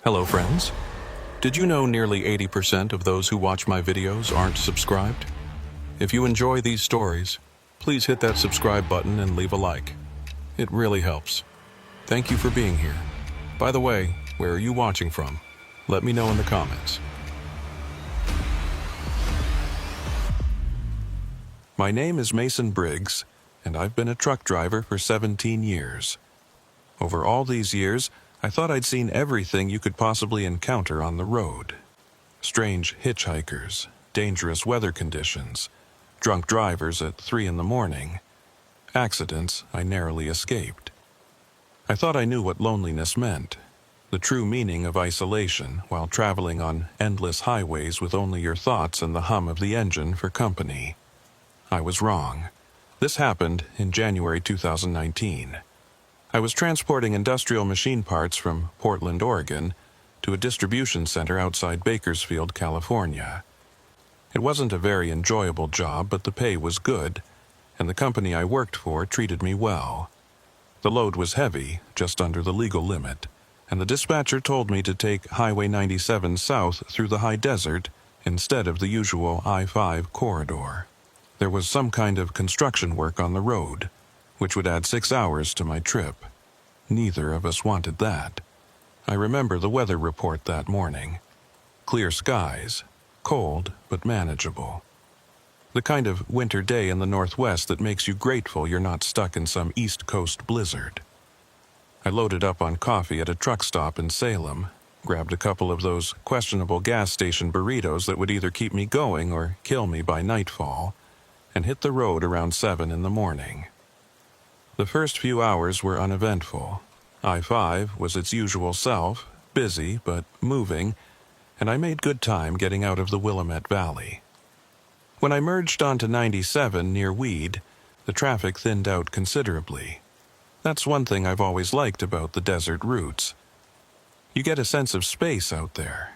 Hello friends. Did you know nearly 80% of those who watch my videos aren't subscribed? If you enjoy these stories, please hit that subscribe button and leave a like. It really helps. Thank you for being here. By the way, where are you watching from? Let me know in the comments. My name is Mason Briggs, and I've been a truck driver for 17 years. Over all these years, I thought I'd seen everything you could possibly encounter on the road. Strange hitchhikers, dangerous weather conditions, drunk drivers at 3 in the morning, accidents I narrowly escaped. I thought I knew what loneliness meant, the true meaning of isolation while traveling on endless highways with only your thoughts and the hum of the engine for company. I was wrong. This happened in January 2019. I was transporting industrial machine parts from Portland, Oregon, to a distribution center outside Bakersfield, California. It wasn't a very enjoyable job, but the pay was good, and the company I worked for treated me well. The load was heavy, just under the legal limit, and the dispatcher told me to take Highway 97 south through the high desert instead of the usual I-5 corridor. There was some kind of construction work on the road, which would add 6 hours to my trip. Neither of us wanted that. I remember the weather report that morning. Clear skies, cold but manageable. The kind of winter day in the Northwest that makes you grateful you're not stuck in some East Coast blizzard. I loaded up on coffee at a truck stop in Salem, grabbed a couple of those questionable gas station burritos that would either keep me going or kill me by nightfall, and hit the road around 7 in the morning. The first few hours were uneventful. I-5 was its usual self, busy but moving, and I made good time getting out of the Willamette Valley. When I merged onto 97 near Weed, the traffic thinned out considerably. That's one thing I've always liked about the desert routes. You get a sense of space out there,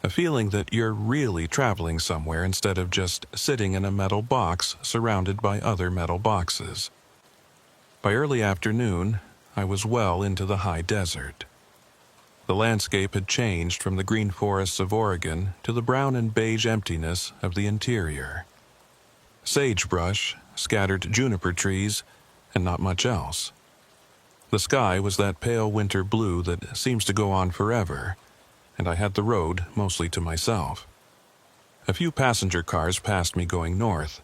a feeling that you're really traveling somewhere instead of just sitting in a metal box surrounded by other metal boxes. By early afternoon, I was well into the high desert. The landscape had changed from the green forests of Oregon to the brown and beige emptiness of the interior. Sagebrush, scattered juniper trees, and not much else. The sky was that pale winter blue that seems to go on forever, and I had the road mostly to myself. A few passenger cars passed me going north,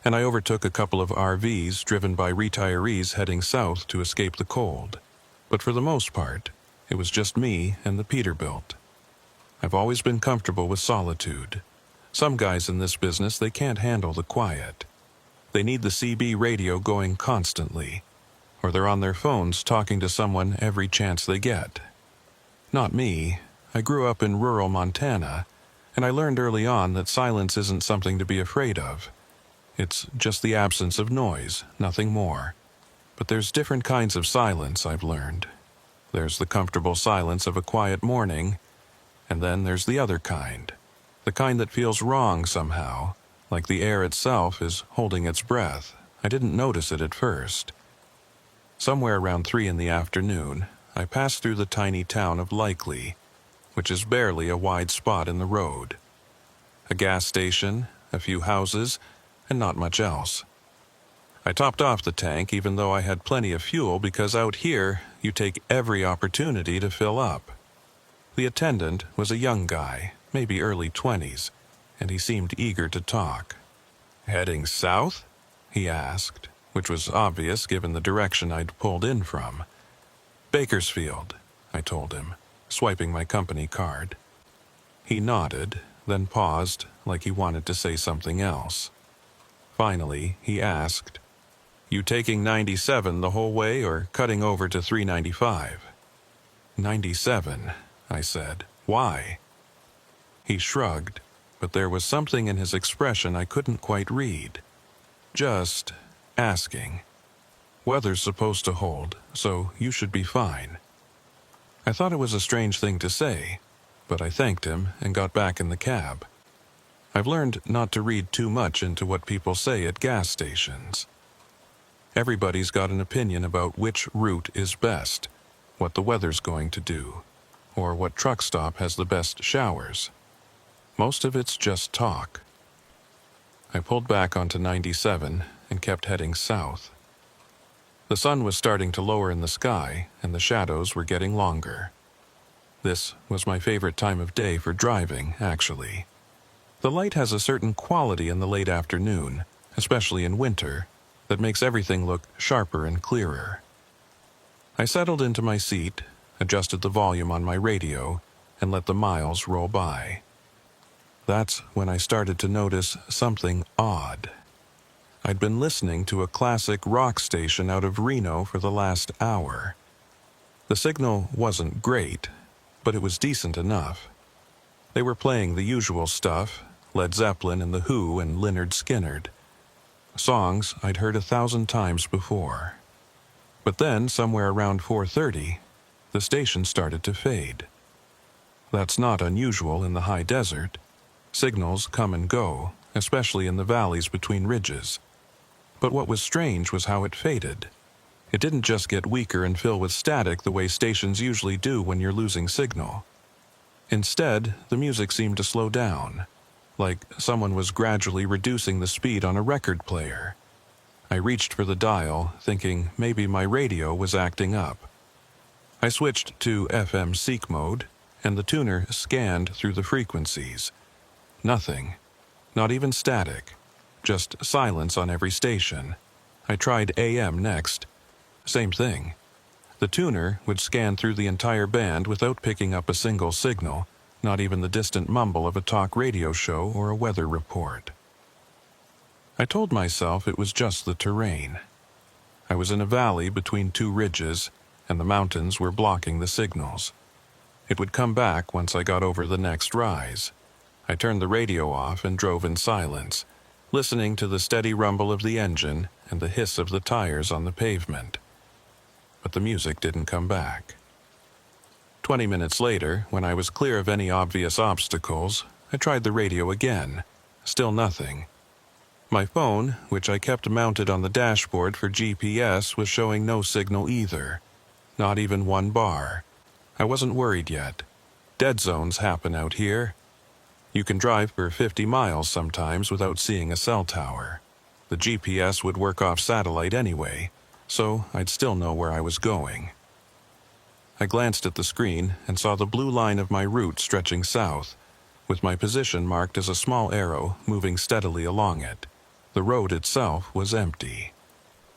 and I overtook a couple of RVs driven by retirees heading south to escape the cold. But for the most part, it was just me and the Peterbilt. I've always been comfortable with solitude. Some guys in this business, they can't handle the quiet. They need the CB radio going constantly, or they're on their phones talking to someone every chance they get. Not me. I grew up in rural Montana, and I learned early on that silence isn't something to be afraid of. It's just the absence of noise, nothing more. But there's different kinds of silence, I've learned. There's the comfortable silence of a quiet morning, and then there's the other kind. The kind that feels wrong somehow, like the air itself is holding its breath. I didn't notice it at first. Somewhere around 3 in the afternoon, I passed through the tiny town of Likely, which is barely a wide spot in the road. A gas station, a few houses, and not much else. I topped off the tank even though I had plenty of fuel because out here you take every opportunity to fill up. The attendant was a young guy, maybe early 20s, and he seemed eager to talk. "Heading south?" he asked, which was obvious given the direction I'd pulled in from. "Bakersfield," I told him, swiping my company card. He nodded, then paused like he wanted to say something else. Finally, he asked, "You taking 97 the whole way or cutting over to 395? 97, I said. "Why?" He shrugged, but there was something in his expression I couldn't quite read. Just asking. "Weather's supposed to hold, so you should be fine." I thought it was a strange thing to say, but I thanked him and got back in the cab. I've learned not to read too much into what people say at gas stations. Everybody's got an opinion about which route is best, what the weather's going to do, or what truck stop has the best showers. Most of it's just talk. I pulled back onto 97 and kept heading south. The sun was starting to lower in the sky, and the shadows were getting longer. This was my favorite time of day for driving, actually. The light has a certain quality in the late afternoon, especially in winter, that makes everything look sharper and clearer. I settled into my seat, adjusted the volume on my radio, and let the miles roll by. That's when I started to notice something odd. I'd been listening to a classic rock station out of Reno for the last hour. The signal wasn't great, but it was decent enough. They were playing the usual stuff, Led Zeppelin and The Who and Lynyrd Skynyrd. Songs I'd heard 1,000 times before. But then, somewhere around 4:30, the station started to fade. That's not unusual in the high desert. Signals come and go, especially in the valleys between ridges. But what was strange was how it faded. It didn't just get weaker and fill with static the way stations usually do when you're losing signal. Instead, the music seemed to slow down, like someone was gradually reducing the speed on a record player. I reached for the dial, thinking maybe my radio was acting up. I switched to FM seek mode, and the tuner scanned through the frequencies. Nothing. Not even static. Just silence on every station. I tried AM next. Same thing. The tuner would scan through the entire band without picking up a single signal, not even the distant mumble of a talk radio show or a weather report. I told myself it was just the terrain. I was in a valley between two ridges, and the mountains were blocking the signals. It would come back once I got over the next rise. I turned the radio off and drove in silence, listening to the steady rumble of the engine and the hiss of the tires on the pavement. But the music didn't come back. 20 minutes later, when I was clear of any obvious obstacles, I tried the radio again. Still nothing. My phone, which I kept mounted on the dashboard for GPS, was showing no signal either. Not even one bar. I wasn't worried yet. Dead zones happen out here. You can drive for 50 miles sometimes without seeing a cell tower. The GPS would work off satellite anyway, so I'd still know where I was going. I glanced at the screen and saw the blue line of my route stretching south, with my position marked as a small arrow moving steadily along it. The road itself was empty.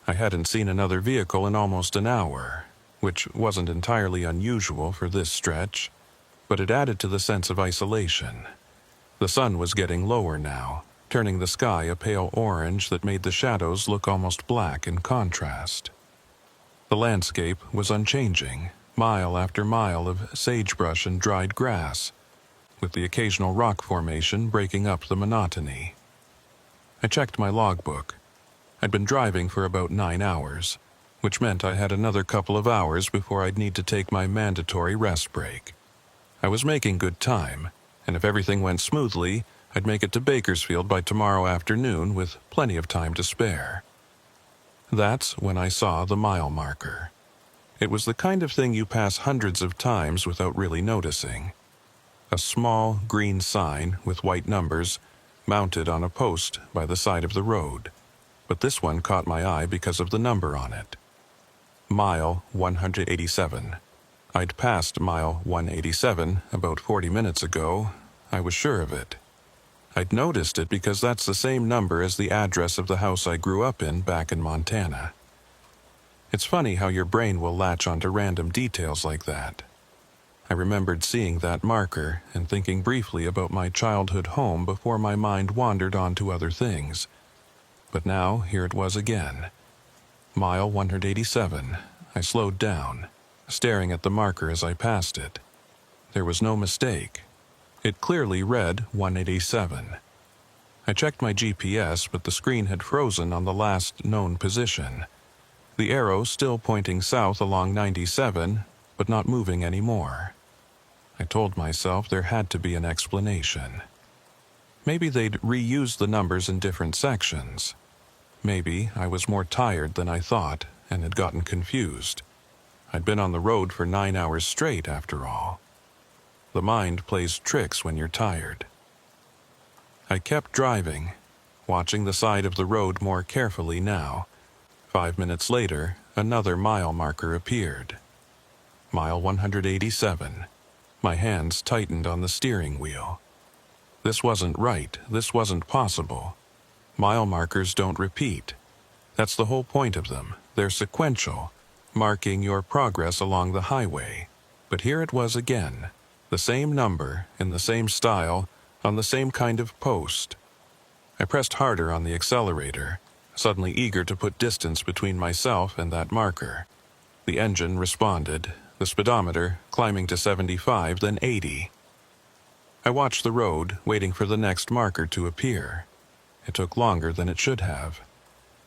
I hadn't seen another vehicle in almost an hour, which wasn't entirely unusual for this stretch, but it added to the sense of isolation. The sun was getting lower now, turning the sky a pale orange that made the shadows look almost black in contrast. The landscape was unchanging, mile after mile of sagebrush and dried grass, with the occasional rock formation breaking up the monotony. I checked my logbook. I'd been driving for about 9 hours, which meant I had another couple of hours before I'd need to take my mandatory rest break. I was making good time, and if everything went smoothly, I'd make it to Bakersfield by tomorrow afternoon with plenty of time to spare. That's when I saw the mile marker. It was the kind of thing you pass hundreds of times without really noticing. A small green sign with white numbers mounted on a post by the side of the road, but this one caught my eye because of the number on it. Mile 187. I'd passed mile 187 about 40 minutes ago. I was sure of it. I'd noticed it because that's the same number as the address of the house I grew up in back in Montana. It's funny how your brain will latch onto random details like that. I remembered seeing that marker and thinking briefly about my childhood home before my mind wandered on to other things. But now, here it was again. Mile 187. I slowed down, staring at the marker as I passed it. There was no mistake. It clearly read 187. I checked my GPS, but the screen had frozen on the last known position. The arrow still pointing south along 97, but not moving anymore. I told myself there had to be an explanation. Maybe they'd reused the numbers in different sections. Maybe I was more tired than I thought and had gotten confused. I'd been on the road for 9 hours straight, after all. The mind plays tricks when you're tired. I kept driving, watching the side of the road more carefully now. 5 minutes later, another mile marker appeared. Mile 187. My hands tightened on the steering wheel. This wasn't right. This wasn't possible. Mile markers don't repeat. That's the whole point of them. They're sequential, marking your progress along the highway. But here it was again. The same number, in the same style, on the same kind of post. I pressed harder on the accelerator, suddenly eager to put distance between myself and that marker. The engine responded, the speedometer climbing to 75, then 80. I watched the road, waiting for the next marker to appear. It took longer than it should have.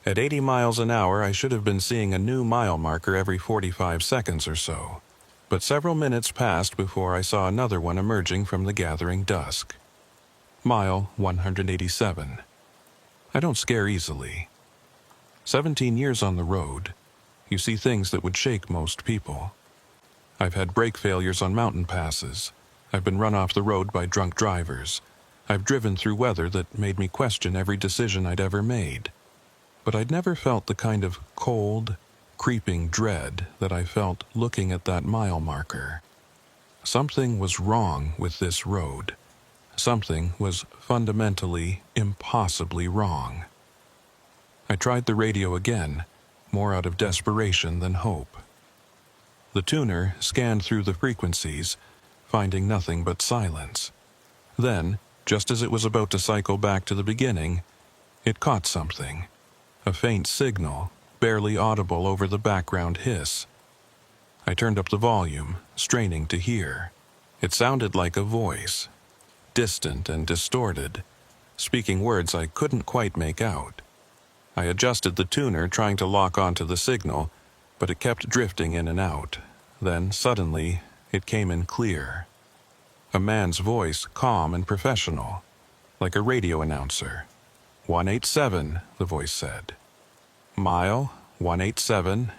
At 80 miles an hour, I should have been seeing a new mile marker every 45 seconds or so. But several minutes passed before I saw another one emerging from the gathering dusk. Mile 187. I don't scare easily. 17 years on the road, you see things that would shake most people. I've had brake failures on mountain passes. I've been run off the road by drunk drivers. I've driven through weather that made me question every decision I'd ever made. But I'd never felt the kind of cold, creeping dread that I felt looking at that mile marker. Something was wrong with this road. Something was fundamentally, impossibly wrong. I tried the radio again, more out of desperation than hope. The tuner scanned through the frequencies, finding nothing but silence. Then, just as it was about to cycle back to the beginning, it caught something. A faint signal, barely audible over the background hiss. I turned up the volume, straining to hear. It sounded like a voice, distant and distorted, speaking words I couldn't quite make out. I adjusted the tuner, trying to lock onto the signal, but it kept drifting in and out. Then, suddenly, it came in clear. A man's voice, calm and professional, like a radio announcer. 187, the voice said. Mile 187,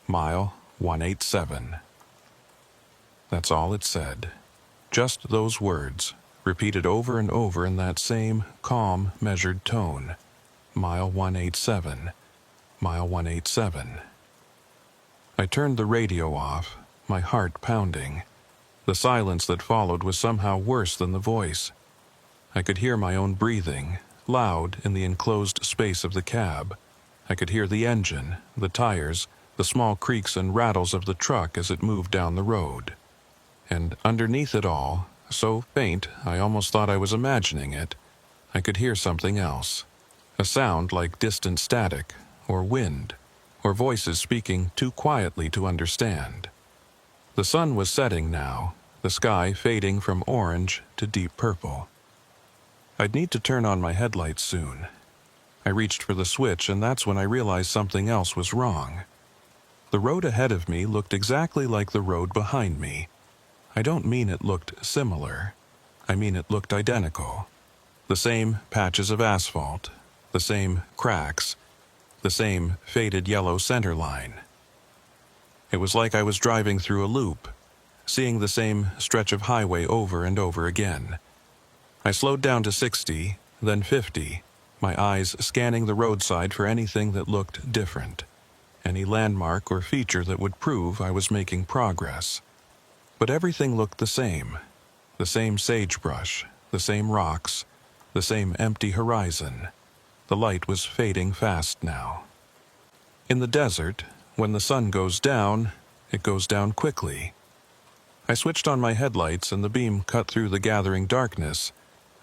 mile 187. That's all it said. Just those words, repeated over and over in that same calm, measured tone. Mile 187, mile 187. I turned the radio off, my heart pounding. The silence that followed was somehow worse than the voice. I could hear my own breathing, loud in the enclosed space of the cab. I could hear the engine, the tires, the small creaks and rattles of the truck as it moved down the road. And underneath it all, so faint I almost thought I was imagining it, I could hear something else. A sound like distant static, or wind, or voices speaking too quietly to understand. The sun was setting now, the sky fading from orange to deep purple. I'd need to turn on my headlights soon. I reached for the switch, and that's when I realized something else was wrong. The road ahead of me looked exactly like the road behind me. I don't mean it looked similar. I mean it looked identical. The same patches of asphalt, the same cracks, the same faded yellow center line. It was like I was driving through a loop, seeing the same stretch of highway over and over again. I slowed down to 60, then 50, my eyes scanning the roadside for anything that looked different, any landmark or feature that would prove I was making progress. But everything looked the same sagebrush, the same rocks, the same empty horizon. The light was fading fast now. In the desert, when the sun goes down, it goes down quickly. I switched on my headlights and the beam cut through the gathering darkness,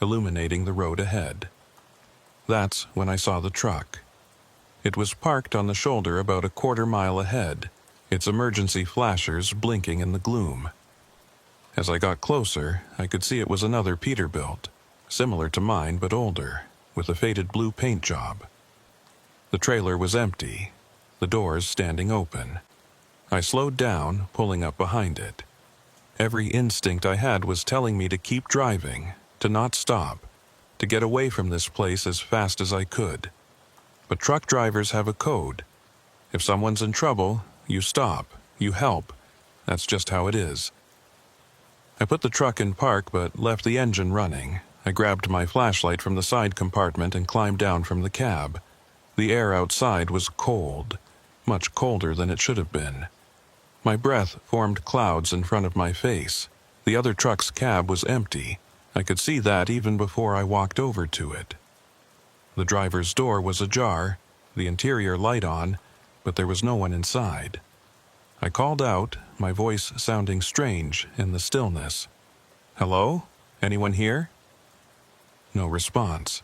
illuminating the road ahead. That's when I saw the truck. It was parked on the shoulder about a quarter-mile ahead, its emergency flashers blinking in the gloom. As I got closer, I could see it was another Peterbilt, similar to mine but older, with a faded blue paint job. The trailer was empty, the doors standing open. I slowed down, pulling up behind it. Every instinct I had was telling me to keep driving, to not stop, to get away from this place as fast as I could. But truck drivers have a code. If someone's in trouble, you stop, you help. That's just how it is. I put the truck in park but left the engine running. I grabbed my flashlight from the side compartment and climbed down from the cab. The air outside was cold, much colder than it should have been. My breath formed clouds in front of my face. The other truck's cab was empty. I could see that even before I walked over to it. The driver's door was ajar, the interior light on, but there was no one inside. I called out, my voice sounding strange in the stillness. "Hello? Anyone here?" No response.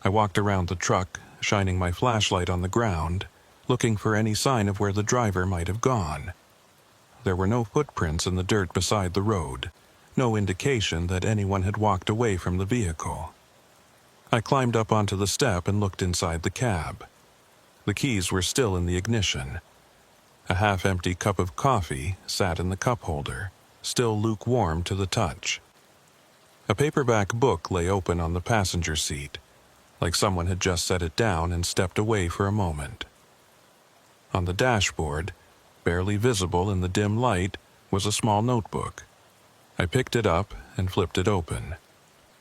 I walked around the truck, shining my flashlight on the ground, looking for any sign of where the driver might have gone. There were no footprints in the dirt beside the road, no indication that anyone had walked away from the vehicle. I climbed up onto the step and looked inside the cab. The keys were still in the ignition. A half-empty cup of coffee sat in the cup holder, still lukewarm to the touch. A paperback book lay open on the passenger seat, like someone had just set it down and stepped away for a moment. On the dashboard, barely visible in the dim light, was a small notebook. I picked it up and flipped it open.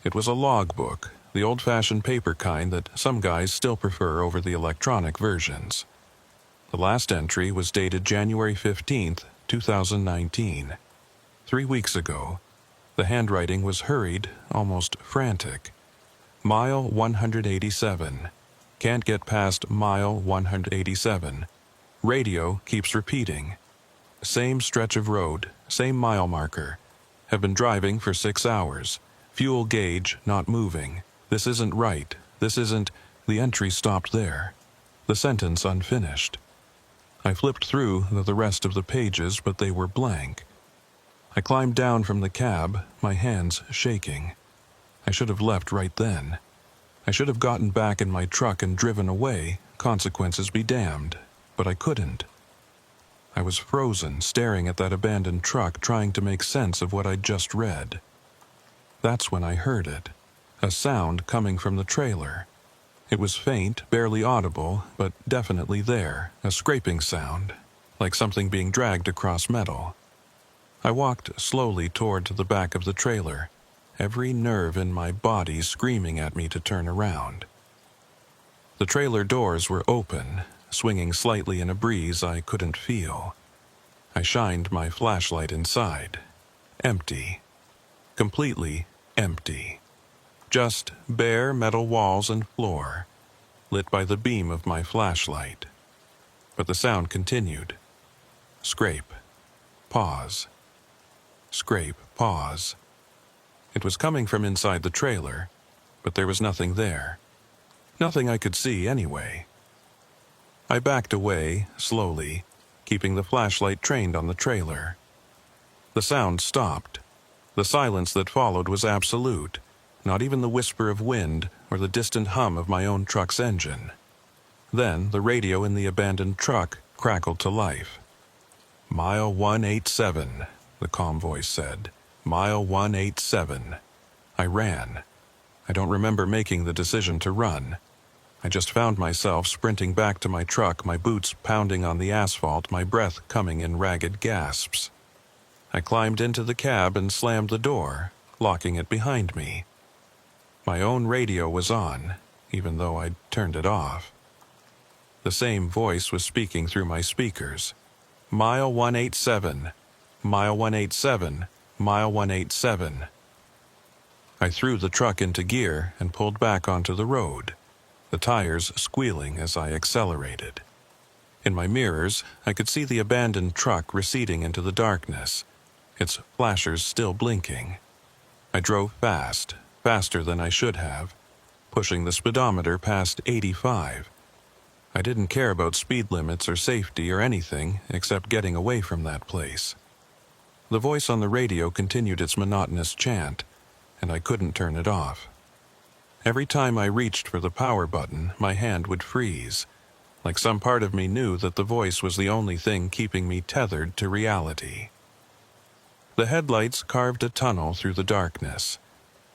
It was a logbook, the old-fashioned paper kind that some guys still prefer over the electronic versions. The last entry was dated January 15th, 2019. 3 weeks ago. The handwriting was hurried, almost frantic. Mile 187. Can't get past mile 187. Radio keeps repeating. Same stretch of road, same mile marker. Have been driving for 6 hours. Fuel gauge not moving. This isn't right. This isn't... The entry stopped there. The sentence unfinished. I flipped through the rest of the pages, but they were blank. I climbed down from the cab, my hands shaking. I should have left right then. I should have gotten back in my truck and driven away, consequences be damned, but I couldn't. I was frozen, staring at that abandoned truck, trying to make sense of what I'd just read. That's when I heard it, a sound coming from the trailer. It was faint, barely audible, but definitely there, a scraping sound, like something being dragged across metal. I walked slowly toward the back of the trailer, every nerve in my body screaming at me to turn around. The trailer doors were open, swinging slightly in a breeze I couldn't feel. I shined my flashlight inside. Empty. Completely empty. Just bare metal walls and floor, lit by the beam of my flashlight. But the sound continued. Scrape. Pause. Scrape. Pause. It was coming from inside the trailer, but there was nothing there. Nothing I could see anyway. I backed away, slowly, keeping the flashlight trained on the trailer. The sound stopped. The silence that followed was absolute. Not even the whisper of wind or the distant hum of my own truck's engine. Then the radio in the abandoned truck crackled to life. "Mile 187, the calm voice said. "Mile 187. I ran. I don't remember making the decision to run. I just found myself sprinting back to my truck, my boots pounding on the asphalt, my breath coming in ragged gasps. I climbed into the cab and slammed the door, locking it behind me. My own radio was on, even though I'd turned it off. The same voice was speaking through my speakers. "Mile 187, mile 187, mile 187. I threw the truck into gear and pulled back onto the road, the tires squealing as I accelerated. In my mirrors, I could see the abandoned truck receding into the darkness, its flashers still blinking. I drove fast, faster than I should have, pushing the speedometer past 85. I didn't care about speed limits or safety or anything except getting away from that place. The voice on the radio continued its monotonous chant, and I couldn't turn it off. Every time I reached for the power button, my hand would freeze, like some part of me knew that the voice was the only thing keeping me tethered to reality. The headlights carved a tunnel through the darkness,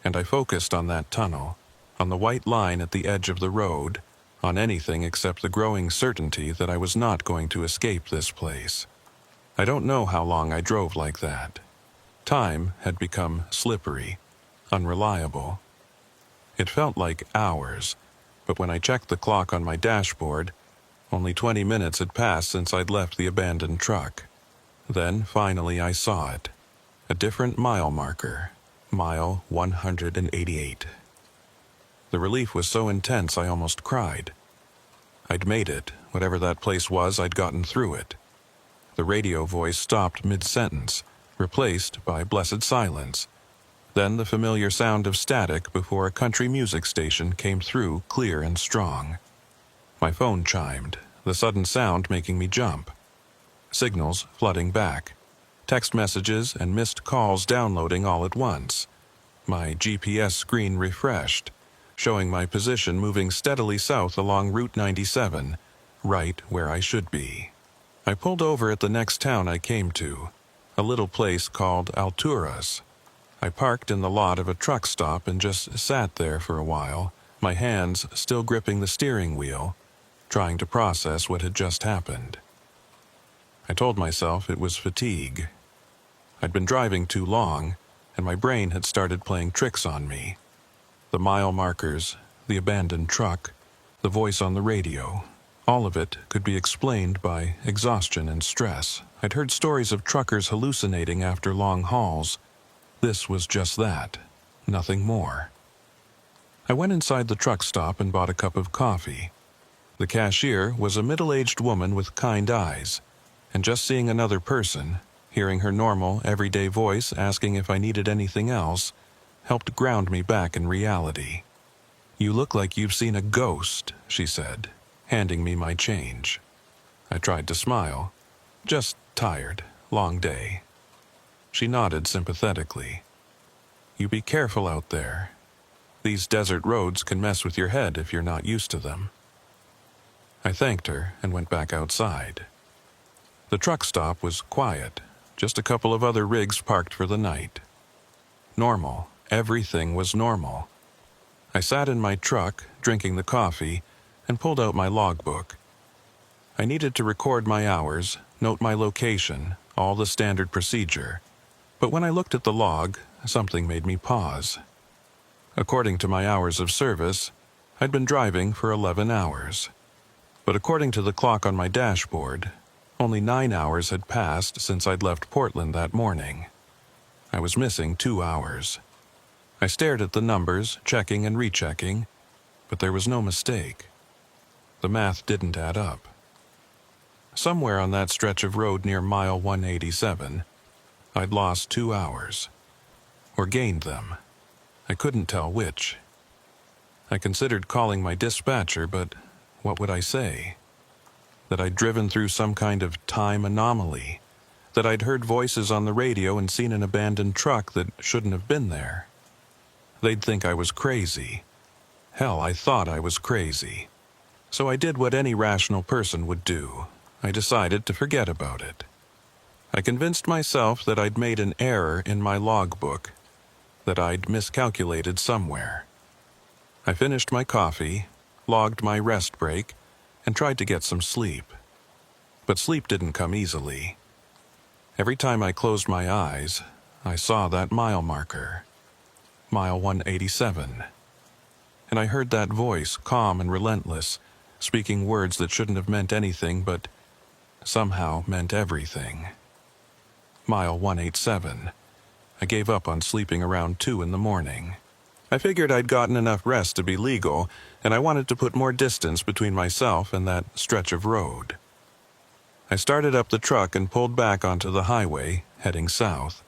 and I focused on that tunnel, on the white line at the edge of the road, on anything except the growing certainty that I was not going to escape this place. I don't know how long I drove like that. Time had become slippery, unreliable. It felt like hours, but when I checked the clock on my dashboard, only 20 minutes had passed since I'd left the abandoned truck. Then, finally, I saw it. A different mile marker, mile 188. The relief was so intense I almost cried. I'd made it. Whatever that place was, I'd gotten through it. The radio voice stopped mid-sentence, replaced by blessed silence. Then the familiar sound of static before a country music station came through clear and strong. My phone chimed, the sudden sound making me jump. Signals flooding back. Text messages and missed calls downloading all at once. My GPS screen refreshed, showing my position moving steadily south along Route 97, right where I should be. I pulled over at the next town I came to, a little place called Alturas. I parked in the lot of a truck stop and just sat there for a while, my hands still gripping the steering wheel, trying to process what had just happened. I told myself it was fatigue. I'd been driving too long, and my brain had started playing tricks on me. The mile markers, the abandoned truck, the voice on the radio, all of it could be explained by exhaustion and stress. I'd heard stories of truckers hallucinating after long hauls. This was just that, nothing more. I went inside the truck stop and bought a cup of coffee. The cashier was a middle-aged woman with kind eyes, and just seeing another person, hearing her normal, everyday voice asking if I needed anything else, helped ground me back in reality. "You look like you've seen a ghost," she said, handing me my change. I tried to smile. "Just tired. Long day." She nodded sympathetically. "You be careful out there. These desert roads can mess with your head if you're not used to them." I thanked her and went back outside. The truck stop was quiet, just a couple of other rigs parked for the night. Normal. Everything was normal. I sat in my truck, drinking the coffee, and pulled out my logbook. I needed to record my hours, note my location, all the standard procedure. But when I looked at the log, something made me pause. According to my hours of service, I'd been driving for 11 hours. But according to the clock on my dashboard, only 9 hours had passed since I'd left Portland that morning. I was missing 2 hours. I stared at the numbers, checking and rechecking, but there was no mistake. The math didn't add up. Somewhere on that stretch of road near mile 187, I'd lost 2 hours. Or gained them. I couldn't tell which. I considered calling my dispatcher, but what would I say? That I'd driven through some kind of time anomaly. That I'd heard voices on the radio and seen an abandoned truck that shouldn't have been there. They'd think I was crazy. Hell, I thought I was crazy. So I did what any rational person would do. I decided to forget about it. I convinced myself that I'd made an error in my logbook, that I'd miscalculated somewhere. I finished my coffee, logged my rest break, and tried to get some sleep. But sleep didn't come easily. Every time I closed my eyes, I saw that mile marker, mile 187. And I heard that voice, calm and relentless, speaking words that shouldn't have meant anything but somehow meant everything. Mile 187. I gave up on sleeping around 2 in the morning. I figured I'd gotten enough rest to be legal, and I wanted to put more distance between myself and that stretch of road. I started up the truck and pulled back onto the highway, heading south.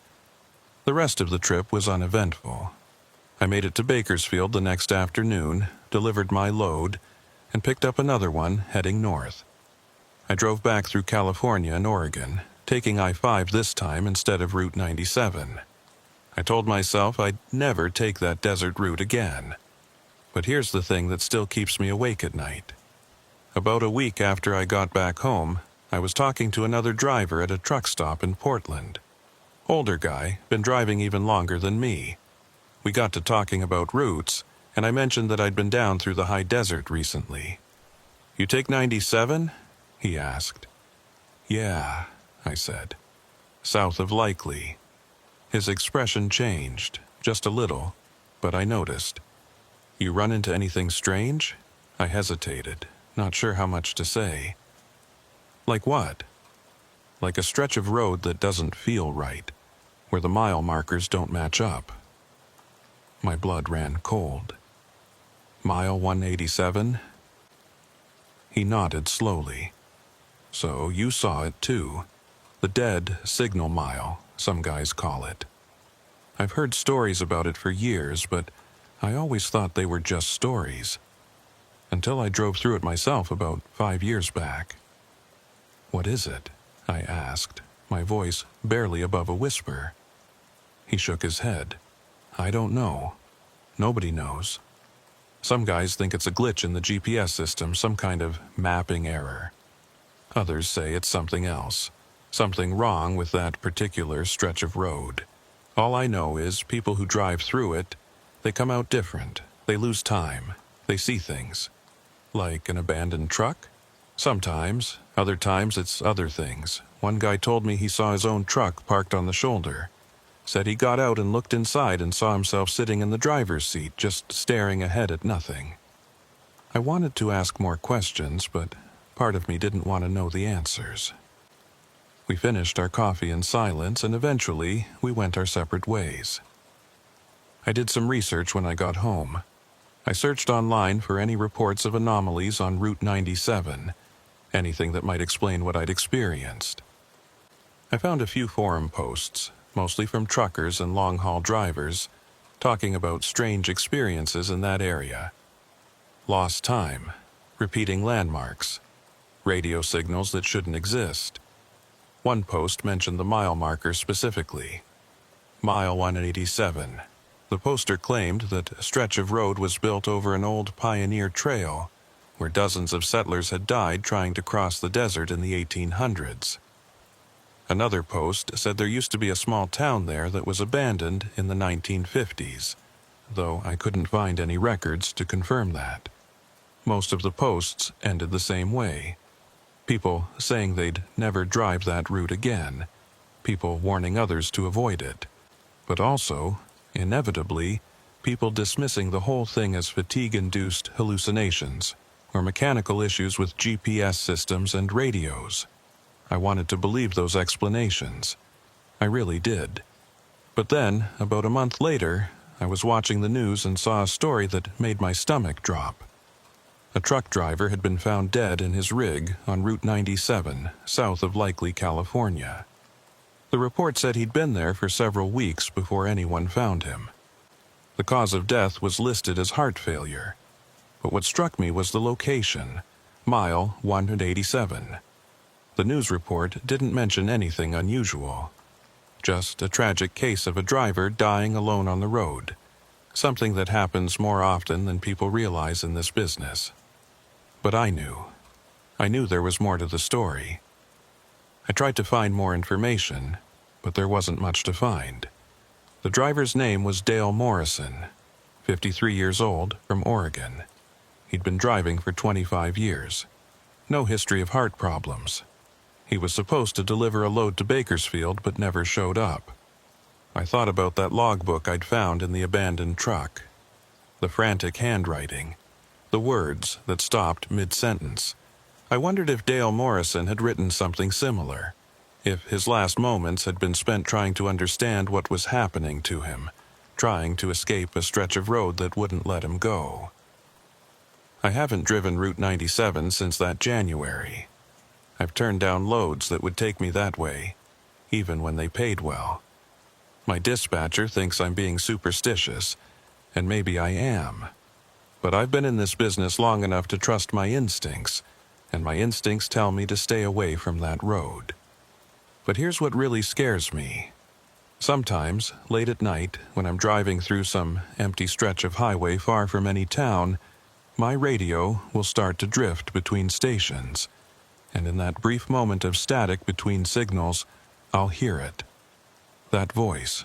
The rest of the trip was uneventful. I made it to Bakersfield the next afternoon, delivered my load, and picked up another one heading north. I drove back through California and Oregon, taking I-5 this time instead of Route 97. I told myself I'd never take that desert route again. But here's the thing that still keeps me awake at night. About a week after I got back home, I was talking to another driver at a truck stop in Portland. Older guy, been driving even longer than me. We got to talking about routes, and I mentioned that I'd been down through the high desert recently. "You take 97?" he asked. "Yeah," I said. "South of Likely." His expression changed, just a little, but I noticed. "You run into anything strange?" I hesitated, not sure how much to say. "Like what?" "Like a stretch of road that doesn't feel right, where the mile markers don't match up." My blood ran cold. "Mile 187? He nodded slowly. "So you saw it too. The dead signal mile, some guys call it. I've heard stories about it for years, but I always thought they were just stories. Until I drove through it myself about 5 years back." "What is it?" I asked, my voice barely above a whisper. He shook his head. "I don't know. Nobody knows. Some guys think it's a glitch in the GPS system, some kind of mapping error. Others say it's something else, something wrong with that particular stretch of road. All I know is people who drive through it, they come out different. They lose time. They see things. Like an abandoned truck? Sometimes. Other times it's other things. One guy told me he saw his own truck parked on the shoulder. Said he got out and looked inside and saw himself sitting in the driver's seat, just staring ahead at nothing." I wanted to ask more questions, but part of me didn't want to know the answers. We finished our coffee in silence, and eventually we went our separate ways. I did some research when I got home. I searched online for any reports of anomalies on Route 97, anything that might explain what I'd experienced. I found a few forum posts, mostly from truckers and long-haul drivers, talking about strange experiences in that area. Lost time, repeating landmarks, radio signals that shouldn't exist. One post mentioned the mile marker specifically. Mile 187. The poster claimed that a stretch of road was built over an old pioneer trail, where dozens of settlers had died trying to cross the desert in the 1800s. Another post said there used to be a small town there that was abandoned in the 1950s, though I couldn't find any records to confirm that. Most of the posts ended the same way. People saying they'd never drive that route again. People warning others to avoid it. But also, inevitably, people dismissing the whole thing as fatigue-induced hallucinations or mechanical issues with GPS systems and radios. I wanted to believe those explanations. I really did. But then, about a month later, I was watching the news and saw a story that made my stomach drop. A truck driver had been found dead in his rig on Route 97, south of Likely, California. The report said he'd been there for several weeks before anyone found him. The cause of death was listed as heart failure. But what struck me was the location, mile 187. The news report didn't mention anything unusual. Just a tragic case of a driver dying alone on the road, something that happens more often than people realize in this business. But I knew there was more to the story. I tried to find more information, but there wasn't much to find. The driver's name was Dale Morrison, 53 years old, from Oregon. He'd been driving for 25 years. No history of heart problems. He was supposed to deliver a load to Bakersfield, but never showed up. I thought about that logbook I'd found in the abandoned truck. The frantic handwriting. The words that stopped mid-sentence. I wondered if Dale Morrison had written something similar. If his last moments had been spent trying to understand what was happening to him, trying to escape a stretch of road that wouldn't let him go. I haven't driven Route 97 since that January. I've turned down loads that would take me that way, even when they paid well. My dispatcher thinks I'm being superstitious, and maybe I am. But I've been in this business long enough to trust my instincts, and my instincts tell me to stay away from that road. But here's what really scares me. Sometimes, late at night, when I'm driving through some empty stretch of highway far from any town, my radio will start to drift between stations, and in that brief moment of static between signals, I'll hear it. That voice,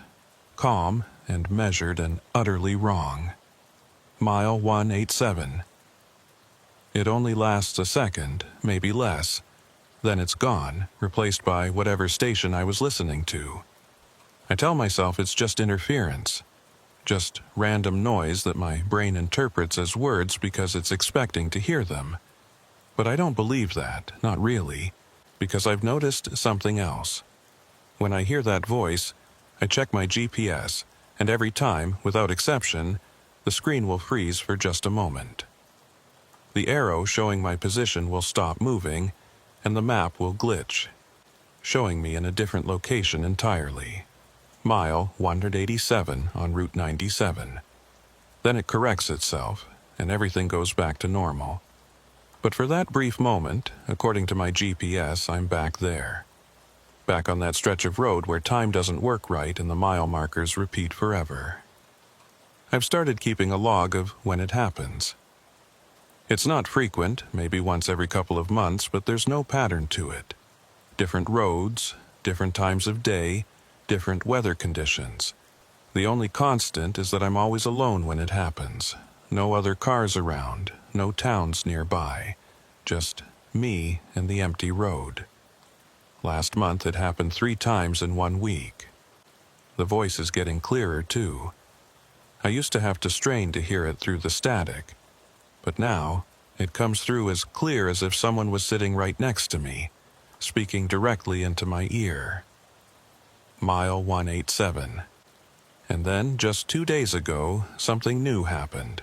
calm and measured and utterly wrong. Mile 187. It only lasts a second, maybe less. Then it's gone, replaced by whatever station I was listening to. I tell myself it's just interference, just random noise that my brain interprets as words because it's expecting to hear them. But I don't believe that, not really, because I've noticed something else. When I hear that voice, I check my GPS, and every time, without exception, the screen will freeze for just a moment. The arrow showing my position will stop moving, and the map will glitch, showing me in a different location entirely. Mile 187 on Route 97. Then it corrects itself, and everything goes back to normal. But for that brief moment, according to my GPS, I'm back there. Back on that stretch of road where time doesn't work right and the mile markers repeat forever. I've started keeping a log of when it happens. It's not frequent, maybe once every couple of months, but there's no pattern to it. Different roads, different times of day, different weather conditions. The only constant is that I'm always alone when it happens. No other cars around, no towns nearby. Just me and the empty road. Last month it happened 3 times in 1 week. The voice is getting clearer too. I used to have to strain to hear it through the static, but now it comes through as clear as if someone was sitting right next to me, speaking directly into my ear. Mile 187. And then, just 2 days ago, something new happened.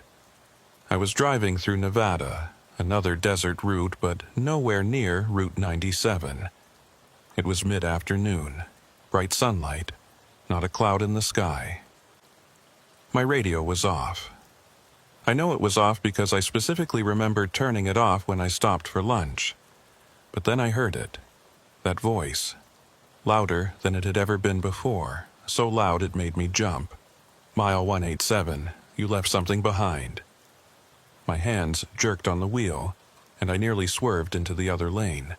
I was driving through Nevada, another desert route, but nowhere near Route 97. It was mid-afternoon, bright sunlight, not a cloud in the sky. My radio was off. I know it was off because I specifically remembered turning it off when I stopped for lunch. But then I heard it, that voice. Louder than it had ever been before, so loud it made me jump. Mile 187, you left something behind. My hands jerked on the wheel, and I nearly swerved into the other lane.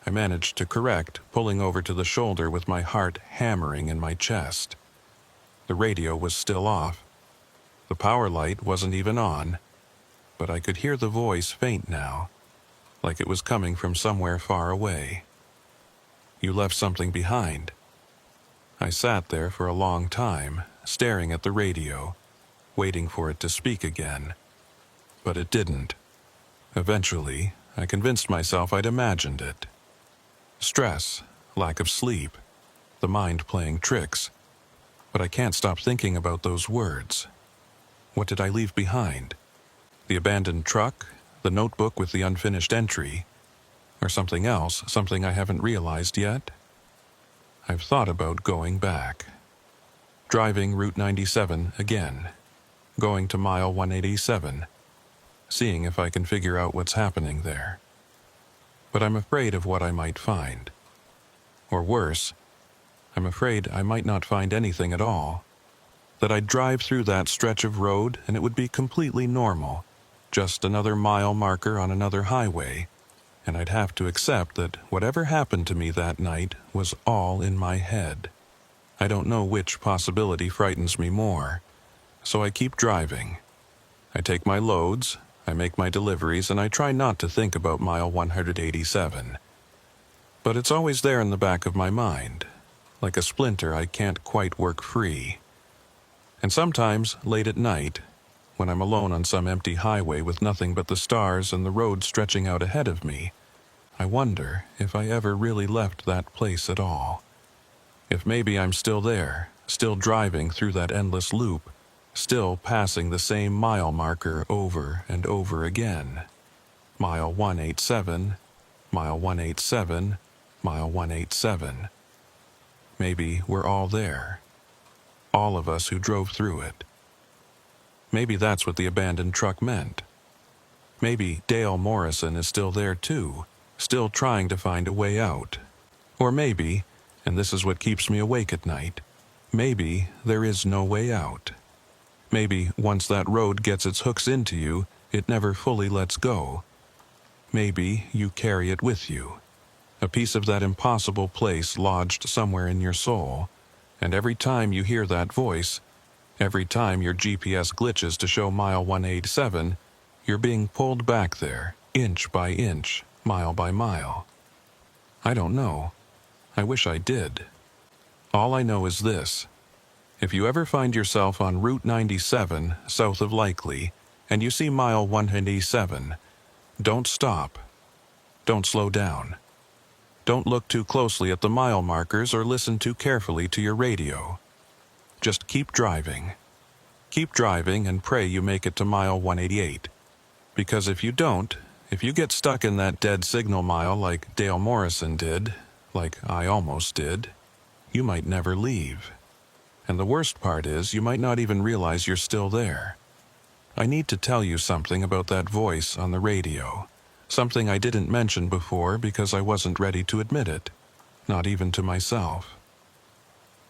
I managed to correct, pulling over to the shoulder with my heart hammering in my chest. The radio was still off. The power light wasn't even on, but I could hear the voice faint now, like it was coming from somewhere far away. You left something behind. I sat there for a long time, staring at the radio, waiting for it to speak again. But it didn't. Eventually, I convinced myself I'd imagined it. Stress, lack of sleep, the mind playing tricks. But I can't stop thinking about those words. What did I leave behind? The abandoned truck, the notebook with the unfinished entry, or something else, something I haven't realized yet? I've thought about going back. Driving Route 97 again. Going to mile 187. Seeing if I can figure out what's happening there. But I'm afraid of what I might find. Or worse, I'm afraid I might not find anything at all. That I'd drive through that stretch of road and it would be completely normal. Just another mile marker on another highway. And I'd have to accept that whatever happened to me that night was all in my head. I don't know which possibility frightens me more, so I keep driving. I take my loads, I make my deliveries, and I try not to think about mile 187. But it's always there in the back of my mind, like a splinter I can't quite work free. And sometimes, late at night, when I'm alone on some empty highway with nothing but the stars and the road stretching out ahead of me, I wonder if I ever really left that place at all. If maybe I'm still there, still driving through that endless loop, still passing the same mile marker over and over again. Mile 187, mile 187, mile 187. Maybe we're all there. All of us who drove through it. Maybe that's what the abandoned truck meant. Maybe Dale Morrison is still there too, still trying to find a way out. Or maybe, and this is what keeps me awake at night, maybe there is no way out. Maybe once that road gets its hooks into you, it never fully lets go. Maybe you carry it with you. A piece of that impossible place lodged somewhere in your soul, and every time you hear that voice, every time your GPS glitches to show mile 187, you're being pulled back there, inch by inch, mile by mile. I don't know. I wish I did. All I know is this. If you ever find yourself on Route 97 south of Likely and you see mile 187, don't stop. Don't slow down. Don't look too closely at the mile markers or listen too carefully to your radio. Just keep driving. Keep driving and pray you make it to mile 188. Because if you don't, if you get stuck in that dead signal mile like Dale Morrison did, like I almost did, you might never leave. And the worst part is you might not even realize you're still there. I need to tell you something about that voice on the radio. Something I didn't mention before because I wasn't ready to admit it, not even to myself.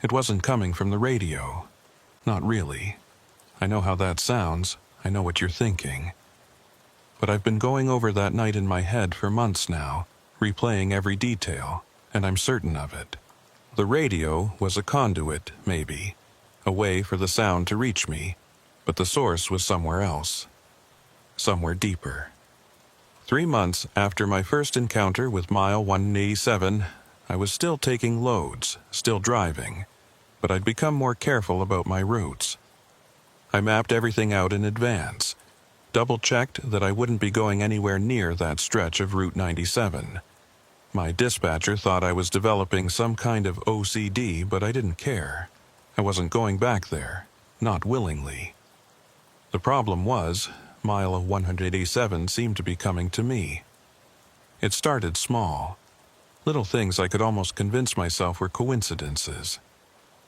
It wasn't coming from the radio. Not really. I know how that sounds. I know what you're thinking. But I've been going over that night in my head for months now, replaying every detail, and I'm certain of it. The radio was a conduit, maybe, a way for the sound to reach me, but the source was somewhere else, somewhere deeper. 3 months after my first encounter with mile 187, I was still taking loads, still driving, but I'd become more careful about my routes. I mapped everything out in advance, double-checked that I wouldn't be going anywhere near that stretch of Route 97. My dispatcher thought I was developing some kind of OCD, but I didn't care. I wasn't going back there, not willingly. The problem was, mile 187 seemed to be coming to me. It started small. Little things I could almost convince myself were coincidences.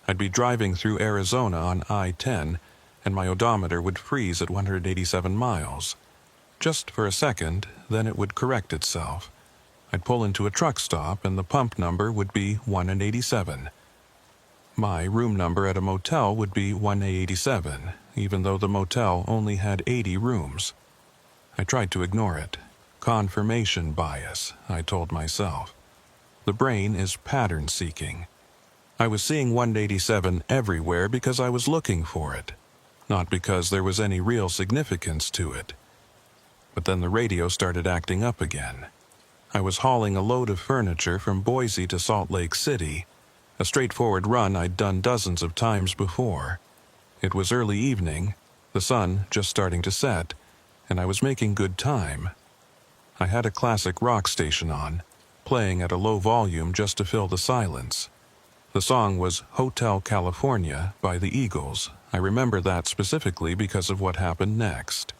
I'd be driving through Arizona on I-10, and my odometer would freeze at 187 miles. Just for a second, then it would correct itself. I'd pull into a truck stop, and the pump number would be 187. My room number at a motel would be 187, even though the motel only had 80 rooms. I tried to ignore it. Confirmation bias, I told myself. The brain is pattern-seeking. I was seeing 187 everywhere because I was looking for it, not because there was any real significance to it. But then the radio started acting up again. I was hauling a load of furniture from Boise to Salt Lake City, a straightforward run I'd done dozens of times before. It was early evening, the sun just starting to set, and I was making good time. I had a classic rock station on, playing at a low volume just to fill the silence. The song was Hotel California by the Eagles. I remember that specifically because of what happened next.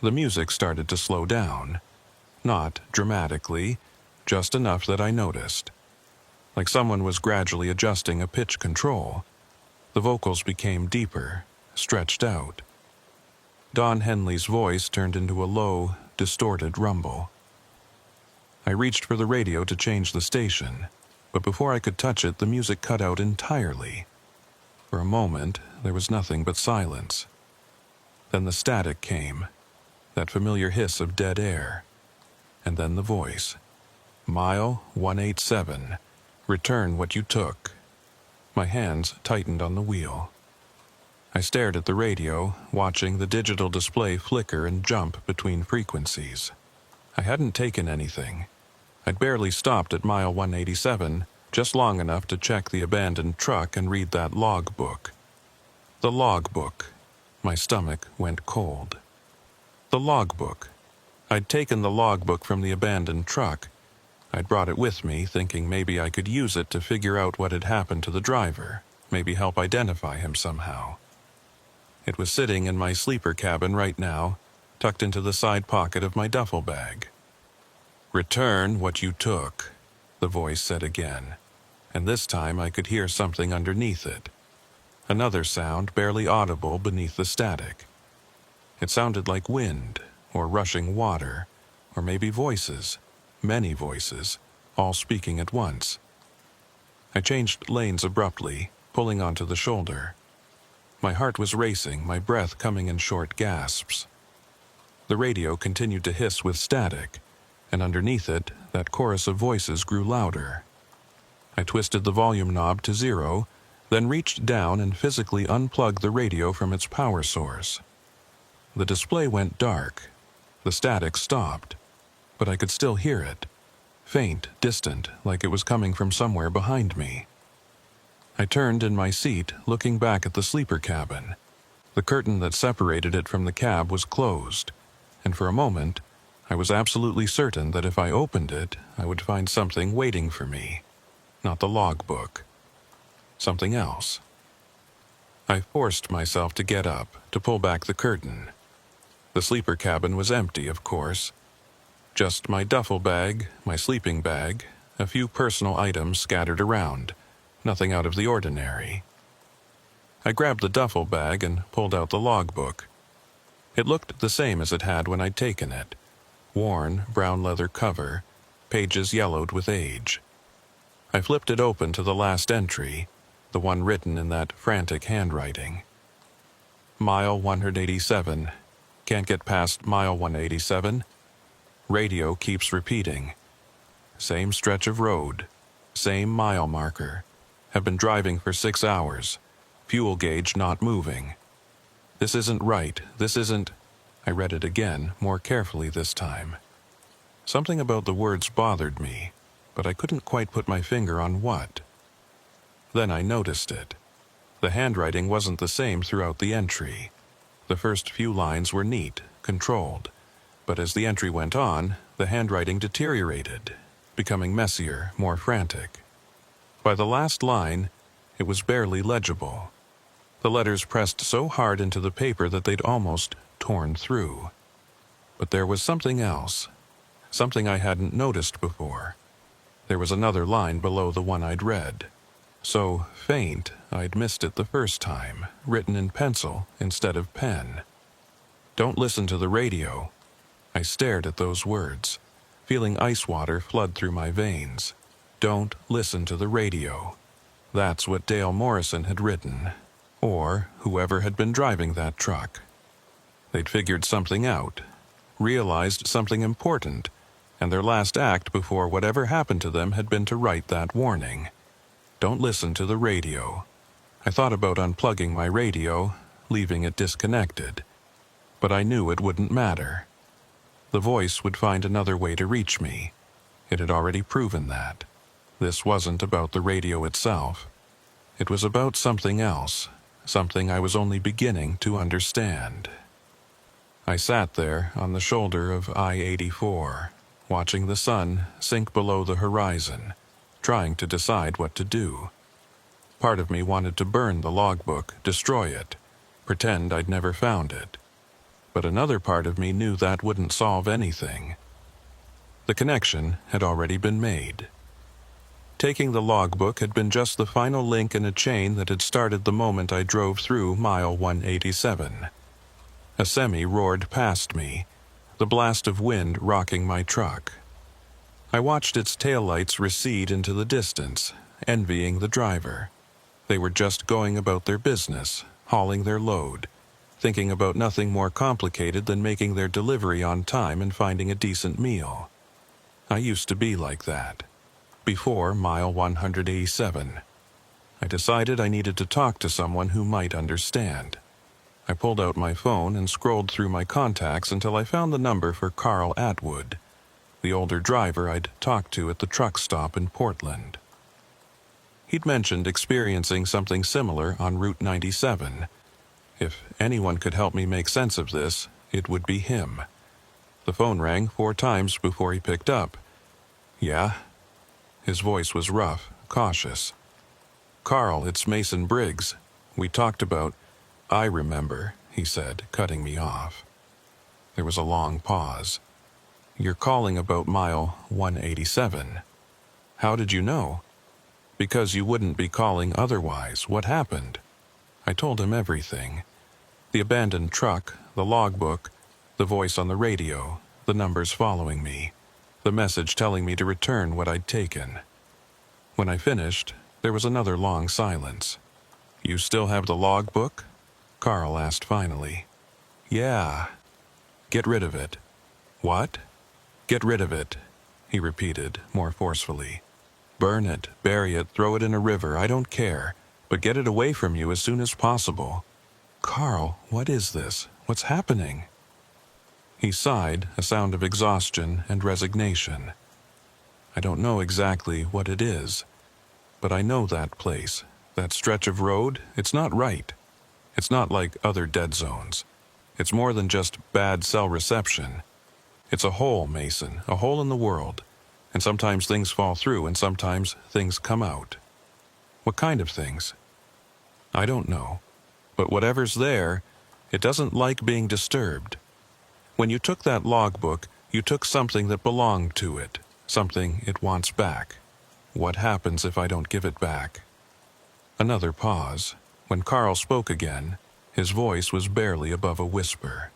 The music started to slow down. Not dramatically, just enough that I noticed. Like someone was gradually adjusting a pitch control. The vocals became deeper, stretched out. Don Henley's voice turned into a low, distorted rumble. I reached for the radio to change the station, but before I could touch it, the music cut out entirely. For a moment, there was nothing but silence. Then the static came, that familiar hiss of dead air. And then the voice. Mile 187. Return what you took. My hands tightened on the wheel. I stared at the radio, watching the digital display flicker and jump between frequencies. I hadn't taken anything. I'd barely stopped at mile 187, just long enough to check the abandoned truck and read that logbook. The logbook. My stomach went cold. The logbook. I'd taken the logbook from the abandoned truck. I'd brought it with me, thinking maybe I could use it to figure out what had happened to the driver, maybe help identify him somehow. It was sitting in my sleeper cabin right now, tucked into the side pocket of my duffel bag. Return what you took, the voice said again, and this time I could hear something underneath it. Another sound barely audible beneath the static. It sounded like wind, or rushing water, or maybe voices, many voices, all speaking at once. I changed lanes abruptly, pulling onto the shoulder. My heart was racing, my breath coming in short gasps. The radio continued to hiss with static, and underneath it, that chorus of voices grew louder. I twisted the volume knob to 0, then reached down and physically unplugged the radio from its power source. The display went dark. The static stopped, but I could still hear it, faint, distant, like it was coming from somewhere behind me. I turned in my seat, looking back at the sleeper cabin. The curtain that separated it from the cab was closed, and for a moment, I was absolutely certain that if I opened it, I would find something waiting for me. Not the logbook. Something else. I forced myself to get up, to pull back the curtain. The sleeper cabin was empty, of course. Just my duffel bag, my sleeping bag, a few personal items scattered around. Nothing out of the ordinary. I grabbed the duffel bag and pulled out the logbook. It looked the same as it had when I'd taken it. Worn, brown leather cover, pages yellowed with age. I flipped it open to the last entry, the one written in that frantic handwriting. Mile 187. Can't get past mile 187. Radio keeps repeating. Same stretch of road. Same mile marker. Have been driving for 6 hours. Fuel gauge not moving. This isn't right. This isn't... I read it again, more carefully this time. Something about the words bothered me, but I couldn't quite put my finger on what. Then I noticed it. The handwriting wasn't the same throughout the entry. The first few lines were neat, controlled, but as the entry went on, the handwriting deteriorated, becoming messier, more frantic. By the last line, it was barely legible. The letters pressed so hard into the paper that they'd almost torn through. But there was something else, something I hadn't noticed before. There was another line below the one I'd read. So faint, I'd missed it the first time, written in pencil instead of pen. Don't listen to the radio. I stared at those words, feeling ice water flood through my veins. Don't listen to the radio. That's what Dale Morrison had written, or whoever had been driving that truck. They'd figured something out, realized something important, and their last act before whatever happened to them had been to write that warning. Don't listen to the radio. I thought about unplugging my radio, leaving it disconnected, but I knew it wouldn't matter. The voice would find another way to reach me. It had already proven that. This wasn't about the radio itself. It was about something else, something I was only beginning to understand. I sat there on the shoulder of I-84, watching the sun sink below the horizon, trying to decide what to do. Part of me wanted to burn the logbook, destroy it, pretend I'd never found it. But another part of me knew that wouldn't solve anything. The connection had already been made. Taking the logbook had been just the final link in a chain that had started the moment I drove through mile 187. A semi roared past me, the blast of wind rocking my truck. I watched its taillights recede into the distance, envying the driver. They were just going about their business, hauling their load, thinking about nothing more complicated than making their delivery on time and finding a decent meal. I used to be like that. Before mile 187. I decided I needed to talk to someone who might understand. I pulled out my phone and scrolled through my contacts until I found the number for Carl Atwood, the older driver I'd talked to at the truck stop in Portland. He'd mentioned experiencing something similar on Route 97. If anyone could help me make sense of this, it would be him. The phone rang 4 times before he picked up. Yeah? His voice was rough, cautious. Carl, it's Mason Briggs. We talked about... I remember, he said, cutting me off. There was a long pause. You're calling about mile 187. How did you know? Because you wouldn't be calling otherwise. What happened? I told him everything. The abandoned truck, the logbook, the voice on the radio, the numbers following me, the message telling me to return what I'd taken. When I finished, there was another long silence. You still have the logbook? Carl asked finally. Yeah. Get rid of it. What? Get rid of it, he repeated, more forcefully. Burn it, bury it, throw it in a river, I don't care, but get it away from you as soon as possible. Carl, what is this? What's happening? He sighed, a sound of exhaustion and resignation. I don't know exactly what it is, but I know that place, That stretch of road, it's not right. It's not like other dead zones. It's more than just bad cell reception. It's a hole, Mason, a hole in the world. And sometimes things fall through and sometimes things come out. What kind of things? I don't know. But whatever's there, it doesn't like being disturbed. When you took that logbook, you took something that belonged to it, something it wants back. What happens if I don't give it back? Another pause. When Carl spoke again, his voice was barely above a whisper.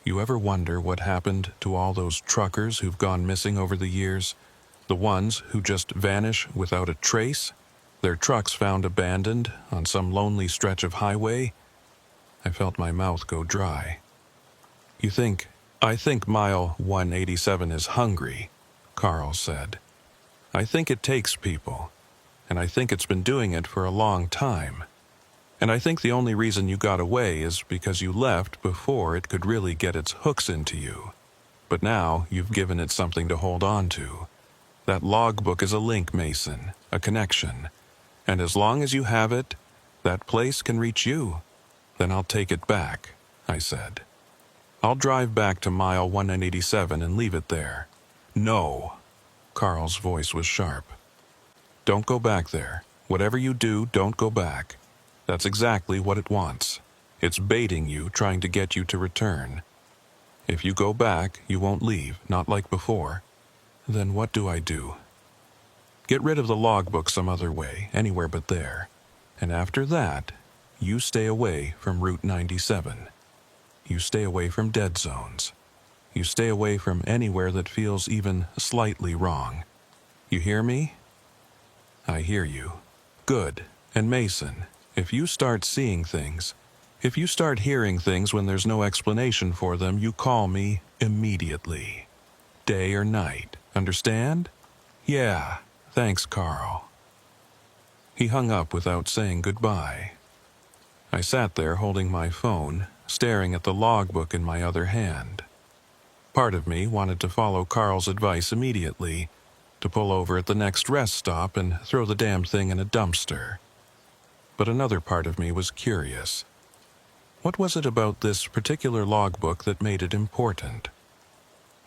You ever wonder what happened to all those truckers who've gone missing over the years? The ones who just vanish without a trace? Their trucks found abandoned on some lonely stretch of highway? I felt my mouth go dry. I think mile 187 is hungry, Carl said. I think it takes people, and I think it's been doing it for a long time. And I think the only reason you got away is because you left before it could really get its hooks into you. But now you've given it something to hold on to. That logbook is a link, Mason, a connection. And as long as you have it, that place can reach you. Then I'll take it back, I said. I'll drive back to mile 187 and leave it there. No. Carl's voice was sharp. Don't go back there. Whatever you do, don't go back. That's exactly what it wants. It's baiting you, trying to get you to return. If you go back, you won't leave, not like before. Then what do I do? Get rid of the logbook some other way, anywhere but there. And after that, you stay away from Route 97. You stay away from dead zones. You stay away from anywhere that feels even slightly wrong. You hear me? I hear you. Good. And Mason, if you start seeing things, if you start hearing things when there's no explanation for them, you call me immediately. Day or night. Understand? Yeah. Thanks, Carl. He hung up without saying goodbye. I sat there holding my phone, staring at the logbook in my other hand. Part of me wanted to follow Carl's advice immediately, to pull over at the next rest stop and throw the damned thing in a dumpster. But another part of me was curious. What was it about this particular logbook that made it important?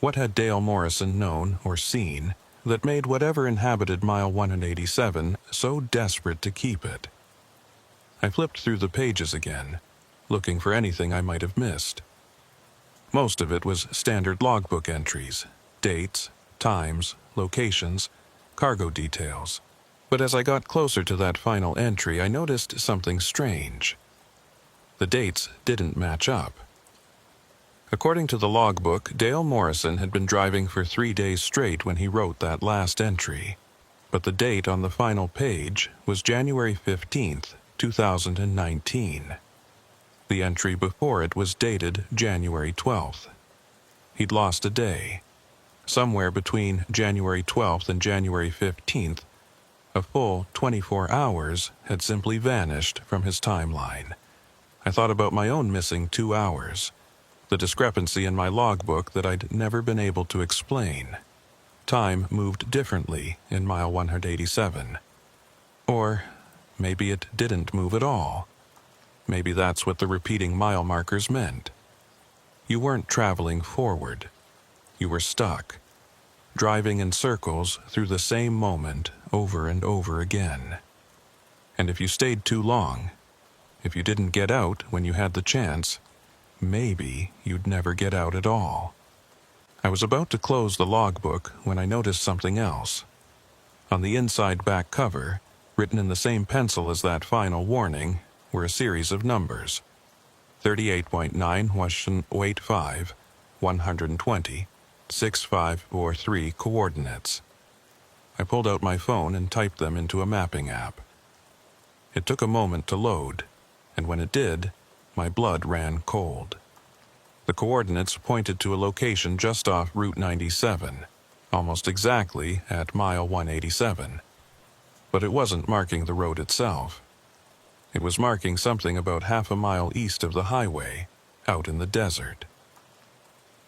What had Dale Morrison known or seen that made whatever inhabited mile 187 so desperate to keep it? I flipped through the pages again, looking for anything I might have missed. Most of it was standard logbook entries, dates, times, locations, cargo details. But as I got closer to that final entry, I noticed something strange. The dates didn't match up. According to the logbook, Dale Morrison had been driving for 3 days straight when he wrote that last entry. But the date on the final page was January 15th, 2019. The entry before it was dated January 12th. He'd lost a day. Somewhere between January 12th and January 15th, a full 24 hours had simply vanished from his timeline. I thought about my own missing 2 hours, the discrepancy in my logbook that I'd never been able to explain. Time moved differently in mile 187. Or maybe it didn't move at all. Maybe that's what the repeating mile markers meant. You weren't traveling forward. You were stuck, driving in circles through the same moment over and over again. And if you stayed too long, if you didn't get out when you had the chance, maybe you'd never get out at all. I was about to close the logbook when I noticed something else. On the inside back cover, written in the same pencil as that final warning, were a series of numbers. 38.9 120 6543 coordinates. I pulled out my phone and typed them into a mapping app. It took a moment to load, and when it did, my blood ran cold. The coordinates pointed to a location just off Route 97, almost exactly at mile 187. But it wasn't marking the road itself. It was marking something about half a mile east of the highway, out in the desert.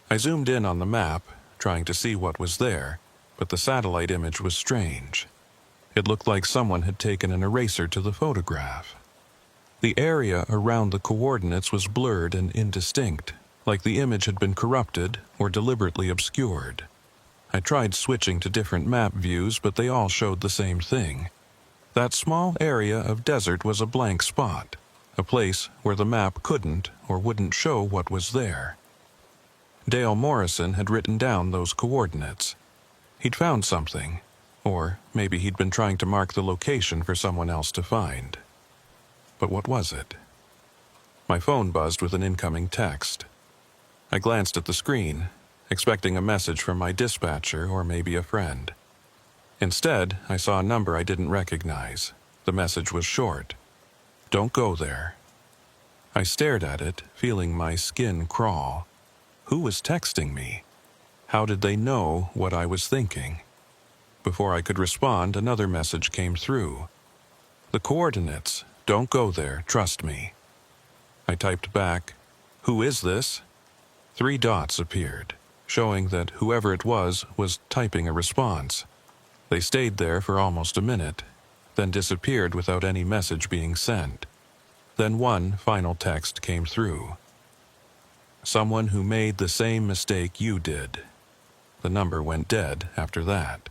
I zoomed in on the map, trying to see what was there, but the satellite image was strange. It looked like someone had taken an eraser to the photograph. The area around the coordinates was blurred and indistinct, like the image had been corrupted or deliberately obscured. I tried switching to different map views, but they all showed the same thing. That small area of desert was a blank spot, a place where the map couldn't or wouldn't show what was there. Dale Morrison had written down those coordinates. He'd found something, or maybe he'd been trying to mark the location for someone else to find. But what was it? My phone buzzed with an incoming text. I glanced at the screen, expecting a message from my dispatcher or maybe a friend. Instead, I saw a number I didn't recognize. The message was short. "Don't go there." I stared at it, feeling my skin crawl. Who was texting me? How did they know what I was thinking? Before I could respond, another message came through. "The coordinates. Don't go there, trust me." I typed back, "Who is this?" 3 dots appeared, showing that whoever it was typing a response. They stayed there for almost a minute, then disappeared without any message being sent. Then one final text came through. "Someone who made the same mistake you did." The number went dead after that.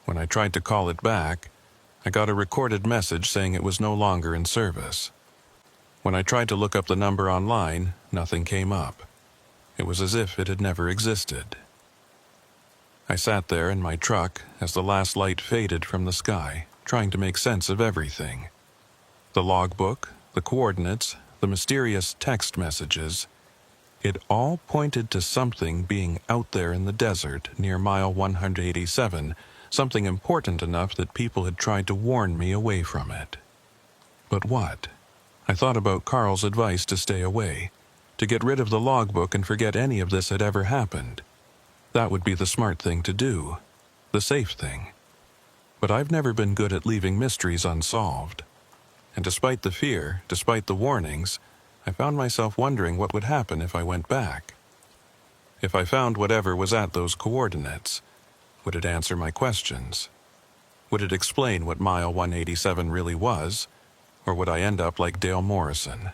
When I tried to call it back, I got a recorded message saying it was no longer in service. When I tried to look up the number online, nothing came up. It was as if it had never existed. I sat there in my truck as the last light faded from the sky, trying to make sense of everything. The logbook, the coordinates, the mysterious text messages. It all pointed to something being out there in the desert near mile 187, something important enough that people had tried to warn me away from it. But what? I thought about Carl's advice to stay away, to get rid of the logbook and forget any of this had ever happened. That would be the smart thing to do, the safe thing. But I've never been good at leaving mysteries unsolved. And despite the fear, despite the warnings, I found myself wondering what would happen if I went back. If I found whatever was at those coordinates, would it answer my questions? Would it explain what mile 187 really was? Or would I end up like Dale Morrison,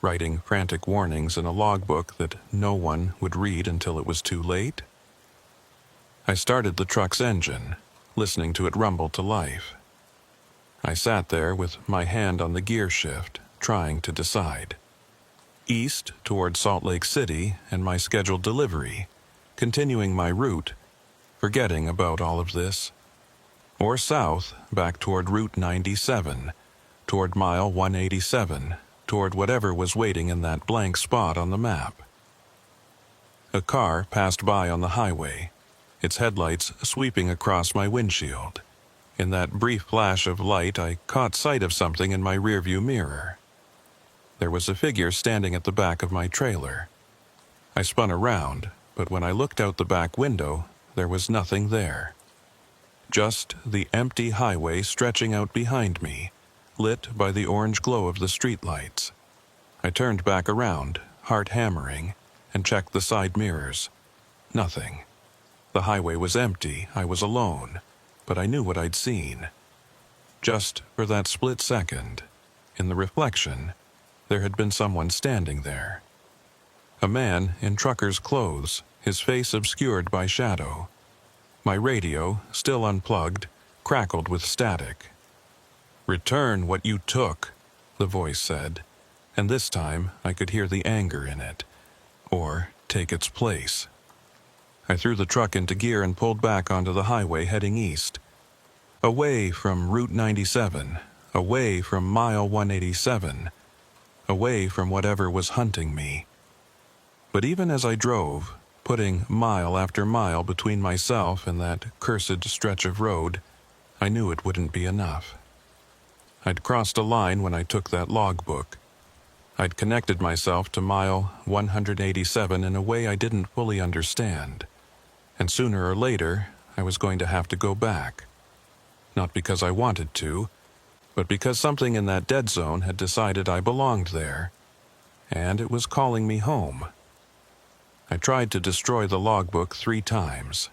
writing frantic warnings in a logbook that no one would read until it was too late? I started the truck's engine, listening to it rumble to life. I sat there with my hand on the gear shift, trying to decide. East toward Salt Lake City and my scheduled delivery, continuing my route, forgetting about all of this. Or south, back toward Route 97, toward mile 187, toward whatever was waiting in that blank spot on the map. A car passed by on the highway, its headlights sweeping across my windshield. In that brief flash of light, I caught sight of something in my rearview mirror. There was a figure standing at the back of my trailer. I spun around, but when I looked out the back window, there was nothing there. Just the empty highway stretching out behind me, lit by the orange glow of the streetlights. I turned back around, heart hammering, and checked the side mirrors. Nothing. The highway was empty, I was alone, but I knew what I'd seen. Just for that split second, in the reflection, there had been someone standing there. A man in trucker's clothes, his face obscured by shadow. My radio, still unplugged, crackled with static. "Return what you took," the voice said, and this time I could hear the anger in it. Or take its place. I threw the truck into gear and pulled back onto the highway heading east. Away from Route 97, away from mile 187, away from whatever was hunting me. But even as I drove, putting mile after mile between myself and that cursed stretch of road, I knew it wouldn't be enough. I'd crossed a line when I took that logbook. I'd connected myself to mile 187 in a way I didn't fully understand. And sooner or later, I was going to have to go back. Not because I wanted to, but because something in that dead zone had decided I belonged there, and it was calling me home. I tried to destroy the logbook 3 times.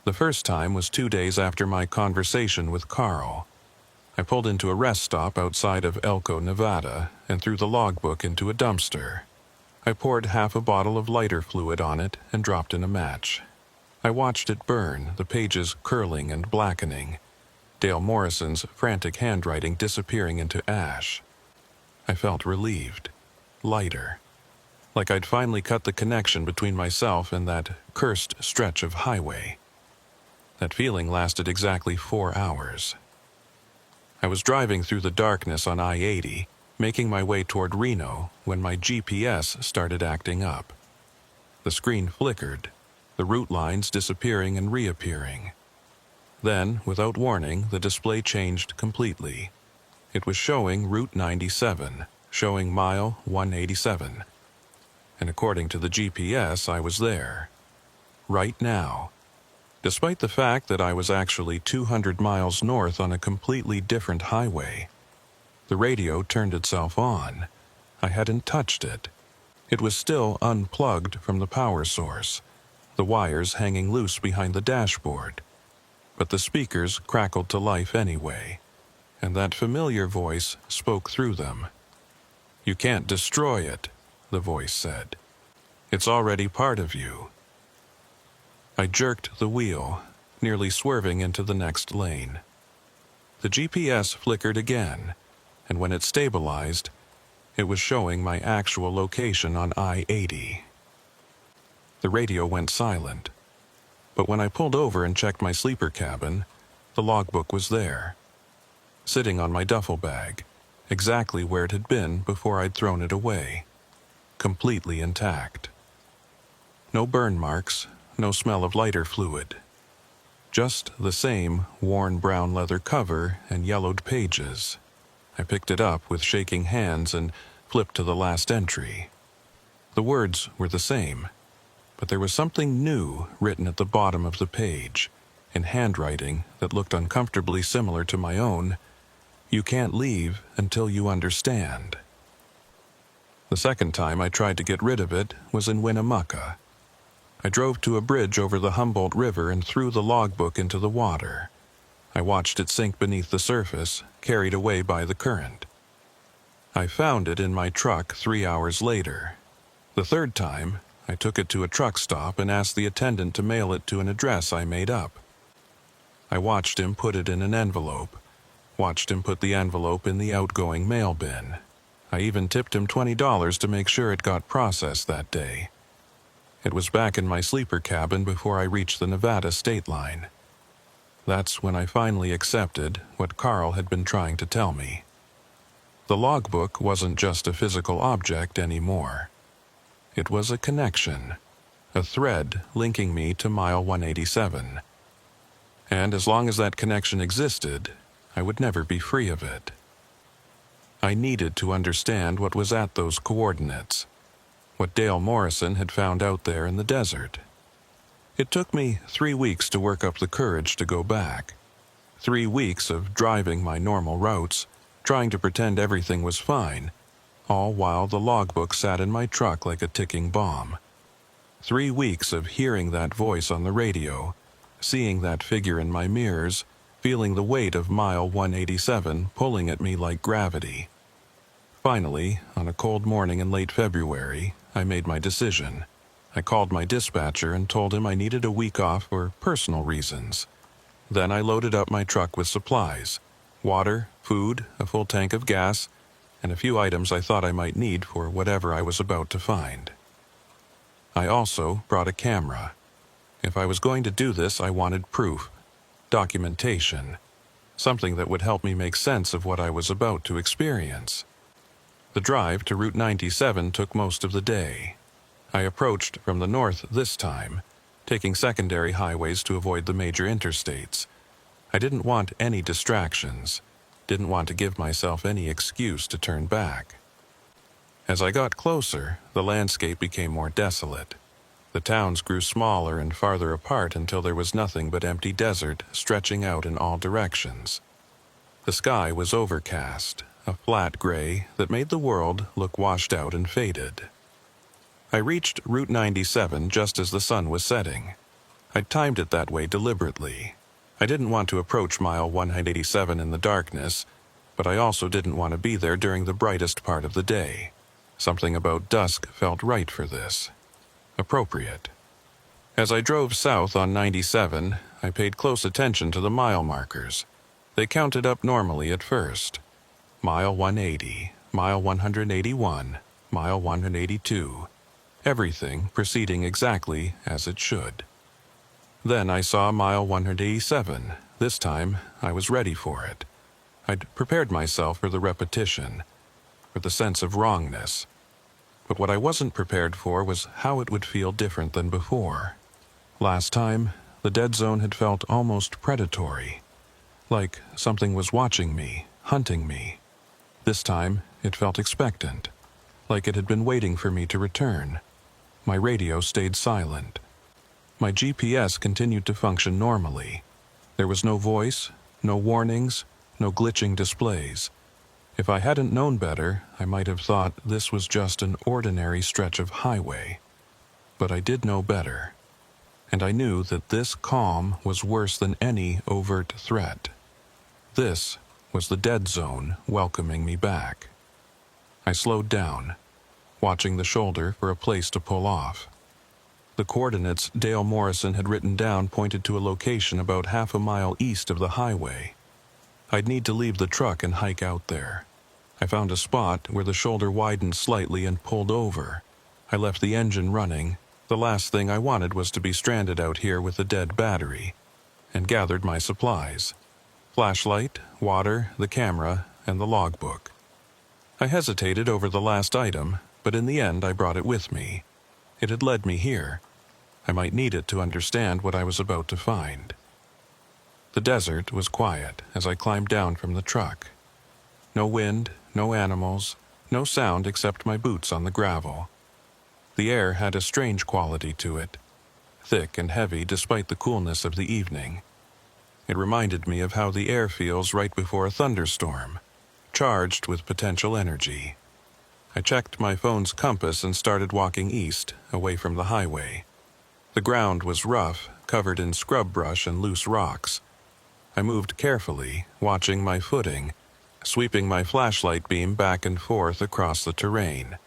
The first time was 2 days after my conversation with Carl. I pulled into a rest stop outside of Elko, Nevada, and threw the logbook into a dumpster. I poured half a bottle of lighter fluid on it and dropped in a match. I watched it burn, the pages curling and blackening, Dale Morrison's frantic handwriting disappearing into ash. I felt relieved, lighter, like I'd finally cut the connection between myself and that cursed stretch of highway. That feeling lasted exactly 4 hours. I was driving through the darkness on I-80, making my way toward Reno, when my GPS started acting up. The screen flickered, the route lines disappearing and reappearing. Then, without warning, the display changed completely. It was showing Route 97, showing mile 187. And according to the GPS, I was there. Right now. Despite the fact that I was actually 200 miles north on a completely different highway. The radio turned itself on. I hadn't touched it. It was still unplugged from the power source, the wires hanging loose behind the dashboard. But the speakers crackled to life anyway, and that familiar voice spoke through them. "You can't destroy it," the voice said. "It's already part of you." I jerked the wheel, nearly swerving into the next lane. The GPS flickered again, and when it stabilized, it was showing my actual location on I-80. The radio went silent, but when I pulled over and checked my sleeper cabin, the logbook was there, sitting on my duffel bag, exactly where it had been before I'd thrown it away, completely intact. No burn marks, no smell of lighter fluid. Just the same worn brown leather cover and yellowed pages. I picked it up with shaking hands and flipped to the last entry. The words were the same, but there was something new written at the bottom of the page, in handwriting that looked uncomfortably similar to my own. "You can't leave until you understand." The second time I tried to get rid of it was in Winnemucca. I drove to a bridge over the Humboldt River and threw the logbook into the water. I watched it sink beneath the surface, carried away by the current. I found it in my truck 3 hours later. The third time, I took it to a truck stop and asked the attendant to mail it to an address I made up. I watched him put it in an envelope, watched him put the envelope in the outgoing mail bin. I even tipped him $20 to make sure it got processed that day. It was back in my sleeper cabin before I reached the Nevada state line. That's when I finally accepted what Carl had been trying to tell me. The logbook wasn't just a physical object anymore. It was a connection, a thread linking me to mile 187. And as long as that connection existed, I would never be free of it. I needed to understand what was at those coordinates, what Dale Morrison had found out there in the desert. It took me 3 weeks to work up the courage to go back. 3 weeks of driving my normal routes, trying to pretend everything was fine, all while the logbook sat in my truck like a ticking bomb. 3 weeks of hearing that voice on the radio, seeing that figure in my mirrors, feeling the weight of mile 187 pulling at me like gravity. Finally, on a cold morning in late February, I made my decision. I called my dispatcher and told him I needed a week off for personal reasons. Then I loaded up my truck with supplies, water, food, a full tank of gas, and a few items I thought I might need for whatever I was about to find. I also brought a camera. If I was going to do this, I wanted proof, documentation, something that would help me make sense of what I was about to experience. The drive to Route 97 took most of the day. I approached from the north this time, taking secondary highways to avoid the major interstates. I didn't want any distractions, didn't want to give myself any excuse to turn back. As I got closer, the landscape became more desolate. The towns grew smaller and farther apart until there was nothing but empty desert stretching out in all directions. The sky was overcast, a flat gray that made the world look washed out and faded. I reached Route 97 just as the sun was setting. I'd timed it that way deliberately. I didn't want to approach mile 187 in the darkness, but I also didn't want to be there during the brightest part of the day. Something about dusk felt right for this. Appropriate. As I drove south on 97, I paid close attention to the mile markers. They counted up normally at first. Mile 180, mile 181, mile 182. Everything proceeding exactly as it should. Then I saw mile 187. This time, I was ready for it. I'd prepared myself for the repetition, for the sense of wrongness. But what I wasn't prepared for was how it would feel different than before. Last time, the dead zone had felt almost predatory, like something was watching me, hunting me. This time, it felt expectant, like it had been waiting for me to return. My radio stayed silent. My GPS continued to function normally. There was no voice, no warnings, no glitching displays. If I hadn't known better, I might have thought this was just an ordinary stretch of highway. But I did know better. And I knew that this calm was worse than any overt threat. This was the dead zone welcoming me back. I slowed down, watching the shoulder for a place to pull off. The coordinates Dale Morrison had written down pointed to a location about half a mile east of the highway. I'd need to leave the truck and hike out there. I found a spot where the shoulder widened slightly and pulled over. I left the engine running. The last thing I wanted was to be stranded out here with a dead battery, and gathered my supplies. Flashlight, water, the camera, and the logbook. I hesitated over the last item, but in the end I brought it with me. It had led me here. I might need it to understand what I was about to find. The desert was quiet as I climbed down from the truck. No wind, no animals, no sound except my boots on the gravel. The air had a strange quality to it, thick and heavy despite the coolness of the evening. It reminded me of how the air feels right before a thunderstorm, charged with potential energy. I checked my phone's compass and started walking east, away from the highway. The ground was rough, covered in scrub brush and loose rocks. I moved carefully, watching my footing, sweeping my flashlight beam back and forth across the terrain.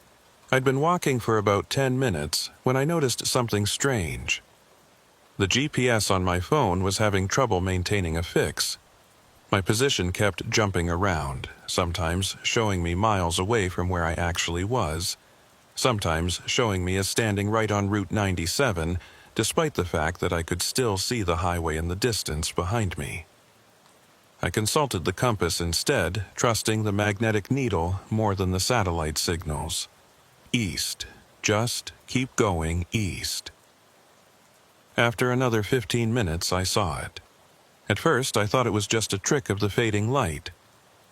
I'd been walking for about 10 minutes when I noticed something strange. The GPS on my phone was having trouble maintaining a fix. My position kept jumping around, sometimes showing me miles away from where I actually was, sometimes showing me as standing right on Route 97, despite the fact that I could still see the highway in the distance behind me. I consulted the compass instead, trusting the magnetic needle more than the satellite signals. East. Just keep going east. After another 15 minutes, I saw it. At first, I thought it was just a trick of the fading light.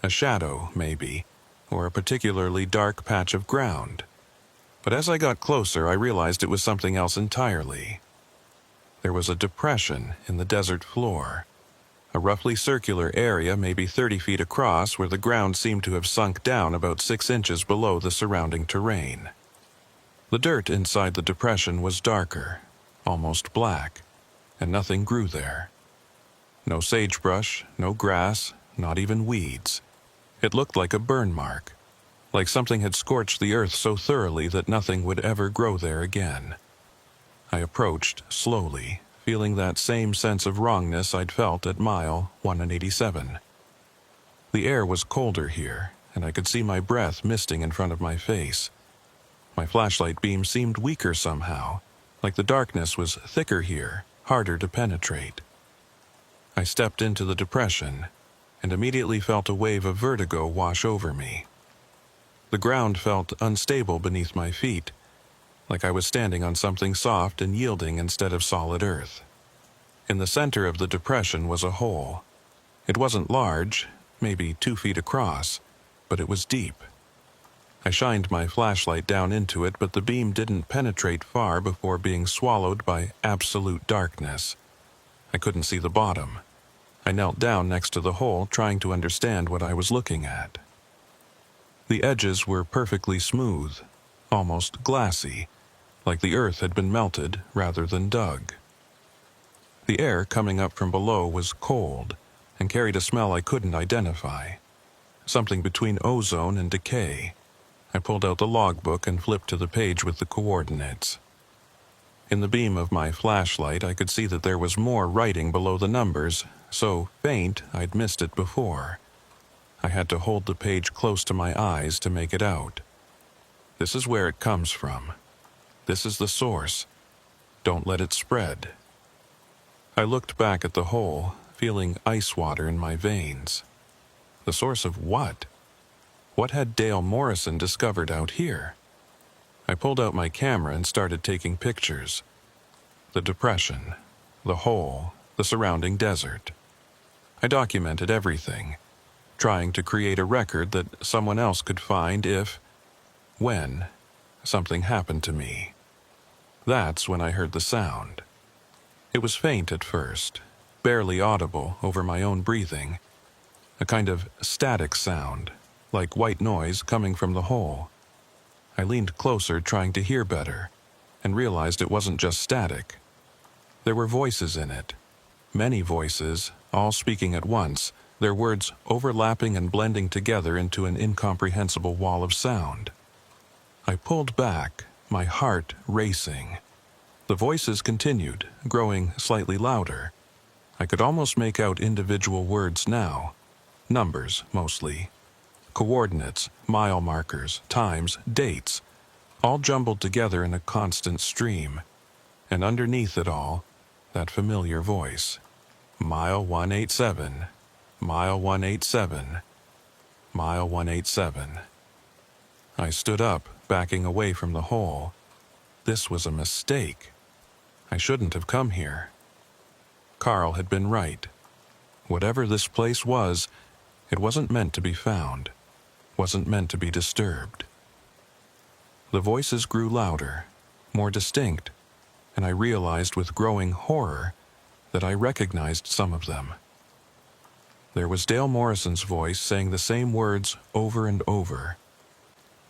A shadow, maybe, or a particularly dark patch of ground. But as I got closer, I realized it was something else entirely. There was a depression in the desert floor. A roughly circular area, maybe 30 feet across, where the ground seemed to have sunk down about 6 inches below the surrounding terrain. The dirt inside the depression was darker, almost black, and nothing grew there. No sagebrush, no grass, not even weeds. It looked like a burn mark, like something had scorched the earth so thoroughly that nothing would ever grow there again. I approached slowly, feeling that same sense of wrongness I'd felt at mile 187. The air was colder here, and I could see my breath misting in front of my face. My flashlight beam seemed weaker somehow, like the darkness was thicker here, harder to penetrate. I stepped into the depression, and immediately felt a wave of vertigo wash over me. The ground felt unstable beneath my feet, like I was standing on something soft and yielding instead of solid earth. In the center of the depression was a hole. It wasn't large, maybe 2 feet across, but it was deep. I shined my flashlight down into it, but the beam didn't penetrate far before being swallowed by absolute darkness. I couldn't see the bottom. I knelt down next to the hole, trying to understand what I was looking at. The edges were perfectly smooth, almost glassy, like the earth had been melted rather than dug. The air coming up from below was cold and carried a smell I couldn't identify. Something between ozone and decay. I pulled out the logbook and flipped to the page with the coordinates. In the beam of my flashlight, I could see that there was more writing below the numbers, so faint I'd missed it before. I had to hold the page close to my eyes to make it out. This is where it comes from. This is the source. Don't let it spread. I looked back at the hole, feeling ice water in my veins. The source of what? What had Dale Morrison discovered out here? I pulled out my camera and started taking pictures. The depression, the hole, the surrounding desert. I documented everything, trying to create a record that someone else could find when, something happened to me. That's when I heard the sound. It was faint at first, barely audible over my own breathing. A kind of static sound, like white noise coming from the hole. I leaned closer, trying to hear better, and realized it wasn't just static. There were voices in it. Many voices, all speaking at once, their words overlapping and blending together into an incomprehensible wall of sound. I pulled back, my heart racing. The voices continued, growing slightly louder. I could almost make out individual words now. Numbers, mostly. Coordinates, mile markers, times, dates, all jumbled together in a constant stream. And underneath it all, that familiar voice. Mile 187, mile 187, mile 187. I stood up, backing away from the hole. This was a mistake. I shouldn't have come here. Carl had been right. Whatever this place was, it wasn't meant to be found. Wasn't meant to be disturbed. The voices grew louder, more distinct, and I realized with growing horror that I recognized some of them. There was Dale Morrison's voice saying the same words over and over.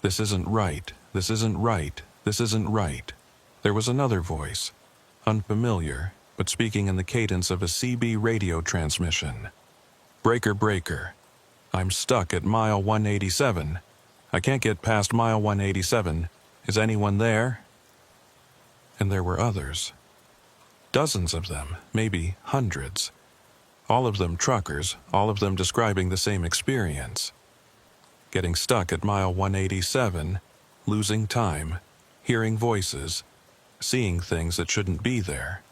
This isn't right, this isn't right, this isn't right. There was another voice, unfamiliar, but speaking in the cadence of a CB radio transmission. Breaker, breaker. I'm stuck at mile 187. I can't get past mile 187. Is anyone there? And there were others. Dozens of them, maybe hundreds. All of them truckers, all of them describing the same experience. Getting stuck at mile 187, losing time, hearing voices, seeing things that shouldn't be there.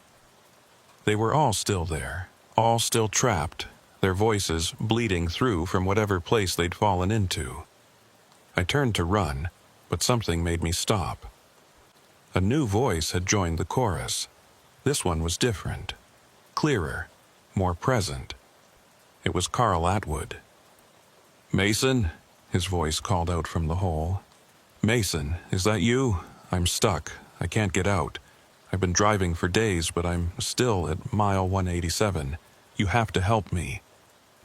They were all still there, all still trapped, their voices bleeding through from whatever place they'd fallen into. I turned to run, but something made me stop. A new voice had joined the chorus. This one was different, clearer, more present. It was Carl Atwood. "Mason," his voice called out from the hole. "Mason, is that you? I'm stuck. I can't get out. I've been driving for days, but I'm still at mile 187. You have to help me.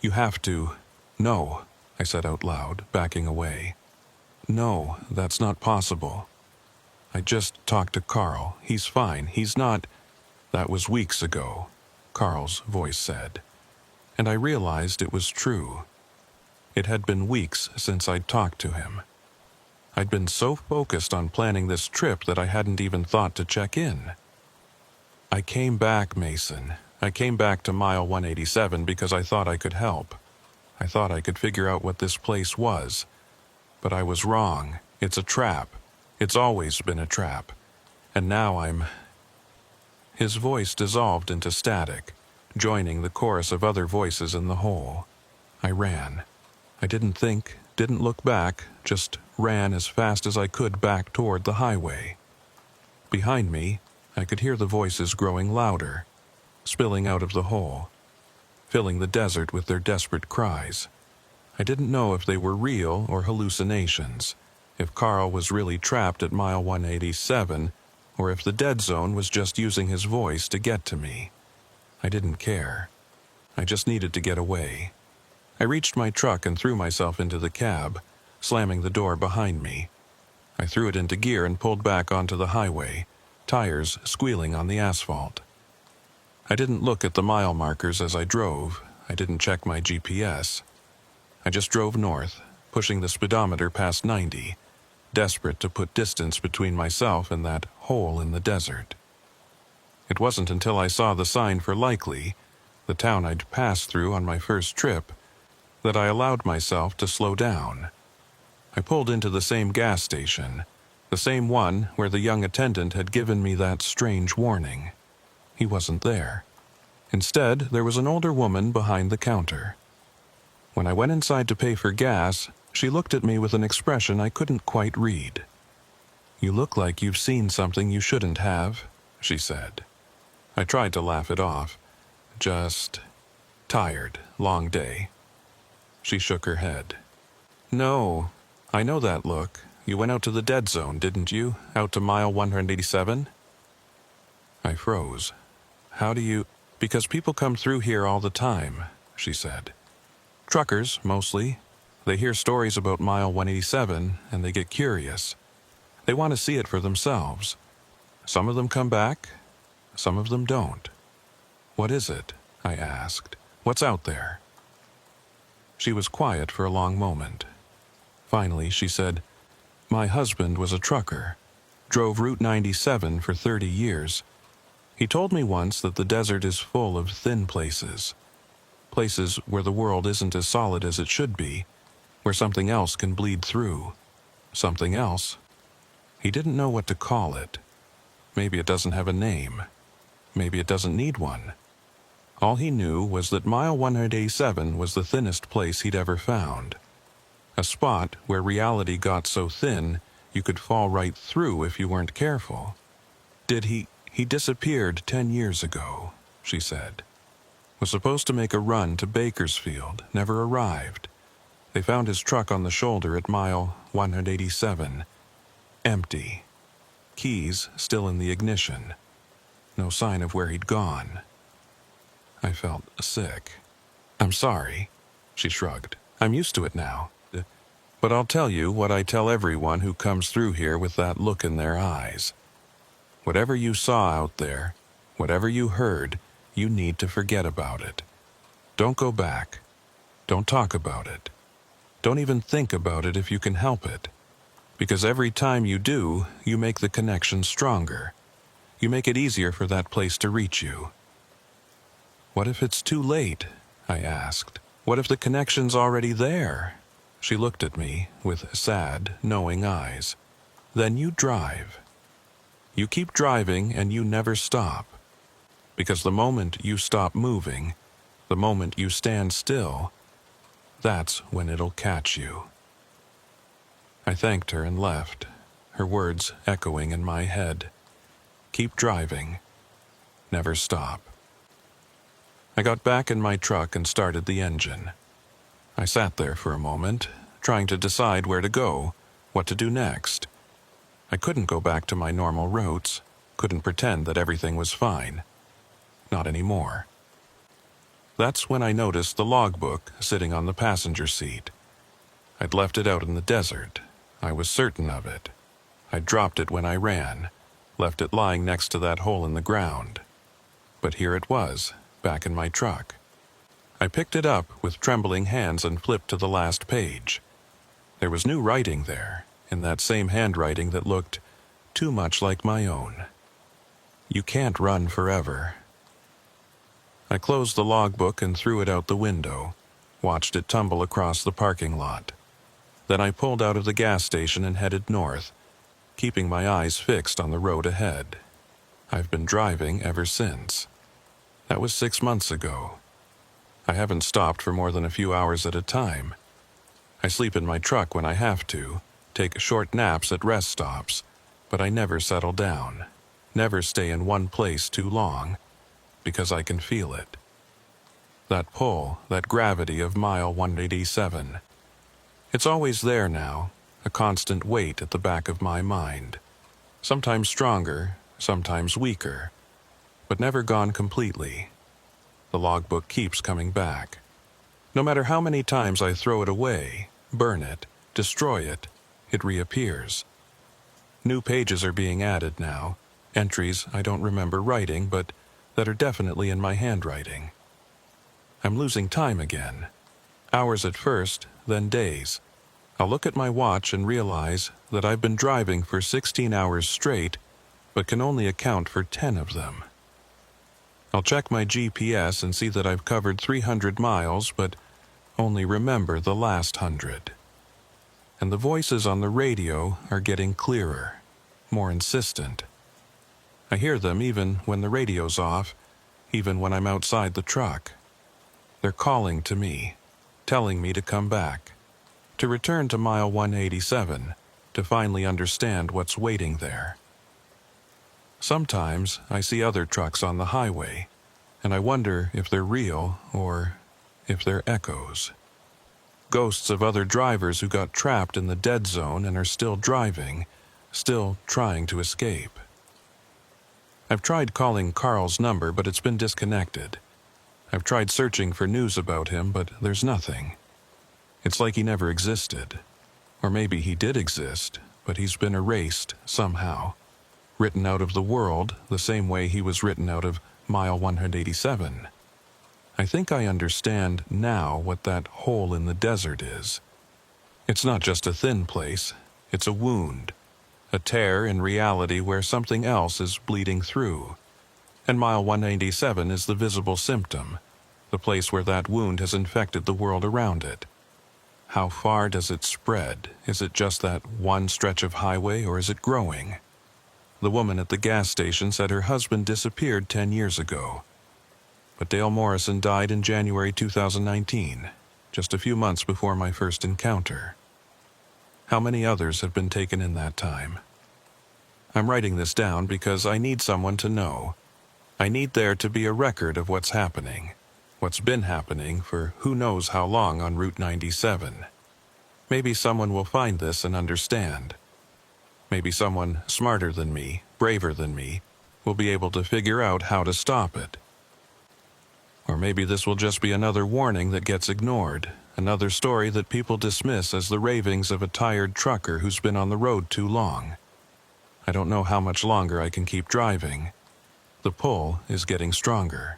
You have to—" "No," I said out loud, backing away. "No, that's not possible. I just talked to Carl. He's fine. He's not—" "That was weeks ago," Carl's voice said. And I realized it was true. It had been weeks since I'd talked to him. I'd been so focused on planning this trip that I hadn't even thought to check in. "I came back, Mason. I came back to mile 187 because I thought I could help. I thought I could figure out what this place was. But I was wrong. It's a trap. It's always been a trap. And now I'm—" His voice dissolved into static, joining the chorus of other voices in the hole. I ran. I didn't think, didn't look back, just ran as fast as I could back toward the highway. Behind me, I could hear the voices growing louder, spilling out of the hole, filling the desert with their desperate cries. I didn't know if they were real or hallucinations, if Carl was really trapped at mile 187, or if the dead zone was just using his voice to get to me. I didn't care. I just needed to get away. I reached my truck and threw myself into the cab, slamming the door behind me. I threw it into gear and pulled back onto the highway, tires squealing on the asphalt. I didn't look at the mile markers as I drove. I didn't check my GPS. I just drove north, pushing the speedometer past 90, desperate to put distance between myself and that hole in the desert. It wasn't until I saw the sign for Likely, the town I'd passed through on my first trip, that I allowed myself to slow down. I pulled into the same gas station, the same one where the young attendant had given me that strange warning. He wasn't there. Instead, there was an older woman behind the counter. When I went inside to pay for gas, she looked at me with an expression I couldn't quite read. "You look like you've seen something you shouldn't have," she said. I tried to laugh it off. Just tired, long day. She shook her head. "No, I know that look. You went out to the dead zone, didn't you? Out to mile 187? I froze. "How do you—" "Because people come through here all the time," she said. "Truckers, mostly. They hear stories about mile 187, and they get curious. They want to see it for themselves. Some of them come back, some of them don't." "What is it?" I asked. "What's out there?" She was quiet for a long moment. Finally, she said, "My husband was a trucker, drove Route 97 for 30 years. He told me once that the desert is full of thin places. Places where the world isn't as solid as it should be, where something else can bleed through. Something else. He didn't know what to call it. Maybe it doesn't have a name. Maybe it doesn't need one. All he knew was that mile 187 was the thinnest place he'd ever found. A spot where reality got so thin you could fall right through if you weren't careful. He disappeared 10 years ago," she said. "Was supposed to make a run to Bakersfield, never arrived. They found his truck on the shoulder at mile 187. Empty. Keys still in the ignition. No sign of where he'd gone." I felt sick. "I'm sorry," she shrugged. "I'm used to it now. But I'll tell you what I tell everyone who comes through here with that look in their eyes. Whatever you saw out there, whatever you heard, you need to forget about it. Don't go back. Don't talk about it. Don't even think about it if you can help it. Because every time you do, you make the connection stronger. You make it easier for that place to reach you." "What if it's too late?" I asked. "What if the connection's already there?" She looked at me with sad, knowing eyes. "Then you drive. You keep driving and you never stop. Because the moment you stop moving, the moment you stand still, that's when it'll catch you." I thanked her and left, her words echoing in my head. Keep driving. Never stop. I got back in my truck and started the engine. I sat there for a moment, trying to decide where to go, what to do next. I couldn't go back to my normal routes, couldn't pretend that everything was fine. Not anymore. That's when I noticed the logbook sitting on the passenger seat. I'd left it out in the desert. I was certain of it. I'd dropped it when I ran, left it lying next to that hole in the ground. But here it was, back in my truck. I picked it up with trembling hands and flipped to the last page. There was new writing there, in that same handwriting that looked too much like my own. "You can't run forever." I closed the logbook and threw it out the window, watched it tumble across the parking lot. Then I pulled out of the gas station and headed north, keeping my eyes fixed on the road ahead. I've been driving ever since. That was 6 months ago. I haven't stopped for more than a few hours at a time. I sleep in my truck when I have to, take short naps at rest stops, but I never settle down, never stay in one place too long, because I can feel it. That pull, that gravity of mile 187. It's always there now, a constant weight at the back of my mind. Sometimes stronger, sometimes weaker, but never gone completely. The logbook keeps coming back. No matter how many times I throw it away, burn it, destroy it, it reappears. New pages are being added now, entries I don't remember writing, but that are definitely in my handwriting. I'm losing time again. Hours at first, then days. I'll look at my watch and realize that I've been driving for 16 hours straight, but can only account for 10 of them. I'll check my GPS and see that I've covered 300 miles, but only remember the last 100. And the voices on the radio are getting clearer, more insistent. I hear them even when the radio's off, even when I'm outside the truck. They're calling to me, telling me to come back, to return to mile 187, to finally understand what's waiting there. Sometimes I see other trucks on the highway, and I wonder if they're real or if they're echoes. Ghosts of other drivers who got trapped in the dead zone and are still driving, still trying to escape. I've tried calling Carl's number, but it's been disconnected. I've tried searching for news about him, but there's nothing. It's like he never existed. Or maybe he did exist, but he's been erased somehow. Written out of the world the same way he was written out of mile 187. I think I understand now what that hole in the desert is. It's not just a thin place, it's a wound, a tear in reality where something else is bleeding through. And mile 187 is the visible symptom, the place where that wound has infected the world around it. How far does it spread? Is it just that one stretch of highway, or is it growing? The woman at the gas station said her husband disappeared 10 years ago. But Dale Morrison died in January 2019, just a few months before my first encounter. How many others have been taken in that time? I'm writing this down because I need someone to know. I need there to be a record of what's happening, what's been happening for who knows how long on Route 97. Maybe someone will find this and understand. Maybe someone smarter than me, braver than me, will be able to figure out how to stop it. Or maybe this will just be another warning that gets ignored, another story that people dismiss as the ravings of a tired trucker who's been on the road too long. I don't know how much longer I can keep driving. The pull is getting stronger.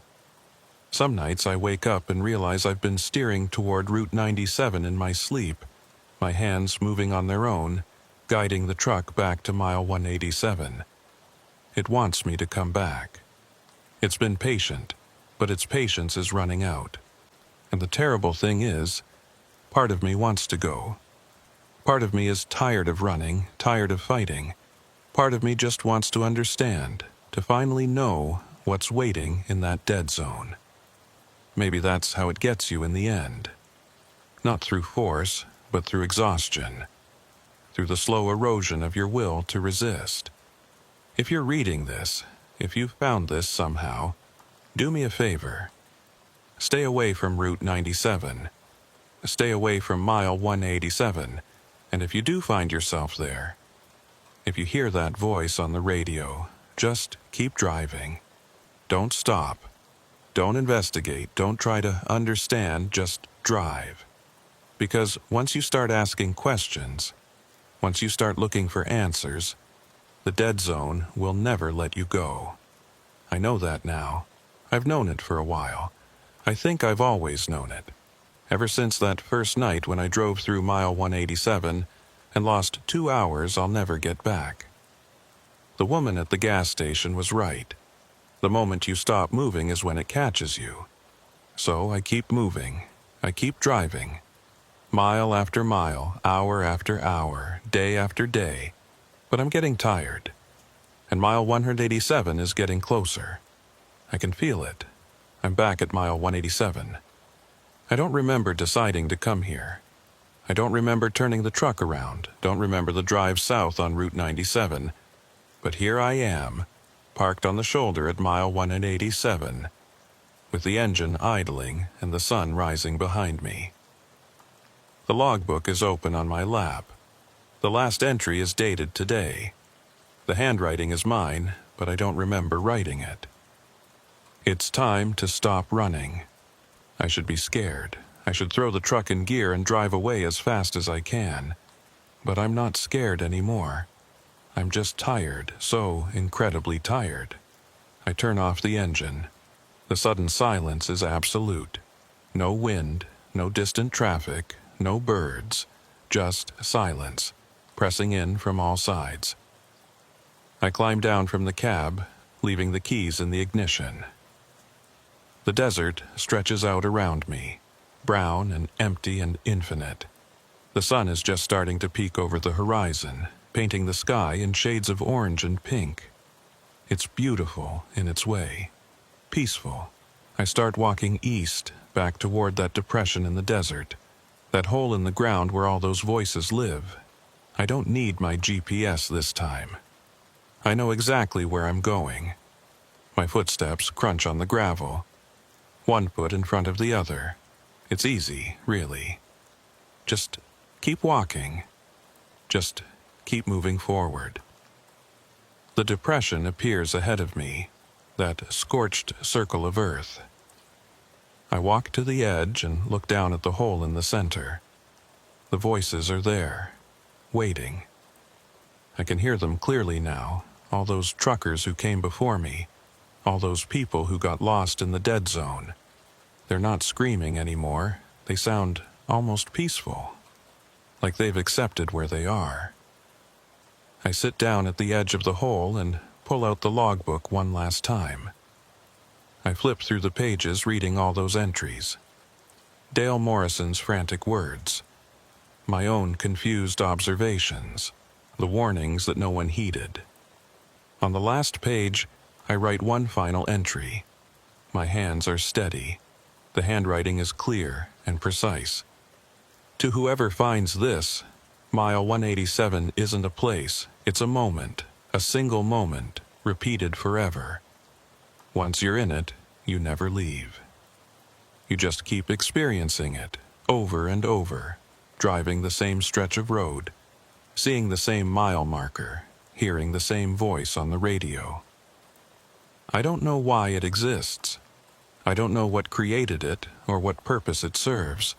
Some nights I wake up and realize I've been steering toward Route 97 in my sleep, my hands moving on their own, guiding the truck back to mile 187. It wants me to come back. It's been patient, but its patience is running out. And the terrible thing is, part of me wants to go. Part of me is tired of running, tired of fighting. Part of me just wants to understand, to finally know what's waiting in that dead zone. Maybe that's how it gets you in the end. Not through force, but through exhaustion. Through the slow erosion of your will to resist. If you're reading this, if you've found this somehow, do me a favor. Stay away from Route 97. Stay away from mile 187, and if you do find yourself there, if you hear that voice on the radio, just keep driving. Don't stop. Don't investigate. Don't try to understand. Just drive. Because once you start asking questions, once you start looking for answers, the dead zone will never let you go. I know that now. I've known it for a while. I think I've always known it. Ever since that first night when I drove through mile 187 and lost 2 hours I'll never get back. The woman at the gas station was right. The moment you stop moving is when it catches you. So I keep moving. I keep driving. Mile after mile, hour after hour, day after day. But I'm getting tired. And mile 187 is getting closer. I can feel it. I'm back at mile 187. I don't remember deciding to come here. I don't remember turning the truck around, don't remember the drive south on Route 97. But here I am, parked on the shoulder at mile 187, with the engine idling and the sun rising behind me. The logbook is open on my lap. The last entry is dated today. The handwriting is mine, but I don't remember writing it. It's time to stop running. I should be scared. I should throw the truck in gear and drive away as fast as I can. But I'm not scared anymore. I'm just tired, so incredibly tired. I turn off the engine. The sudden silence is absolute. No wind, no distant traffic, no birds, just silence, pressing in from all sides. I climb down from the cab, leaving the keys in the ignition. The desert stretches out around me, brown and empty and infinite. The sun is just starting to peek over the horizon, painting the sky in shades of orange and pink. It's beautiful in its way, peaceful. I start walking east, back toward that depression in the desert, that hole in the ground where all those voices live. I don't need my GPS this time. I know exactly where I'm going. My footsteps crunch on the gravel, one foot in front of the other. It's easy, really. Just keep walking. Just keep moving forward. The depression appears ahead of me, that scorched circle of earth. I walk to the edge and look down at the hole in the center. The voices are there, waiting. I can hear them clearly now, all those truckers who came before me, all those people who got lost in the dead zone. They're not screaming anymore. They sound almost peaceful, like they've accepted where they are. I sit down at the edge of the hole and pull out the logbook one last time. I flip through the pages reading all those entries. Dale Morrison's frantic words. My own confused observations. The warnings that no one heeded. On the last page, I write one final entry. My hands are steady. The handwriting is clear and precise. To whoever finds this, Mile 187 isn't a place, it's a moment, a single moment, repeated forever. Once you're in it, you never leave. You just keep experiencing it, over and over, driving the same stretch of road, seeing the same mile marker, hearing the same voice on the radio. I don't know why it exists. I don't know what created it or what purpose it serves.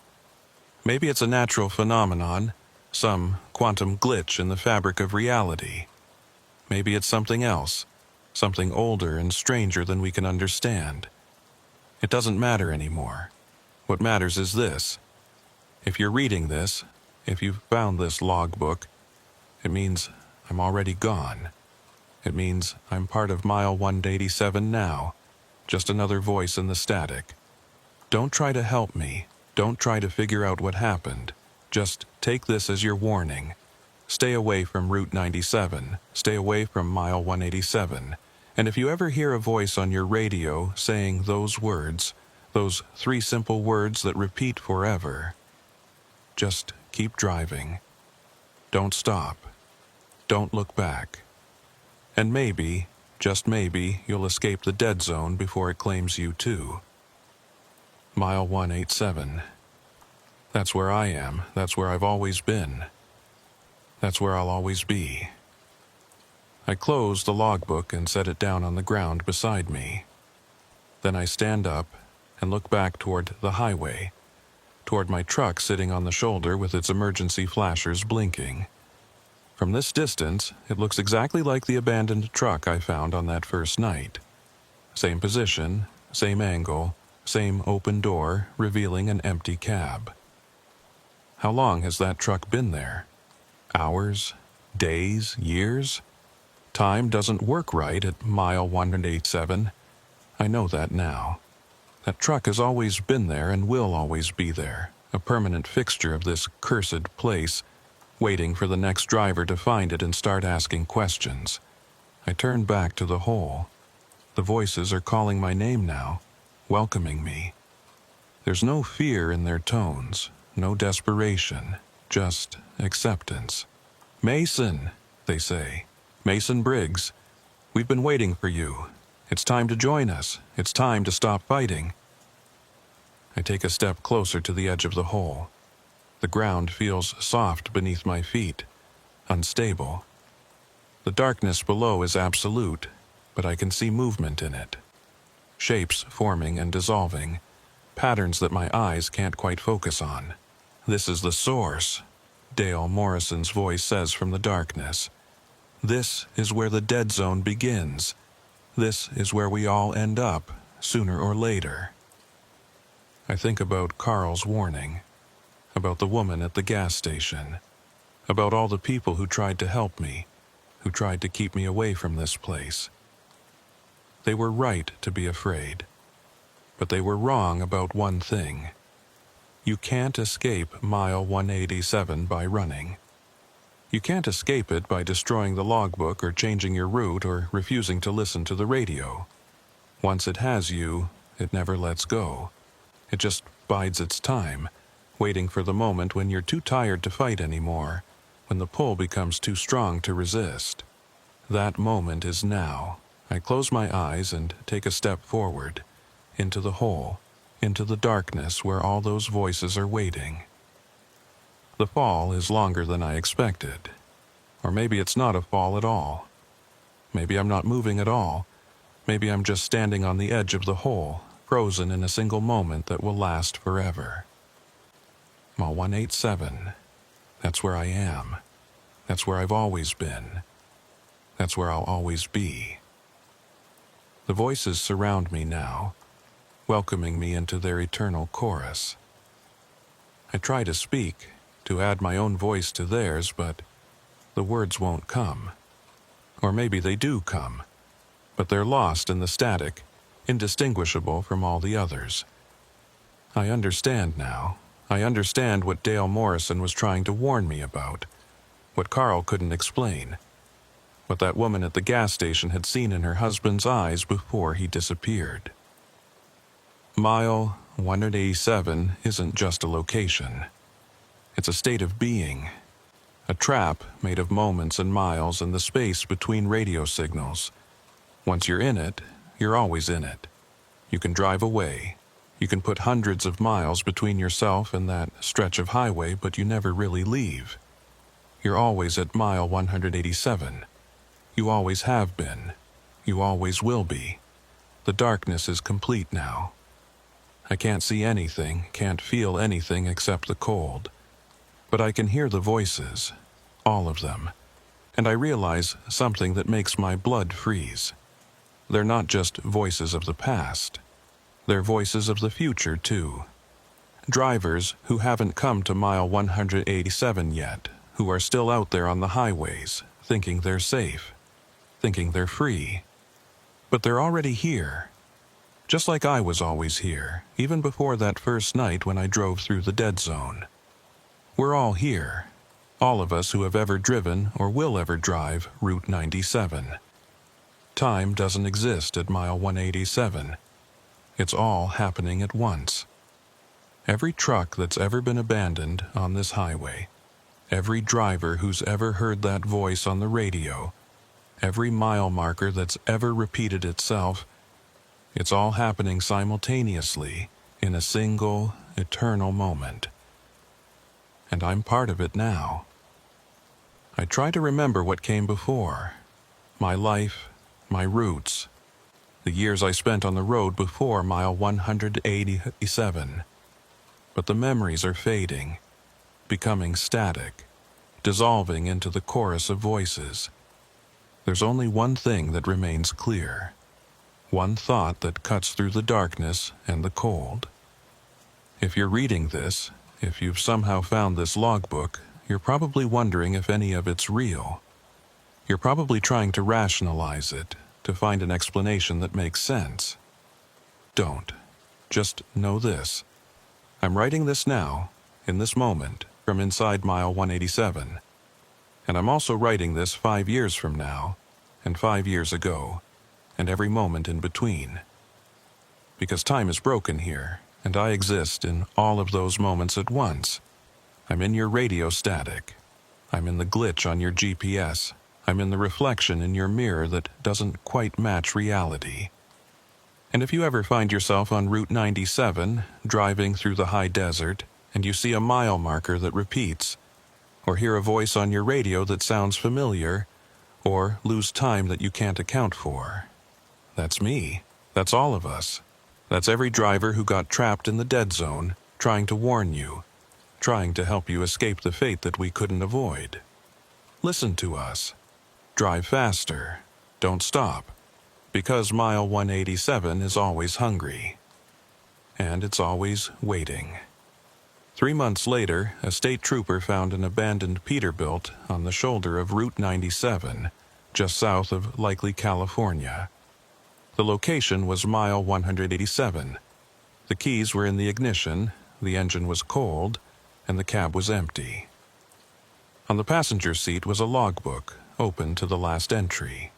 Maybe it's a natural phenomenon, some quantum glitch in the fabric of reality. Maybe it's something else, something older and stranger than we can understand. It doesn't matter anymore. What matters is this. If you're reading this, if you've found this logbook, it means I'm already gone. It means I'm part of Mile 187 now, just another voice in the static. Don't try to help me. Don't try to figure out what happened. Just take this as your warning. Stay away from Route 97. Stay away from Mile 187. And if you ever hear a voice on your radio saying those words, those 3 simple words that repeat forever, just keep driving. Don't stop. Don't look back. And maybe, just maybe, you'll escape the dead zone before it claims you too. Mile 187. That's where I am. That's where I've always been. That's where I'll always be. I close the logbook and set it down on the ground beside me. Then I stand up and look back toward the highway, toward my truck sitting on the shoulder with its emergency flashers blinking. From this distance, it looks exactly like the abandoned truck I found on that first night. Same position, same angle, same open door revealing an empty cab. How long has that truck been there? Hours? Days? Years? Time doesn't work right at Mile 187. I know that now. That truck has always been there and will always be there, a permanent fixture of this cursed place, waiting for the next driver to find it and start asking questions. I turn back to the hole. The voices are calling my name now, welcoming me. There's no fear in their tones, no desperation, just acceptance. "Mason," they say. "Mason Briggs, we've been waiting for you. It's time to join us. It's time to stop fighting." I take a step closer to the edge of the hole. The ground feels soft beneath my feet, unstable. The darkness below is absolute, but I can see movement in it. Shapes forming and dissolving, patterns that my eyes can't quite focus on. "This is the source," Dale Morrison's voice says from the darkness. "This is where the dead zone begins. This is where we all end up, sooner or later. I think about Carl's warning, about the woman at the gas station, about all the people who tried to help me, who tried to keep me away from this place. They were right to be afraid, but they were wrong about one thing. You can't escape mile 187 by running. You can't escape it by destroying the logbook or changing your route or refusing to listen to the radio. Once it has you, it never lets go. It just bides its time, waiting for the moment when you're too tired to fight anymore, when the pull becomes too strong to resist. That moment is now. I close my eyes and take a step forward, into the hole, into the darkness where all those voices are waiting. The fall is longer than I expected. Or maybe it's not a fall at all. Maybe I'm not moving at all. Maybe I'm just standing on the edge of the hole, frozen in a single moment that will last forever. Mile 187. That's where I am. That's where I've always been. That's where I'll always be. The voices surround me now, welcoming me into their eternal chorus. I try to speak, to add my own voice to theirs, but the words won't come. Or maybe they do come, but they're lost in the static, indistinguishable from all the others. I understand now. I understand what Dale Morrison was trying to warn me about, what Carl couldn't explain, what that woman at the gas station had seen in her husband's eyes before he disappeared. Mile 187 isn't just a location. It's a state of being, a trap made of moments and miles and the space between radio signals. Once you're in it, you're always in it. You can drive away. You can put hundreds of miles between yourself and that stretch of highway, but you never really leave. You're always at mile 187. You always have been. You always will be. The darkness is complete now. I can't see anything, can't feel anything except the cold. But I can hear the voices, all of them, and I realize something that makes my blood freeze. They're not just voices of the past. They're voices of the future, too. Drivers who haven't come to mile 187 yet, who are still out there on the highways, thinking they're safe, thinking they're free. But they're already here. Just like I was always here, even before that first night when I drove through the dead zone. We're all here, all of us who have ever driven or will ever drive Route 97. Time doesn't exist at mile 187. It's all happening at once. Every truck that's ever been abandoned on this highway, every driver who's ever heard that voice on the radio, every mile marker that's ever repeated itself, it's all happening simultaneously in a single, eternal moment. And I'm part of it now. I try to remember what came before. My life, my roots, the years I spent on the road before mile 187. But the memories are fading, becoming static, dissolving into the chorus of voices. There's only one thing that remains clear, one thought that cuts through the darkness and the cold. If you're reading this, if you've somehow found this logbook, you're probably wondering if any of it's real. You're probably trying to rationalize it, to find an explanation that makes sense. Don't. Just know this. I'm writing this now, in this moment, from inside mile 187. And I'm also writing this 5 years from now, and 5 years ago, and every moment in between. Because time is broken here, and I exist in all of those moments at once. I'm in your radio static. I'm in the glitch on your GPS. I'm in the reflection in your mirror that doesn't quite match reality. And if you ever find yourself on Route 97, driving through the high desert, and you see a mile marker that repeats, or hear a voice on your radio that sounds familiar, or lose time that you can't account for, that's me. That's all of us. That's every driver who got trapped in the dead zone, trying to warn you, trying to help you escape the fate that we couldn't avoid. Listen to us. Drive faster. Don't stop. because Mile 187 is always hungry. And it's always waiting. 3 months later, a state trooper found an abandoned Peterbilt on the shoulder of Route 97, just south of Likely, California. The location was Mile 187. The keys were in the ignition, the engine was cold, and the cab was empty. On the passenger seat was a logbook, open to the last entry.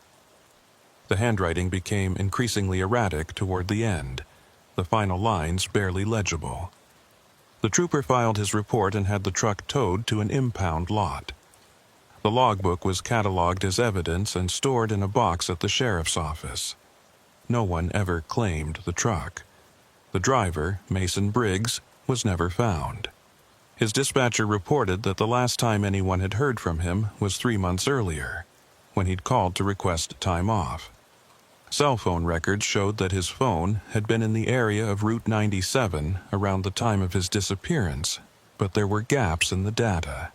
The handwriting became increasingly erratic toward the end, the final lines barely legible. The trooper filed his report and had the truck towed to an impound lot. The logbook was cataloged as evidence and stored in a box at the sheriff's office. No one ever claimed the truck. The driver, Mason Briggs, was never found. His dispatcher reported that the last time anyone had heard from him was 3 months earlier, when he'd called to request time off. Cell phone records showed that his phone had been in the area of Route 97 around the time of his disappearance, but there were gaps in the data.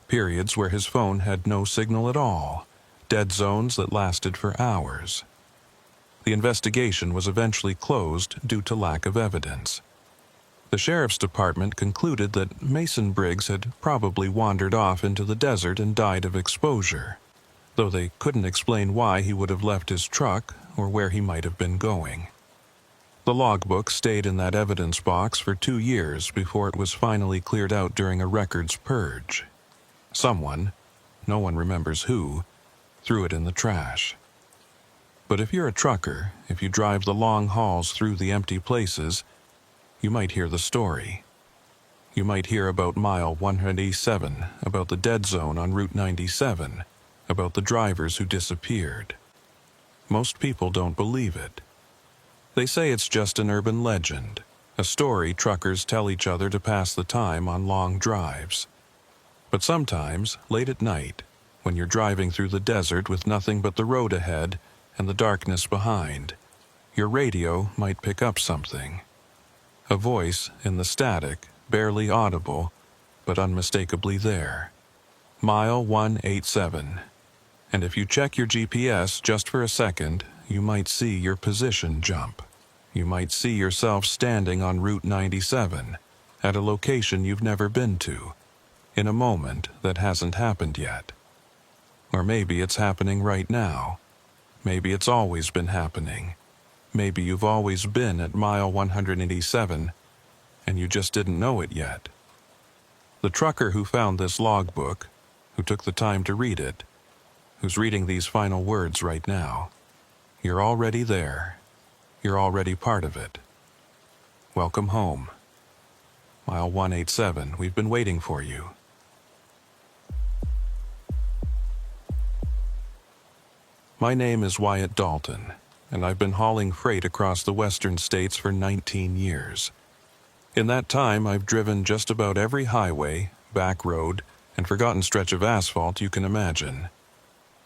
Periods where his phone had no signal at all, dead zones that lasted for hours. The investigation was eventually closed due to lack of evidence. The sheriff's department concluded that Mason Briggs had probably wandered off into the desert and died of exposure, though they couldn't explain why he would have left his truck or where he might have been going. The logbook stayed in that evidence box for 2 years before it was finally cleared out during a records purge. Someone, no one remembers who, threw it in the trash. But if you're a trucker, if you drive the long hauls through the empty places, you might hear the story. You might hear about Mile 187, about the dead zone on Route 97, about the drivers who disappeared. Most people don't believe it. They say it's just an urban legend, a story truckers tell each other to pass the time on long drives. But sometimes, late at night, when you're driving through the desert with nothing but the road ahead and the darkness behind, your radio might pick up something. A voice in the static, barely audible, but unmistakably there. Mile 187. And if you check your GPS just for a second, you might see your position jump. You might see yourself standing on Route 97, at a location you've never been to, in a moment that hasn't happened yet. Or maybe it's happening right now. Maybe it's always been happening. Maybe you've always been at Mile 187, and you just didn't know it yet. The trucker who found this logbook, who took the time to read it, who's reading these final words right now, you're already there. You're already part of it. Welcome home. Mile 187, we've been waiting for you. My name is Wyatt Dalton, and I've been hauling freight across the western states for 19 years. In that time, I've driven just about every highway, back road, and forgotten stretch of asphalt you can imagine.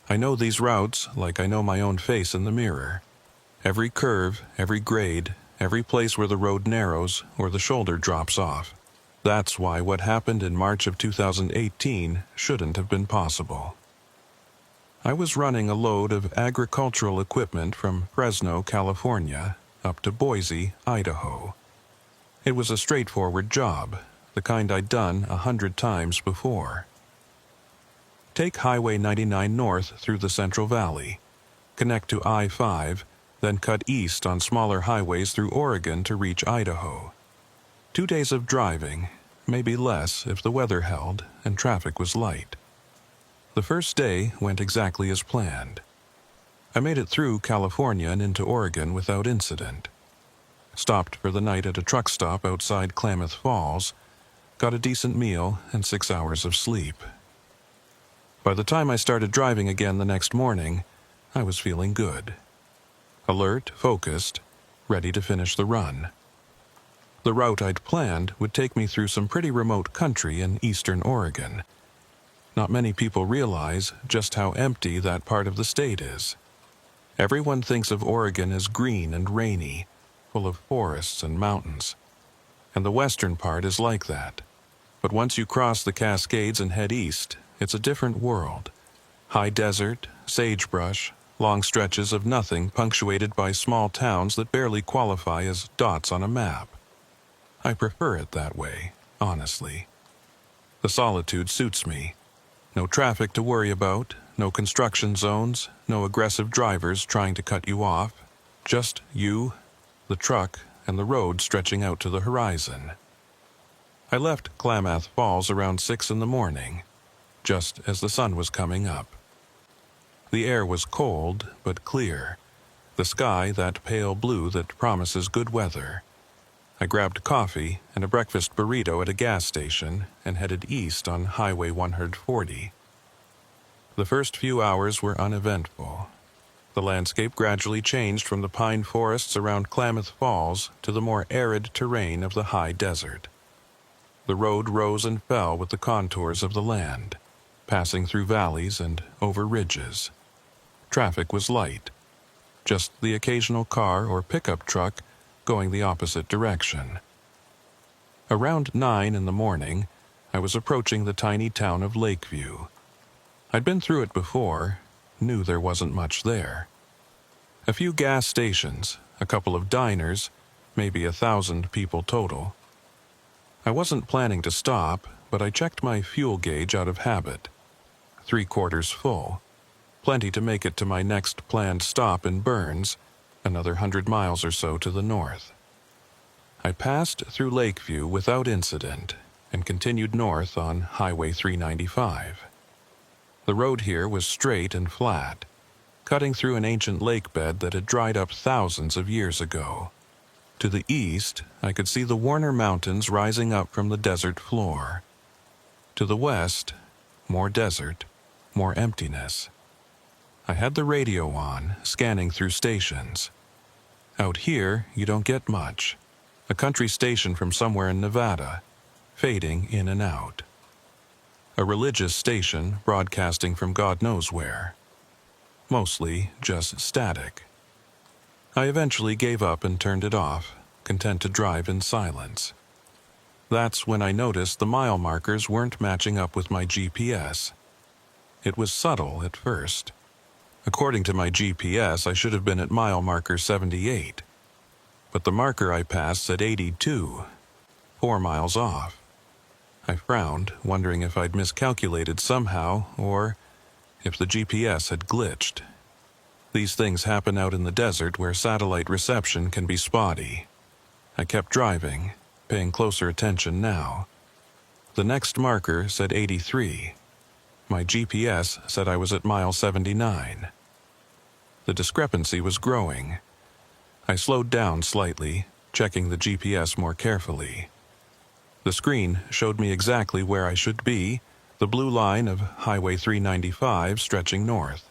I know these routes like I know my own face in the mirror. Every curve, every grade, every place where the road narrows or the shoulder drops off. That's why what happened in March of 2018 shouldn't have been possible. I was running a load of agricultural equipment from Fresno, California, up to Boise, Idaho. It was a straightforward job, the kind I'd done 100 times before. Take Highway 99 north through the Central Valley, connect to I-5, then cut east on smaller highways through Oregon to reach Idaho. 2 days of driving, maybe less if the weather held and traffic was light. The first day went exactly as planned. I made it through California and into Oregon without incident. Stopped for the night at a truck stop outside Klamath Falls, got a decent meal and 6 hours of sleep. By the time I started driving again the next morning, I was feeling good. Alert, focused, ready to finish the run. The route I'd planned would take me through some pretty remote country in eastern Oregon. Not many people realize just how empty that part of the state is. Everyone thinks of Oregon as green and rainy, full of forests and mountains. And the western part is like that. But once you cross the Cascades and head east, it's a different world. High desert, sagebrush, long stretches of nothing punctuated by small towns that barely qualify as dots on a map. I prefer it that way, honestly. The solitude suits me. No traffic to worry about, no construction zones, no aggressive drivers trying to cut you off. Just you, the truck, and the road stretching out to the horizon. I left Klamath Falls around 6 in the morning, just as the sun was coming up. The air was cold but clear, the sky that pale blue that promises good weather. I grabbed coffee and a breakfast burrito at a gas station and headed east on Highway 140. The first few hours were uneventful. The landscape gradually changed from the pine forests around Klamath Falls to the more arid terrain of the high desert. The road rose and fell with the contours of the land, passing through valleys and over ridges. Traffic was light, just the occasional car or pickup truck going the opposite direction. Around 9 in the morning, I was approaching the tiny town of Lakeview. I'd been through it before, knew there wasn't much there. A few gas stations, a couple of diners, maybe 1,000 people total. I wasn't planning to stop, but I checked my fuel gauge out of habit. 3/4 full. Plenty to make it to my next planned stop in Burns, another 100 miles or so to the north. I passed through Lakeview without incident and continued north on Highway 395. The road here was straight and flat, cutting through an ancient lake bed that had dried up thousands of years ago. To the east, I could see the Warner Mountains rising up from the desert floor. To the west, more desert, more emptiness. I had the radio on, scanning through stations. Out here, you don't get much. A country station from somewhere in Nevada, fading in and out. A religious station broadcasting from God knows where. Mostly just static. I eventually gave up and turned it off, content to drive in silence. That's when I noticed the mile markers weren't matching up with my GPS. It was subtle at first. According to my GPS, I should have been at mile marker 78. But the marker I passed said 82, 4 miles off. I frowned, wondering if I'd miscalculated somehow, or if the GPS had glitched. These things happen out in the desert where satellite reception can be spotty. I kept driving, paying closer attention now. The next marker said 83. My GPS said I was at mile 79. The discrepancy was growing. I slowed down slightly, checking the GPS more carefully. The screen showed me exactly where I should be, the blue line of Highway 395 stretching north.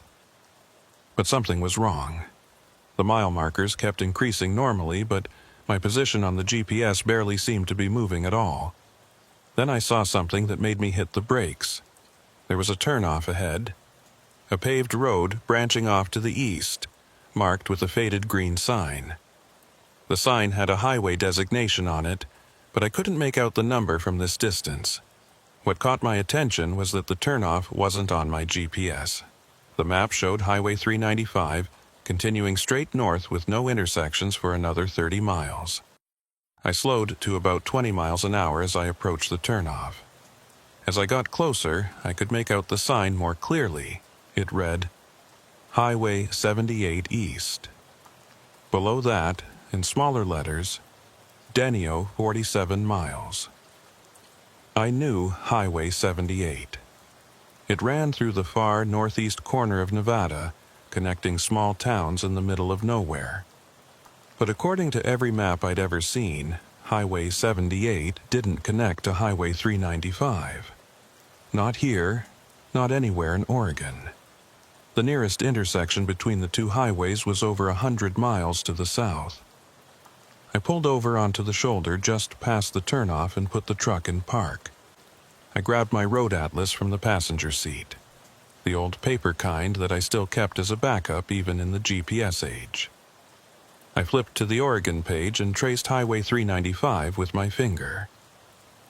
But something was wrong. The mile markers kept increasing normally, but my position on the GPS barely seemed to be moving at all. Then I saw something that made me hit the brakes. There was a turnoff ahead. A paved road branching off to the east, marked with a faded green sign. The sign had a highway designation on it, but I couldn't make out the number from this distance. What caught my attention was that the turnoff wasn't on my GPS. The map showed Highway 395, continuing straight north with no intersections for another 30 miles. I slowed to about 20 miles an hour as I approached the turnoff. As I got closer, I could make out the sign more clearly. It read, Highway 78 East. Below that, in smaller letters, Denio 47 miles. I knew Highway 78. It ran through the far northeast corner of Nevada, connecting small towns in the middle of nowhere. But according to every map I'd ever seen, Highway 78 didn't connect to Highway 395. Not here, not anywhere in Oregon. The nearest intersection between the two highways was over 100 miles to the south. I pulled over onto the shoulder just past the turnoff and put the truck in park. I grabbed my road atlas from the passenger seat, the old paper kind that I still kept as a backup even in the GPS age. I flipped to the Oregon page and traced Highway 395 with my finger.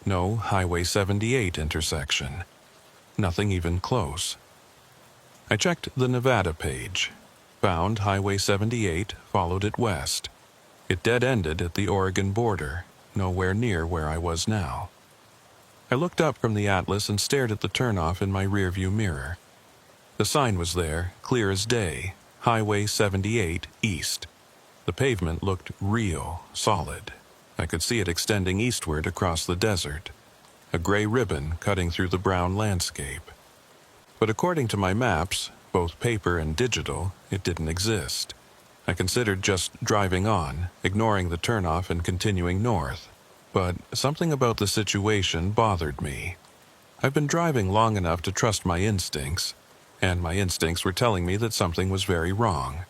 No Highway 78 intersection. Nothing even close. I checked the Nevada page. Found Highway 78, followed it west. It dead-ended at the Oregon border, nowhere near where I was now. I looked up from the atlas and stared at the turnoff in my rearview mirror. The sign was there, clear as day, Highway 78 east. The pavement looked real, solid. I could see it extending eastward across the desert, a gray ribbon cutting through the brown landscape. But according to my maps, both paper and digital, it didn't exist. I considered just driving on, ignoring the turnoff and continuing north. But something about the situation bothered me. I've been driving long enough to trust my instincts, and my instincts were telling me that something was very wrong.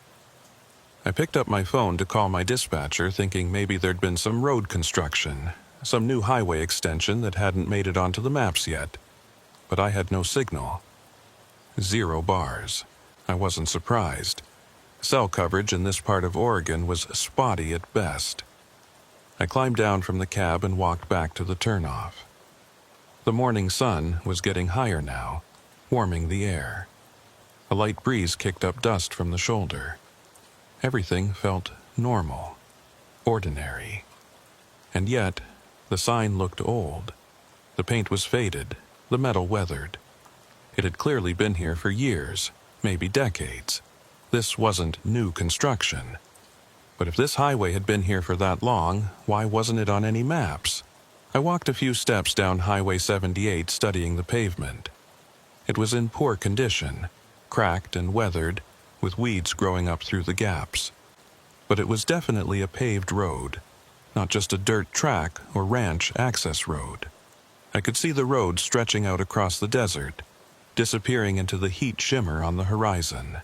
I picked up my phone to call my dispatcher, thinking maybe there'd been some road construction, some new highway extension that hadn't made it onto the maps yet. But I had no signal. 0 bars. I wasn't surprised. Cell coverage in this part of Oregon was spotty at best. I climbed down from the cab and walked back to the turnoff. The morning sun was getting higher now, warming the air. A light breeze kicked up dust from the shoulder. Everything felt normal, ordinary. And yet, the sign looked old. The paint was faded, the metal weathered. It had clearly been here for years, maybe decades. This wasn't new construction. But if this highway had been here for that long, why wasn't it on any maps? I walked a few steps down Highway 78 studying the pavement. It was in poor condition, cracked and weathered, with weeds growing up through the gaps. But it was definitely a paved road, not just a dirt track or ranch access road. I could see the road stretching out across the desert, disappearing into the heat shimmer on the horizon.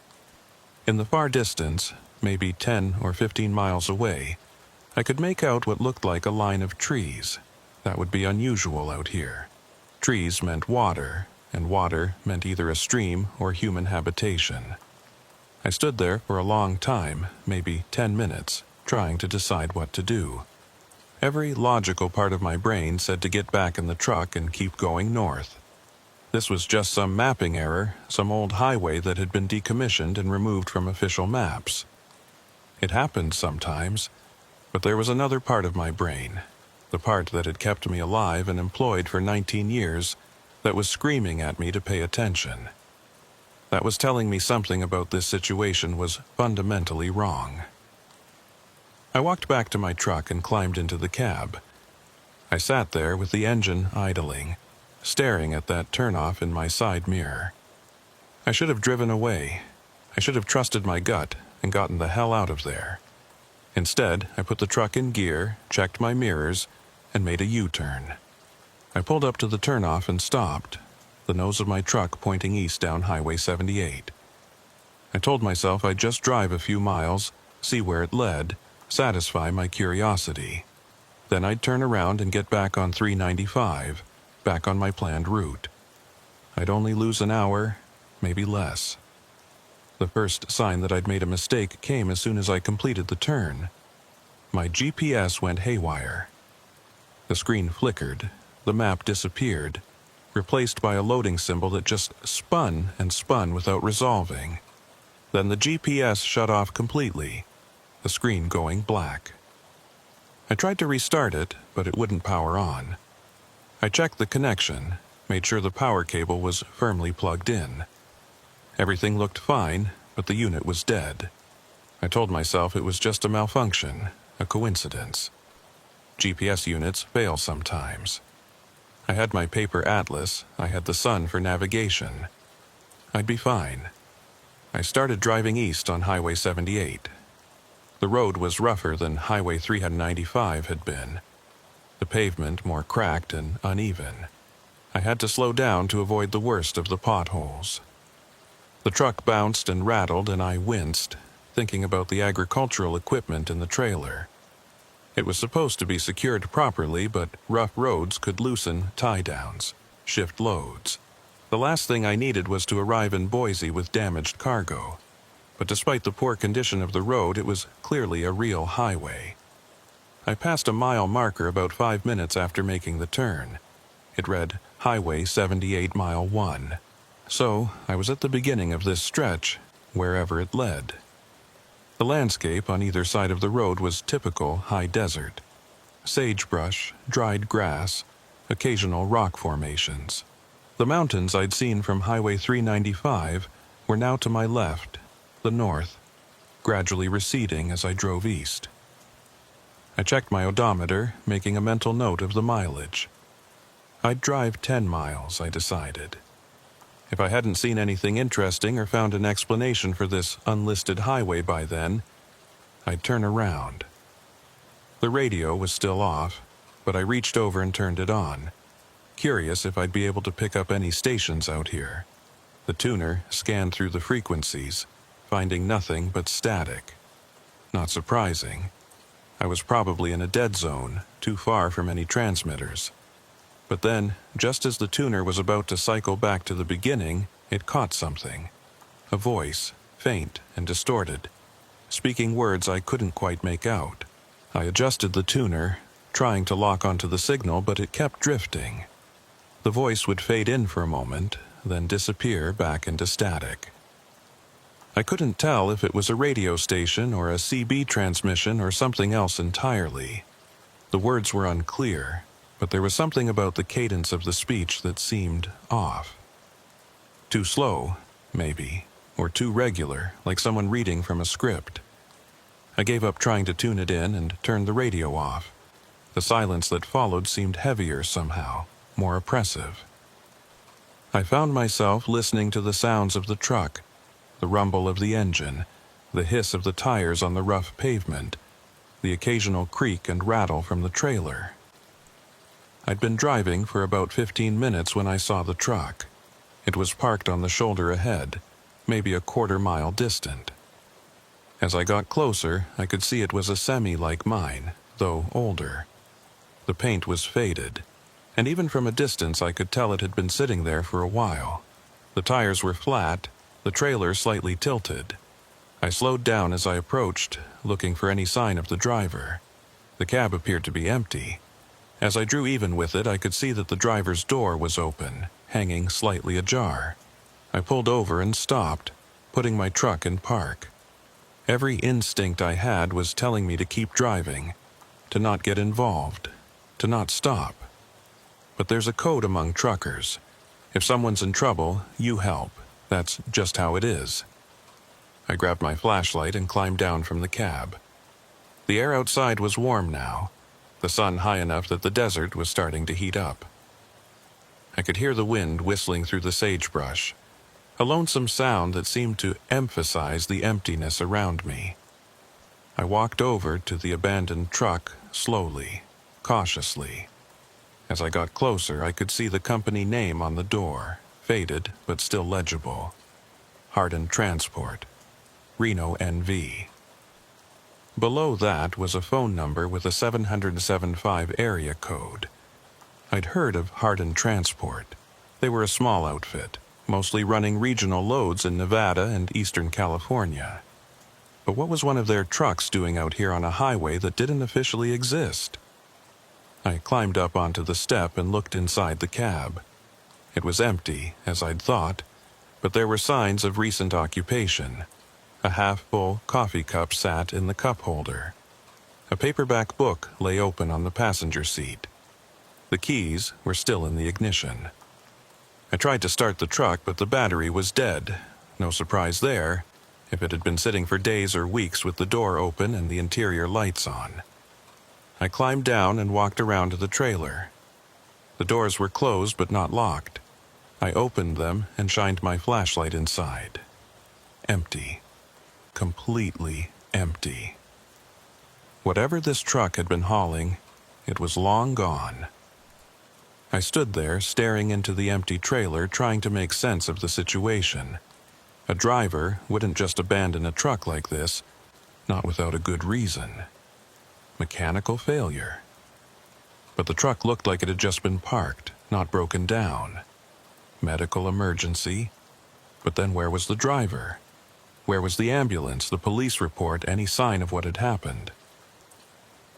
In the far distance, maybe 10 or 15 miles away, I could make out what looked like a line of trees. That would be unusual out here. Trees meant water, and water meant either a stream or human habitation. I stood there for a long time, maybe 10 minutes, trying to decide what to do. Every logical part of my brain said to get back in the truck and keep going north. This was just some mapping error, some old highway that had been decommissioned and removed from official maps. It happened sometimes, but there was another part of my brain, the part that had kept me alive and employed for 19 years, that was screaming at me to pay attention. That was telling me something about this situation was fundamentally wrong. I walked back to my truck and climbed into the cab. I sat there with the engine idling, staring at that turnoff in my side mirror. I should have driven away. I should have trusted my gut and gotten the hell out of there. Instead, I put the truck in gear, checked my mirrors, and made a U-turn. I pulled up to the turnoff and stopped, the nose of my truck pointing east down Highway 78. I told myself I'd just drive a few miles, see where it led, satisfy my curiosity. Then I'd turn around and get back on 395, back on my planned route. I'd only lose an hour, maybe less. The first sign that I'd made a mistake came as soon as I completed the turn. My GPS went haywire. The screen flickered, the map disappeared, replaced by a loading symbol that just spun and spun without resolving. Then the GPS shut off completely, the screen going black. I tried to restart it, but it wouldn't power on. I checked the connection, made sure the power cable was firmly plugged in. Everything looked fine, but the unit was dead. I told myself it was just a malfunction, a coincidence. GPS units fail sometimes. I had my paper atlas, I had the sun for navigation. I'd be fine. I started driving east on Highway 78. The road was rougher than Highway 395 had been. The pavement more cracked and uneven. I had to slow down to avoid the worst of the potholes. The truck bounced and rattled and I winced, thinking about the agricultural equipment in the trailer. It was supposed to be secured properly, but rough roads could loosen tie-downs, shift loads. The last thing I needed was to arrive in Boise with damaged cargo. But despite the poor condition of the road, it was clearly a real highway. I passed a mile marker about 5 minutes after making the turn. It read Highway 78 Mile 1. So, I was at the beginning of this stretch, wherever it led. The landscape on either side of the road was typical high desert. Sagebrush, dried grass, occasional rock formations. The mountains I'd seen from Highway 395 were now to my left, the north, gradually receding as I drove east. I checked my odometer, making a mental note of the mileage. I'd drive 10 miles, I decided. If I hadn't seen anything interesting or found an explanation for this unlisted highway by then, I'd turn around. The radio was still off, but I reached over and turned it on, curious if I'd be able to pick up any stations out here. The tuner scanned through the frequencies, finding nothing but static. Not surprising. I was probably in a dead zone, too far from any transmitters. But then, just as the tuner was about to cycle back to the beginning, it caught something. A voice, faint and distorted, speaking words I couldn't quite make out. I adjusted the tuner, trying to lock onto the signal, but it kept drifting. The voice would fade in for a moment, then disappear back into static. I couldn't tell if it was a radio station or a CB transmission or something else entirely. The words were unclear, but there was something about the cadence of the speech that seemed off. Too slow, maybe, or too regular, like someone reading from a script. I gave up trying to tune it in and turned the radio off. The silence that followed seemed heavier somehow, more oppressive. I found myself listening to the sounds of the truck, the rumble of the engine, the hiss of the tires on the rough pavement, the occasional creak and rattle from the trailer. I'd been driving for about 15 minutes when I saw the truck. It was parked on the shoulder ahead, maybe a quarter-mile distant. As I got closer, I could see it was a semi like mine, though older. The paint was faded, and even from a distance I could tell it had been sitting there for a while. The tires were flat, the trailer slightly tilted. I slowed down as I approached, looking for any sign of the driver. The cab appeared to be empty. As I drew even with it, I could see that the driver's door was open, hanging slightly ajar. I pulled over and stopped, putting my truck in park. Every instinct I had was telling me to keep driving, to not get involved, to not stop. But there's a code among truckers. If someone's in trouble, you help. That's just how it is. I grabbed my flashlight and climbed down from the cab. The air outside was warm now, the sun high enough that the desert was starting to heat up. I could hear the wind whistling through the sagebrush, a lonesome sound that seemed to emphasize the emptiness around me. I walked over to the abandoned truck slowly, cautiously. As I got closer, I could see the company name on the door, faded but still legible. Hardin Transport, Reno, NV. Below that was a phone number with a 775 area code. I'd heard of Hardin Transport. They were a small outfit, mostly running regional loads in Nevada and Eastern California. But what was one of their trucks doing out here on a highway that didn't officially exist? I climbed up onto the step and looked inside the cab. It was empty, as I'd thought, but there were signs of recent occupation. A half-full coffee cup sat in the cup holder. A paperback book lay open on the passenger seat. The keys were still in the ignition. I tried to start the truck, but the battery was dead. No surprise there, if it had been sitting for days or weeks with the door open and the interior lights on. I climbed down and walked around to the trailer. The doors were closed but not locked. I opened them and shined my flashlight inside. Empty. Completely empty. Whatever this truck had been hauling, it was long gone. I stood there, staring into the empty trailer, trying to make sense of the situation. A driver wouldn't just abandon a truck like this, not without a good reason. Mechanical failure. But the truck looked like it had just been parked, not broken down. Medical emergency. But then where was the driver? Where was the ambulance, the police report, any sign of what had happened?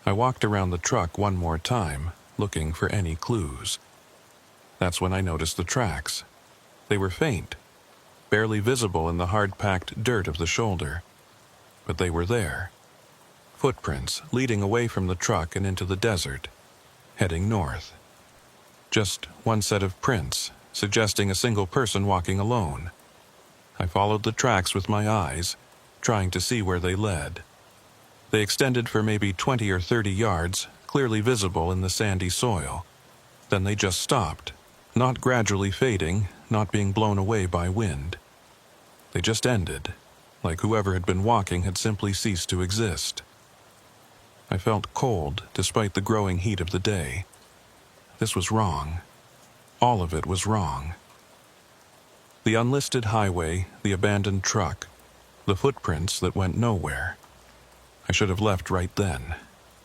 I walked around the truck one more time, looking for any clues. That's when I noticed the tracks. They were faint, barely visible in the hard-packed dirt of the shoulder. but they were there. Footprints leading away from the truck and into the desert, heading north. Just one set of prints, suggesting a single person walking alone. I followed the tracks with my eyes, trying to see where they led. They extended for maybe 20 or 30 yards, clearly visible in the sandy soil. Then they just stopped, not gradually fading, not being blown away by wind. They just ended, like whoever had been walking had simply ceased to exist. I felt cold despite the growing heat of the day. This was wrong. All of it was wrong. The unlisted highway, the abandoned truck, the footprints that went nowhere. I should have left right then.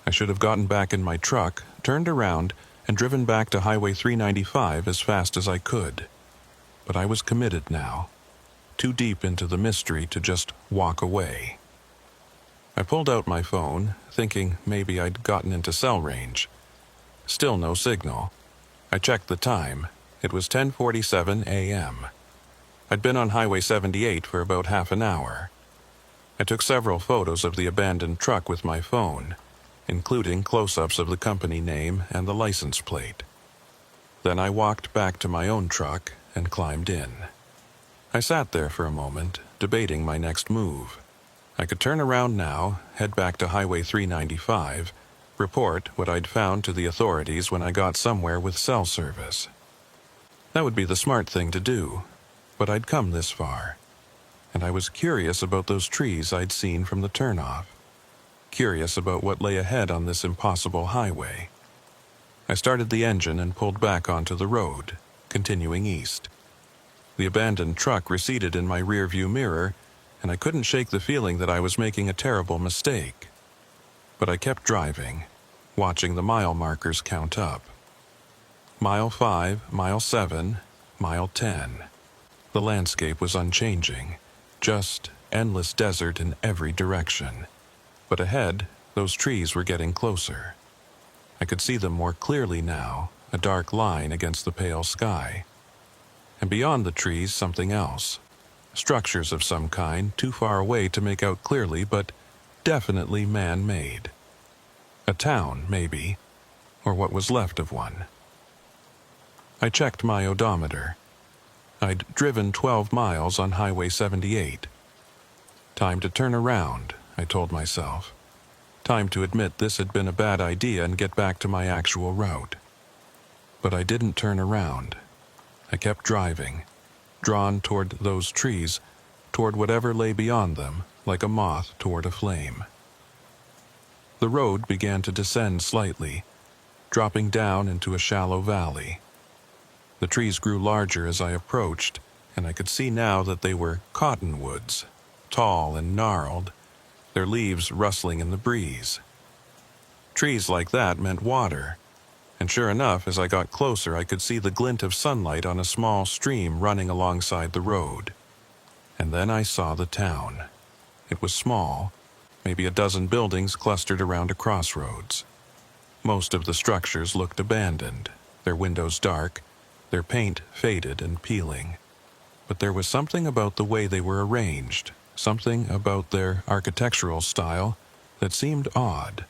I should have gotten back in my truck, turned around, and driven back to Highway 395 as fast as I could. But I was committed now, too deep into the mystery to just walk away. I pulled out my phone, thinking maybe I'd gotten into cell range. Still no signal. I checked the time. It was 10:47 a.m. I'd been on Highway 78 for about half an hour. I took several photos of the abandoned truck with my phone, including close-ups of the company name and the license plate. Then I walked back to my own truck and climbed in. I sat there for a moment, debating my next move. I could turn around now, head back to Highway 395, report what I'd found to the authorities when I got somewhere with cell service. That would be the smart thing to do, but I'd come this far, and I was curious about those trees I'd seen from the turnoff, curious about what lay ahead on this impossible highway. I started the engine and pulled back onto the road, continuing east. The abandoned truck receded in my rearview mirror, and I couldn't shake the feeling that I was making a terrible mistake. But I kept driving, watching the mile markers count up. Mile 5, mile 7, mile 10. The landscape was unchanging, just endless desert in every direction. But ahead, those trees were getting closer. I could see them more clearly now, a dark line against the pale sky. And beyond the trees, something else. Structures of some kind, too far away to make out clearly, but definitely man-made. A town, maybe, or what was left of one. I checked my odometer. I'd driven 12 miles on Highway 78. Time to turn around, I told myself. Time to admit this had been a bad idea and get back to my actual route. But I didn't turn around. I kept driving, drawn toward those trees, toward whatever lay beyond them, like a moth toward a flame. The road began to descend slightly, dropping down into a shallow valley. The trees grew larger as I approached, and I could see now that they were cottonwoods, tall and gnarled, their leaves rustling in the breeze. Trees like that meant water, and sure enough, as I got closer, I could see the glint of sunlight on a small stream running alongside the road. And then I saw the town. It was small, maybe a dozen buildings clustered around a crossroads. Most of the structures looked abandoned, their windows dark, their paint faded and peeling. But there was something about the way they were arranged, something about their architectural style that seemed odd,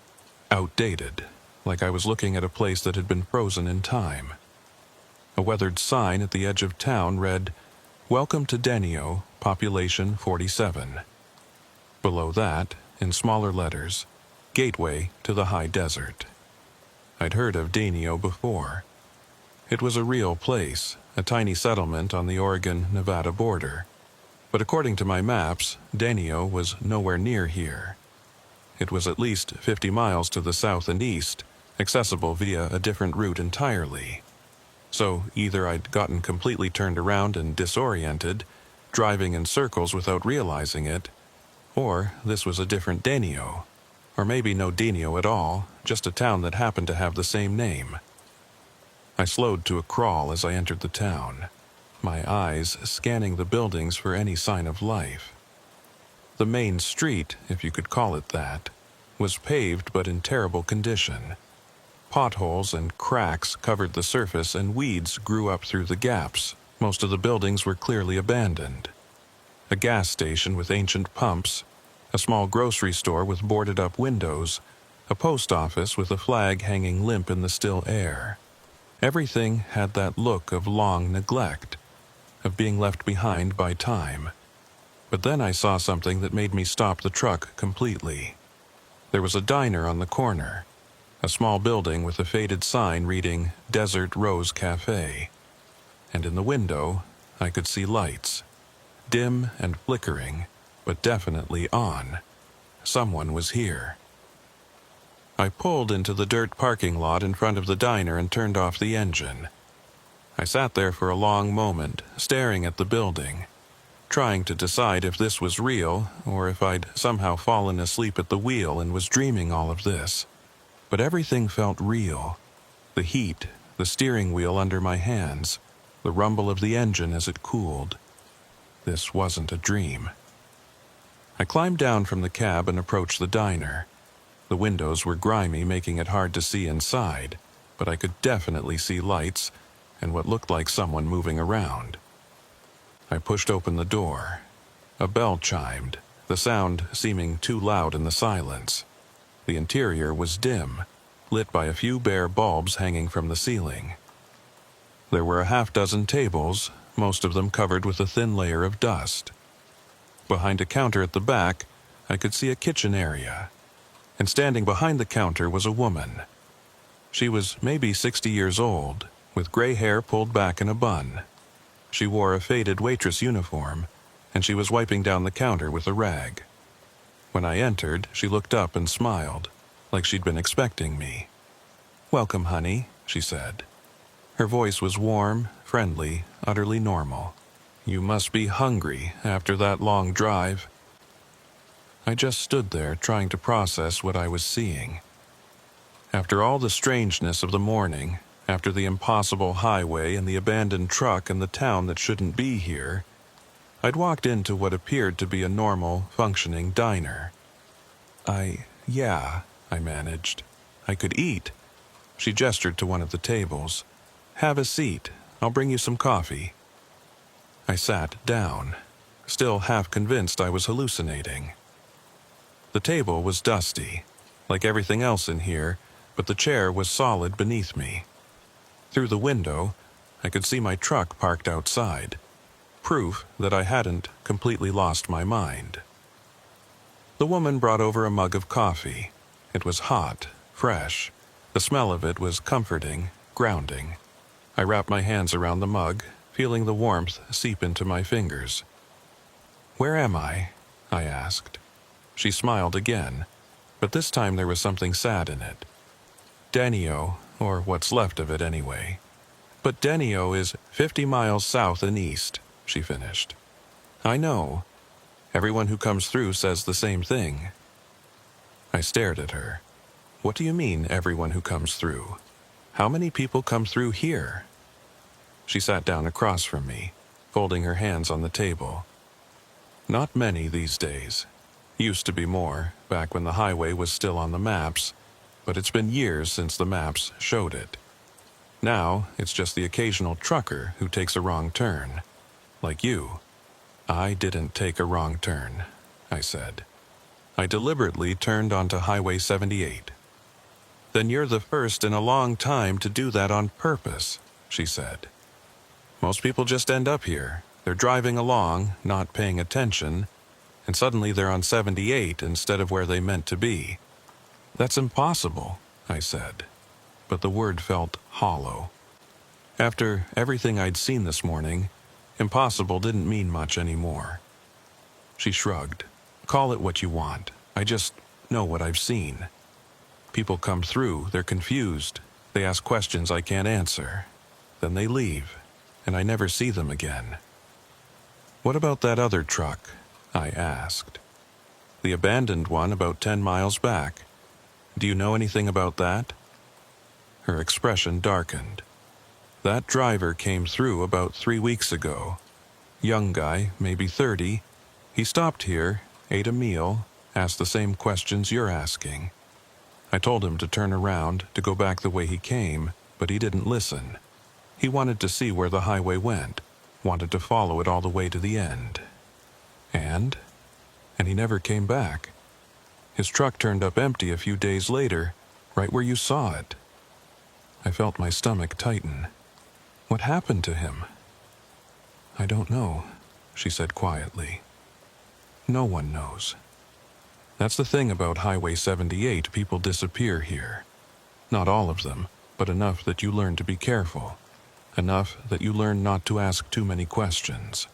outdated, like I was looking at a place that had been frozen in time. A weathered sign at the edge of town read, "Welcome to Denio, population 47. Below that, in smaller letters, "Gateway to the High Desert." I'd heard of Denio before. It was a real place, a tiny settlement on the Oregon-Nevada border. But according to my maps, Denio was nowhere near here. It was at least 50 miles to the south and east, accessible via a different route entirely. So either I'd gotten completely turned around and disoriented, driving in circles without realizing it, or this was a different Denio, or maybe no Denio at all, just a town that happened to have the same name. I slowed to a crawl as I entered the town, my eyes scanning the buildings for any sign of life. The main street, if you could call it that, was paved but in terrible condition. Potholes and cracks covered the surface and weeds grew up through the gaps. Most of the buildings were clearly abandoned. A gas station with ancient pumps, a small grocery store with boarded-up windows, a post office with a flag hanging limp in the still air. Everything had that look of long neglect, of being left behind by time. But then I saw something that made me stop the truck completely. There was a diner on the corner, a small building with a faded sign reading Desert Rose Cafe. And in the window, I could see lights, dim and flickering, but definitely on. Someone was here. I pulled into the dirt parking lot in front of the diner and turned off the engine. I sat there for a long moment, staring at the building, trying to decide if this was real or if I'd somehow fallen asleep at the wheel and was dreaming all of this. But everything felt real. The heat, the steering wheel under my hands, the rumble of the engine as it cooled. This wasn't a dream. I climbed down from the cab and approached the diner. The windows were grimy, making it hard to see inside, but I could definitely see lights and what looked like someone moving around. I pushed open the door. A bell chimed, the sound seeming too loud in the silence. The interior was dim, lit by a few bare bulbs hanging from the ceiling. There were a half-dozen tables, most of them covered with a thin layer of dust. Behind a counter at the back, I could see a kitchen area. And standing behind the counter was a woman. She was maybe 60 years old, with gray hair pulled back in a bun. She wore a faded waitress uniform, and she was wiping down the counter with a rag. When I entered, she looked up and smiled, like she'd been expecting me. "Welcome, honey," she said. Her voice was warm, friendly, utterly normal. "You must be hungry after that long drive." I just stood there trying to process what I was seeing. After all the strangeness of the morning, after the impossible highway and the abandoned truck and the town that shouldn't be here, I'd walked into what appeared to be a normal, functioning diner. I managed. "I could eat." She gestured to one of the tables. "Have a seat. I'll bring you some coffee." I sat down, still half convinced I was hallucinating. The table was dusty, like everything else in here, but the chair was solid beneath me. Through the window, I could see my truck parked outside, proof that I hadn't completely lost my mind. The woman brought over a mug of coffee. It was hot, fresh. The smell of it was comforting, grounding. I wrapped my hands around the mug, feeling the warmth seep into my fingers. "Where am I?" I asked. She smiled again, but this time there was something sad in it. "Denio, or what's left of it anyway. But Denio is 50 miles south and east," she finished. "I know. Everyone who comes through says the same thing." I stared at her. "What do you mean, everyone who comes through? How many people come through here?" She sat down across from me, folding her hands on the table. "Not many these days. Used to be more, back when the highway was still on the maps, but it's been years since the maps showed it. Now, it's just the occasional trucker who takes a wrong turn. Like you." "I didn't take a wrong turn," I said. "I deliberately turned onto Highway 78. "Then you're the first in a long time to do that on purpose," she said. "Most people just end up here. They're driving along, not paying attention, and suddenly they're on 78 instead of where they meant to be." "That's impossible," I said, but the word felt hollow. After everything I'd seen this morning, impossible didn't mean much anymore. She shrugged. "Call it what you want. I just know what I've seen. People come through, they're confused, they ask questions I can't answer. Then they leave, and I never see them again." "What about that other truck?" I asked. "The abandoned one about 10 miles back. Do you know anything about that?" Her expression darkened. "That driver came through about 3 weeks ago. Young guy, maybe 30. He stopped here, ate a meal, asked the same questions you're asking. I told him to turn around, to go back the way he came, but he didn't listen. He wanted to see where the highway went, wanted to follow it all the way to the end." "And?" and he never came back. His truck turned up empty a few days later, right where you saw it. I felt my stomach tighten. What happened to him? I don't know, she said quietly. No one knows. That's the thing about Highway 78, people disappear here. Not all of them, but enough that you learn to be careful. Enough that you learn not to ask too many questions.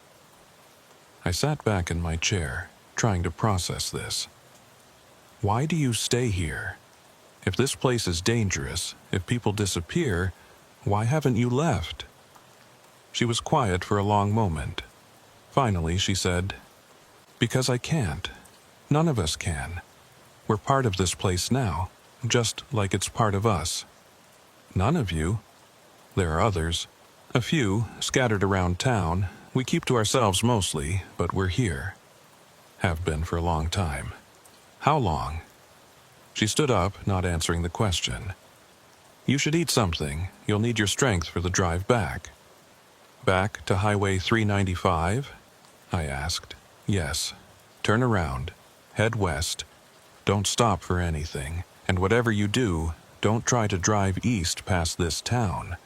I sat back in my chair, trying to process this. Why do you stay here? If this place is dangerous, if people disappear, why haven't you left? She was quiet for a long moment. Finally, she said, Because I can't. None of us can. We're part of this place now, just like it's part of us. None of you? There are others. A few, scattered around town. We keep to ourselves mostly, but we're here. Have been for a long time. How long? She stood up, not answering the question. You should eat something. You'll need your strength for the drive back. Back to Highway 395? I asked. Yes. Turn around. Head west. Don't stop for anything. And whatever you do, don't try to drive east past this town.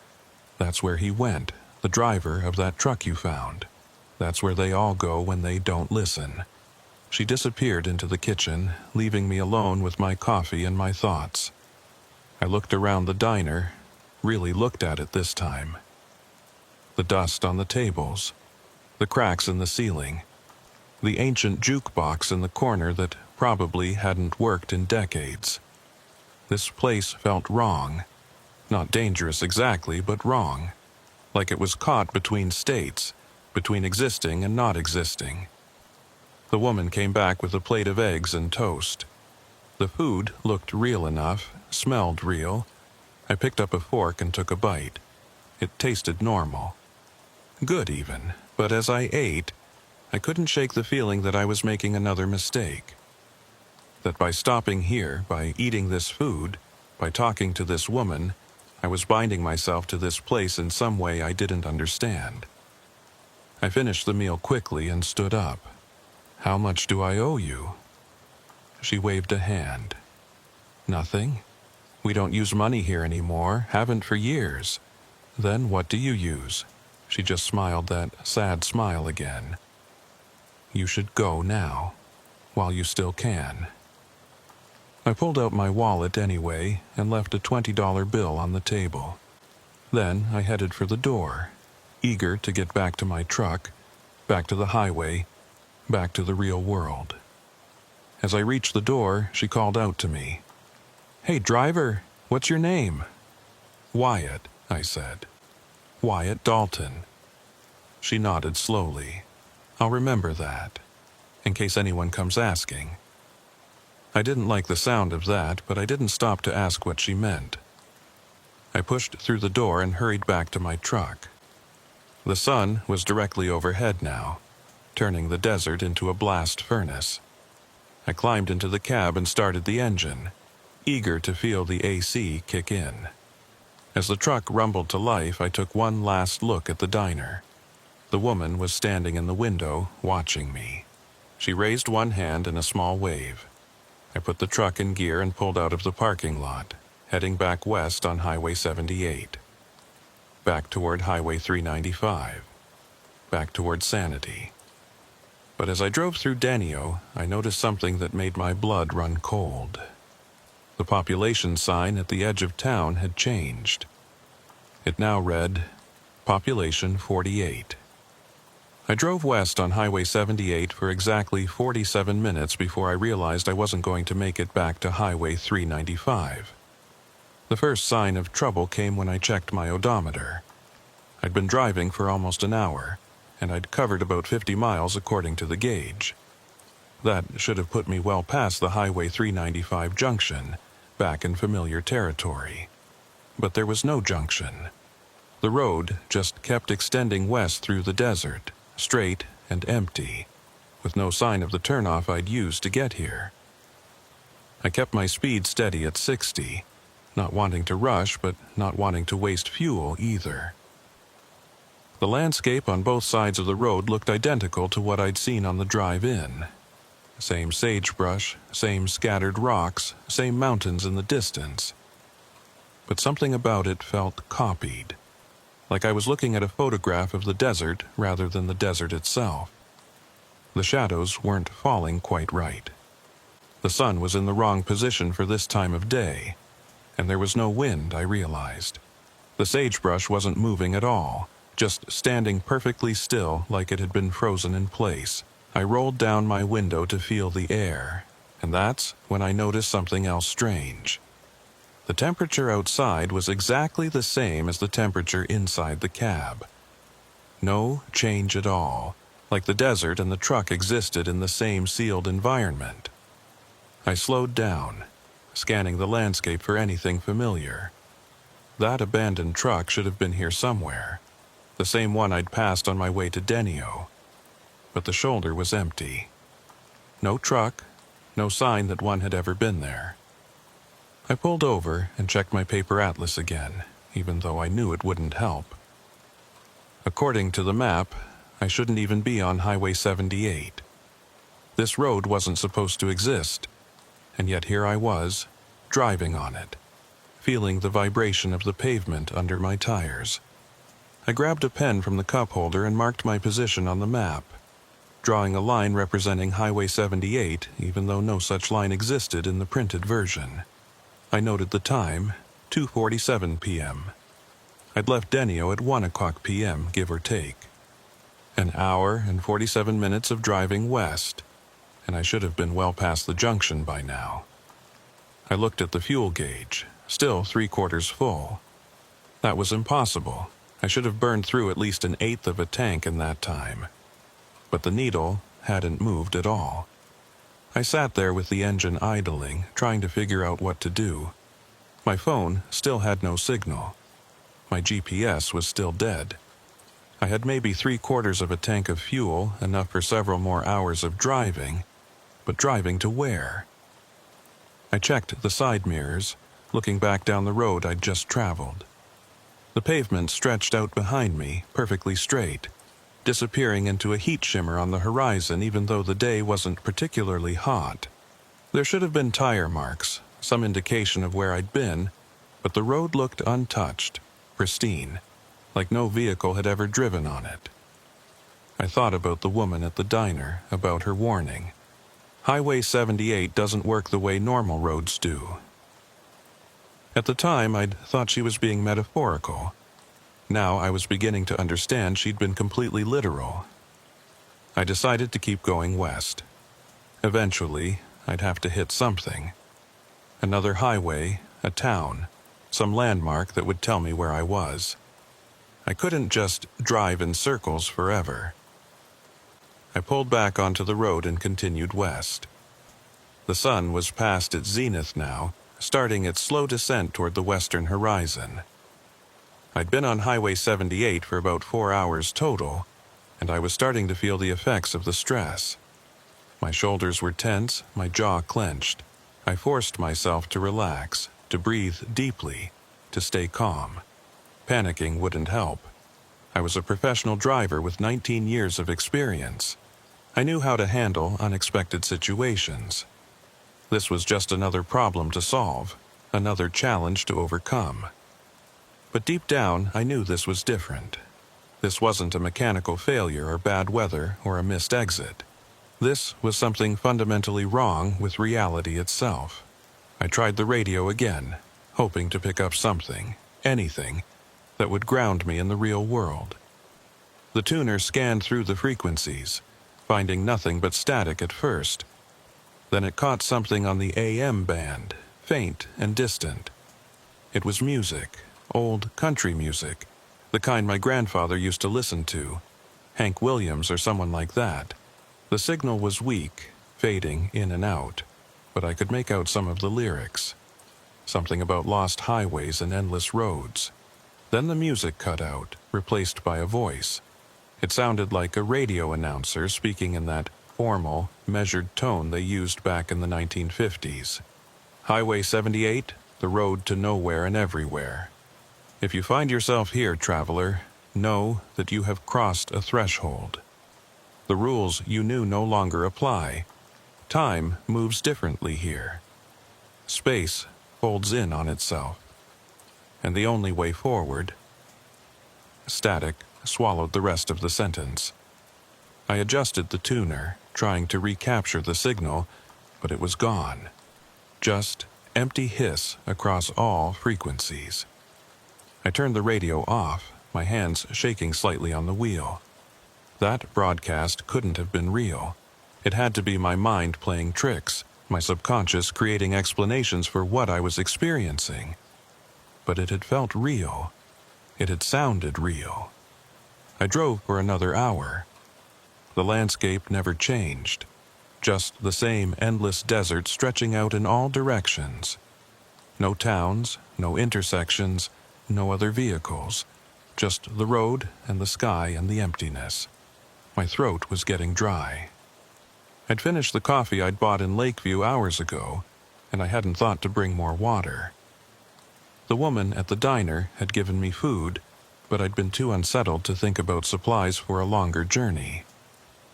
That's where he went, the driver of that truck you found. That's where they all go when they don't listen. She disappeared into the kitchen, leaving me alone with my coffee and my thoughts. I looked around the diner, really looked at it this time. The dust on the tables, the cracks in the ceiling, the ancient jukebox in the corner that probably hadn't worked in decades. This place felt wrong. Not dangerous exactly, but wrong. Like it was caught between states, between existing and not existing. The woman came back with a plate of eggs and toast. The food looked real enough, smelled real. I picked up a fork and took a bite. It tasted normal. Good even, but as I ate, I couldn't shake the feeling that I was making another mistake. That by stopping here, by eating this food, by talking to this woman, I was binding myself to this place in some way I didn't understand. I finished the meal quickly and stood up. How much do I owe you? She waved a hand. Nothing. We don't use money here anymore, haven't for years. Then what do you use? She just smiled that sad smile again. You should go now, while you still can. I pulled out my wallet anyway and left a $20 bill on the table. Then I headed for the door, eager to get back to my truck, back to the highway, back to the real world. As I reached the door, she called out to me. Hey, driver, what's your name? Wyatt, I said. Wyatt Dalton. She nodded slowly. I'll remember that, in case anyone comes asking. I didn't like the sound of that, but I didn't stop to ask what she meant. I pushed through the door and hurried back to my truck. The sun was directly overhead now, turning the desert into a blast furnace. I climbed into the cab and started the engine, eager to feel the AC kick in. As the truck rumbled to life, I took one last look at the diner. The woman was standing in the window, watching me. She raised one hand in a small wave. I put the truck in gear and pulled out of the parking lot, heading back west on Highway 78. Back toward Highway 395. Back toward sanity. But as I drove through Danio, I noticed something that made my blood run cold. The population sign at the edge of town had changed. It now read, Population 48. I drove west on Highway 78 for exactly 47 minutes before I realized I wasn't going to make it back to Highway 395. The first sign of trouble came when I checked my odometer. I'd been driving for almost an hour, and I'd covered about 50 miles according to the gauge. That should have put me well past the Highway 395 junction, back in familiar territory. But there was no junction. The road just kept extending west through the desert, straight and empty, with no sign of the turnoff I'd used to get here. I kept my speed steady at 60, not wanting to rush, but not wanting to waste fuel either. The landscape on both sides of the road looked identical to what I'd seen on the drive-in. Same sagebrush, same scattered rocks, same mountains in the distance. But something about it felt copied, like I was looking at a photograph of the desert rather than the desert itself. The shadows weren't falling quite right. The sun was in the wrong position for this time of day, and there was no wind, I realized. The sagebrush wasn't moving at all, just standing perfectly still like it had been frozen in place. I rolled down my window to feel the air, and that's when I noticed something else strange. The temperature outside was exactly the same as the temperature inside the cab. No change at all, like the desert and the truck existed in the same sealed environment. I slowed down, scanning the landscape for anything familiar. That abandoned truck should have been here somewhere, the same one I'd passed on my way to Denio. But the shoulder was empty. No truck, no sign that one had ever been there. I pulled over and checked my paper atlas again, even though I knew it wouldn't help. According to the map, I shouldn't even be on Highway 78. This road wasn't supposed to exist, and yet here I was, driving on it, feeling the vibration of the pavement under my tires. I grabbed a pen from the cup holder and marked my position on the map, drawing a line representing Highway 78, even though no such line existed in the printed version. I noted the time, 2:47 p.m. I'd left Denio at 1 o'clock p.m., give or take. An hour and 47 minutes of driving west, and I should have been well past the junction by now. I looked at the fuel gauge, still 3/4 full. That was impossible. I should have burned through at least an eighth of a tank in that time. But the needle hadn't moved at all. I sat there with the engine idling, trying to figure out what to do. My phone still had no signal. My GPS was still dead. I had maybe 3/4 of a tank of fuel, enough for several more hours of driving, but driving to where? I checked the side mirrors, looking back down the road I'd just traveled. The pavement stretched out behind me, perfectly straight, disappearing into a heat shimmer on the horizon even though the day wasn't particularly hot. There should have been tire marks, some indication of where I'd been, but the road looked untouched, pristine, like no vehicle had ever driven on it. I thought about the woman at the diner, about her warning. Highway 78 doesn't work the way normal roads do. At the time, I'd thought she was being metaphorical. Now I was beginning to understand she'd been completely literal. I decided to keep going west. Eventually, I'd have to hit something. Another highway, a town, some landmark that would tell me where I was. I couldn't just drive in circles forever. I pulled back onto the road and continued west. The sun was past its zenith now, starting its slow descent toward the western horizon. I'd been on Highway 78 for about 4 hours total, and I was starting to feel the effects of the stress. My shoulders were tense, my jaw clenched. I forced myself to relax, to breathe deeply, to stay calm. Panicking wouldn't help. I was a professional driver with 19 years of experience. I knew how to handle unexpected situations. This was just another problem to solve, another challenge to overcome. But deep down, I knew this was different. This wasn't a mechanical failure or bad weather or a missed exit. This was something fundamentally wrong with reality itself. I tried the radio again, hoping to pick up something, anything, that would ground me in the real world. The tuner scanned through the frequencies, finding nothing but static at first. Then it caught something on the AM band, faint and distant. It was music, old country music, the kind my grandfather used to listen to, Hank Williams or someone like that. The signal was weak, fading in and out, but I could make out some of the lyrics. Something about lost highways and endless roads. Then the music cut out, replaced by a voice. It sounded like a radio announcer speaking in that formal, measured tone they used back in the 1950s. Highway 78, the road to nowhere and everywhere. If you find yourself here, traveler, know that you have crossed a threshold. The rules you knew no longer apply. Time moves differently here. Space folds in on itself. And the only way forward... Static swallowed the rest of the sentence. I adjusted the tuner, trying to recapture the signal, but it was gone. Just empty hiss across all frequencies. I turned the radio off, my hands shaking slightly on the wheel. That broadcast couldn't have been real. It had to be my mind playing tricks, my subconscious creating explanations for what I was experiencing. But it had felt real. It had sounded real. I drove for another hour. The landscape never changed. Just the same endless desert stretching out in all directions. No towns, no intersections, no other vehicles. Just the road and the sky and the emptiness. My throat was getting dry. I'd finished the coffee I'd bought in Lakeview hours ago, and I hadn't thought to bring more water. The woman at the diner had given me food, but I'd been too unsettled to think about supplies for a longer journey.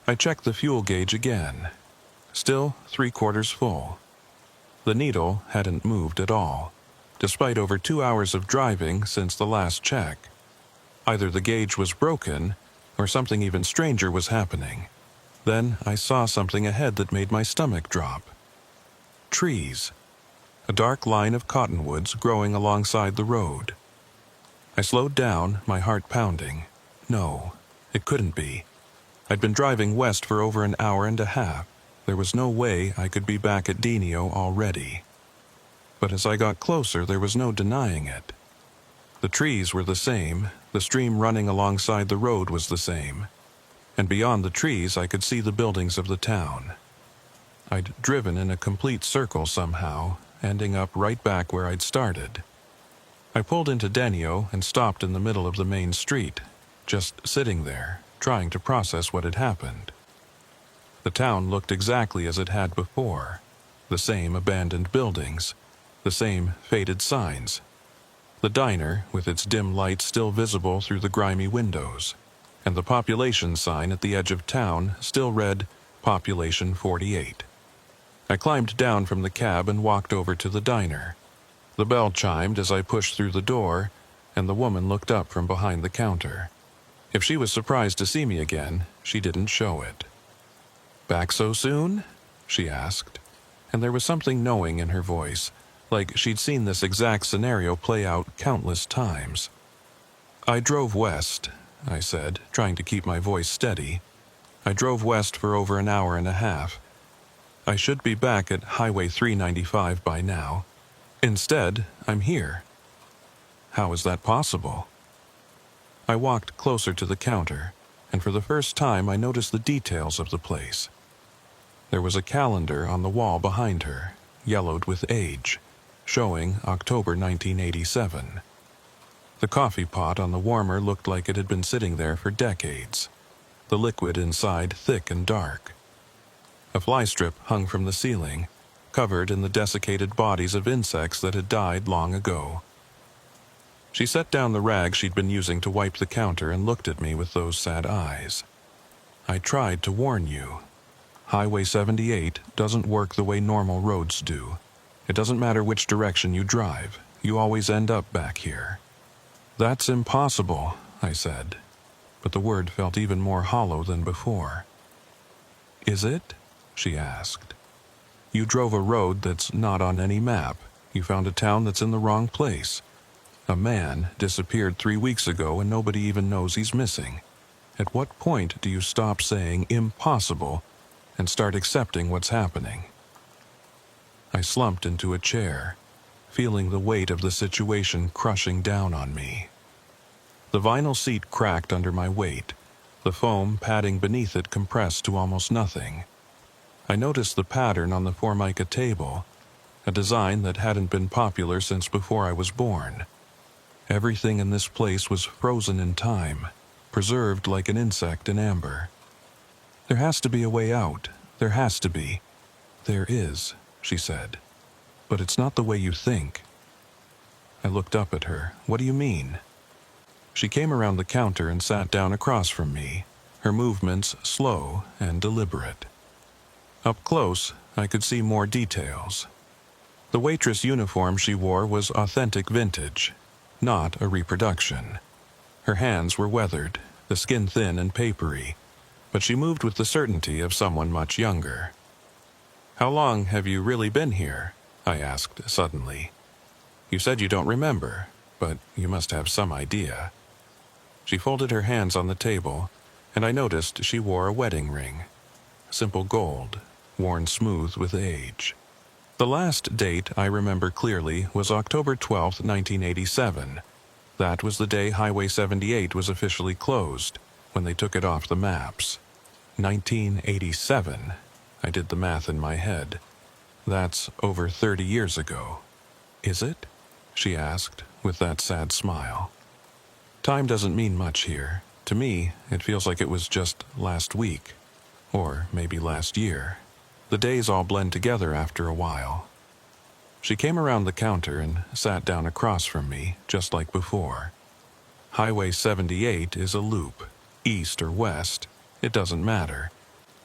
I checked the fuel gauge again. Still 3/4 full. The needle hadn't moved at all, despite over 2 hours of driving since the last check. Either the gauge was broken, or something even stranger was happening. Then I saw something ahead that made my stomach drop. Trees. A dark line of cottonwoods growing alongside the road. I slowed down, my heart pounding. No, it couldn't be. I'd been driving west for over an hour and a half. There was no way I could be back at Denio already. But as I got closer, there was no denying it. The trees were the same, the stream running alongside the road was the same, and beyond the trees I could see the buildings of the town. I'd driven in a complete circle somehow, ending up right back where I'd started. I pulled into Denio and stopped in the middle of the main street, just sitting there, trying to process what had happened. The town looked exactly as it had before. The same abandoned buildings, the same faded signs. The diner, with its dim lights still visible through the grimy windows, and the population sign at the edge of town still read, Population 48. I climbed down from the cab and walked over to the diner. The bell chimed as I pushed through the door, and the woman looked up from behind the counter. If she was surprised to see me again, she didn't show it. "Back so soon?" she asked, and there was something knowing in her voice, like she'd seen this exact scenario play out countless times. "I drove west," I said, trying to keep my voice steady. "I drove west for over an hour and a half. I should be back at Highway 395 by now. Instead, I'm here. How is that possible?" I walked closer to the counter, and for the first time I noticed the details of the place. There was a calendar on the wall behind her, yellowed with age, showing October 1987. The coffee pot on the warmer looked like it had been sitting there for decades, the liquid inside thick and dark. A fly strip hung from the ceiling, covered in the desiccated bodies of insects that had died long ago. She set down the rag she'd been using to wipe the counter and looked at me with those sad eyes. "I tried to warn you. Highway 78 doesn't work the way normal roads do. It doesn't matter which direction you drive, you always end up back here." "That's impossible," I said, but the word felt even more hollow than before. "Is it?" she asked. "You drove a road that's not on any map. You found a town that's in the wrong place. A man disappeared 3 weeks ago and nobody even knows he's missing. At what point do you stop saying impossible and start accepting what's happening?" I slumped into a chair, feeling the weight of the situation crushing down on me. The vinyl seat cracked under my weight, the foam padding beneath it compressed to almost nothing. I noticed the pattern on the Formica table, a design that hadn't been popular since before I was born. Everything in this place was frozen in time, preserved like an insect in amber. "There has to be a way out. There has to be." "There is," she said. "But it's not the way you think." I looked up at her. "What do you mean?" She came around the counter and sat down across from me, her movements slow and deliberate. Up close, I could see more details. The waitress uniform she wore was authentic vintage, not a reproduction. Her hands were weathered, the skin thin and papery, but she moved with the certainty of someone much younger. "How long have you really been here?" I asked suddenly. "You said you don't remember, but you must have some idea." She folded her hands on the table, and I noticed she wore a wedding ring. Simple gold, worn smooth with age. The last date I remember clearly was October 12, 1987. That was the day Highway 78 was officially closed, when they took it off the maps. 1987. I did the math in my head. That's over 30 years ago. "Is it?" she asked, with that sad smile. Time doesn't mean much here. To me, it feels like it was just last week. Or maybe last year. The days all blend together after a while. She came around the counter and sat down across from me, just like before. Highway 78 is a loop. East or west, it doesn't matter.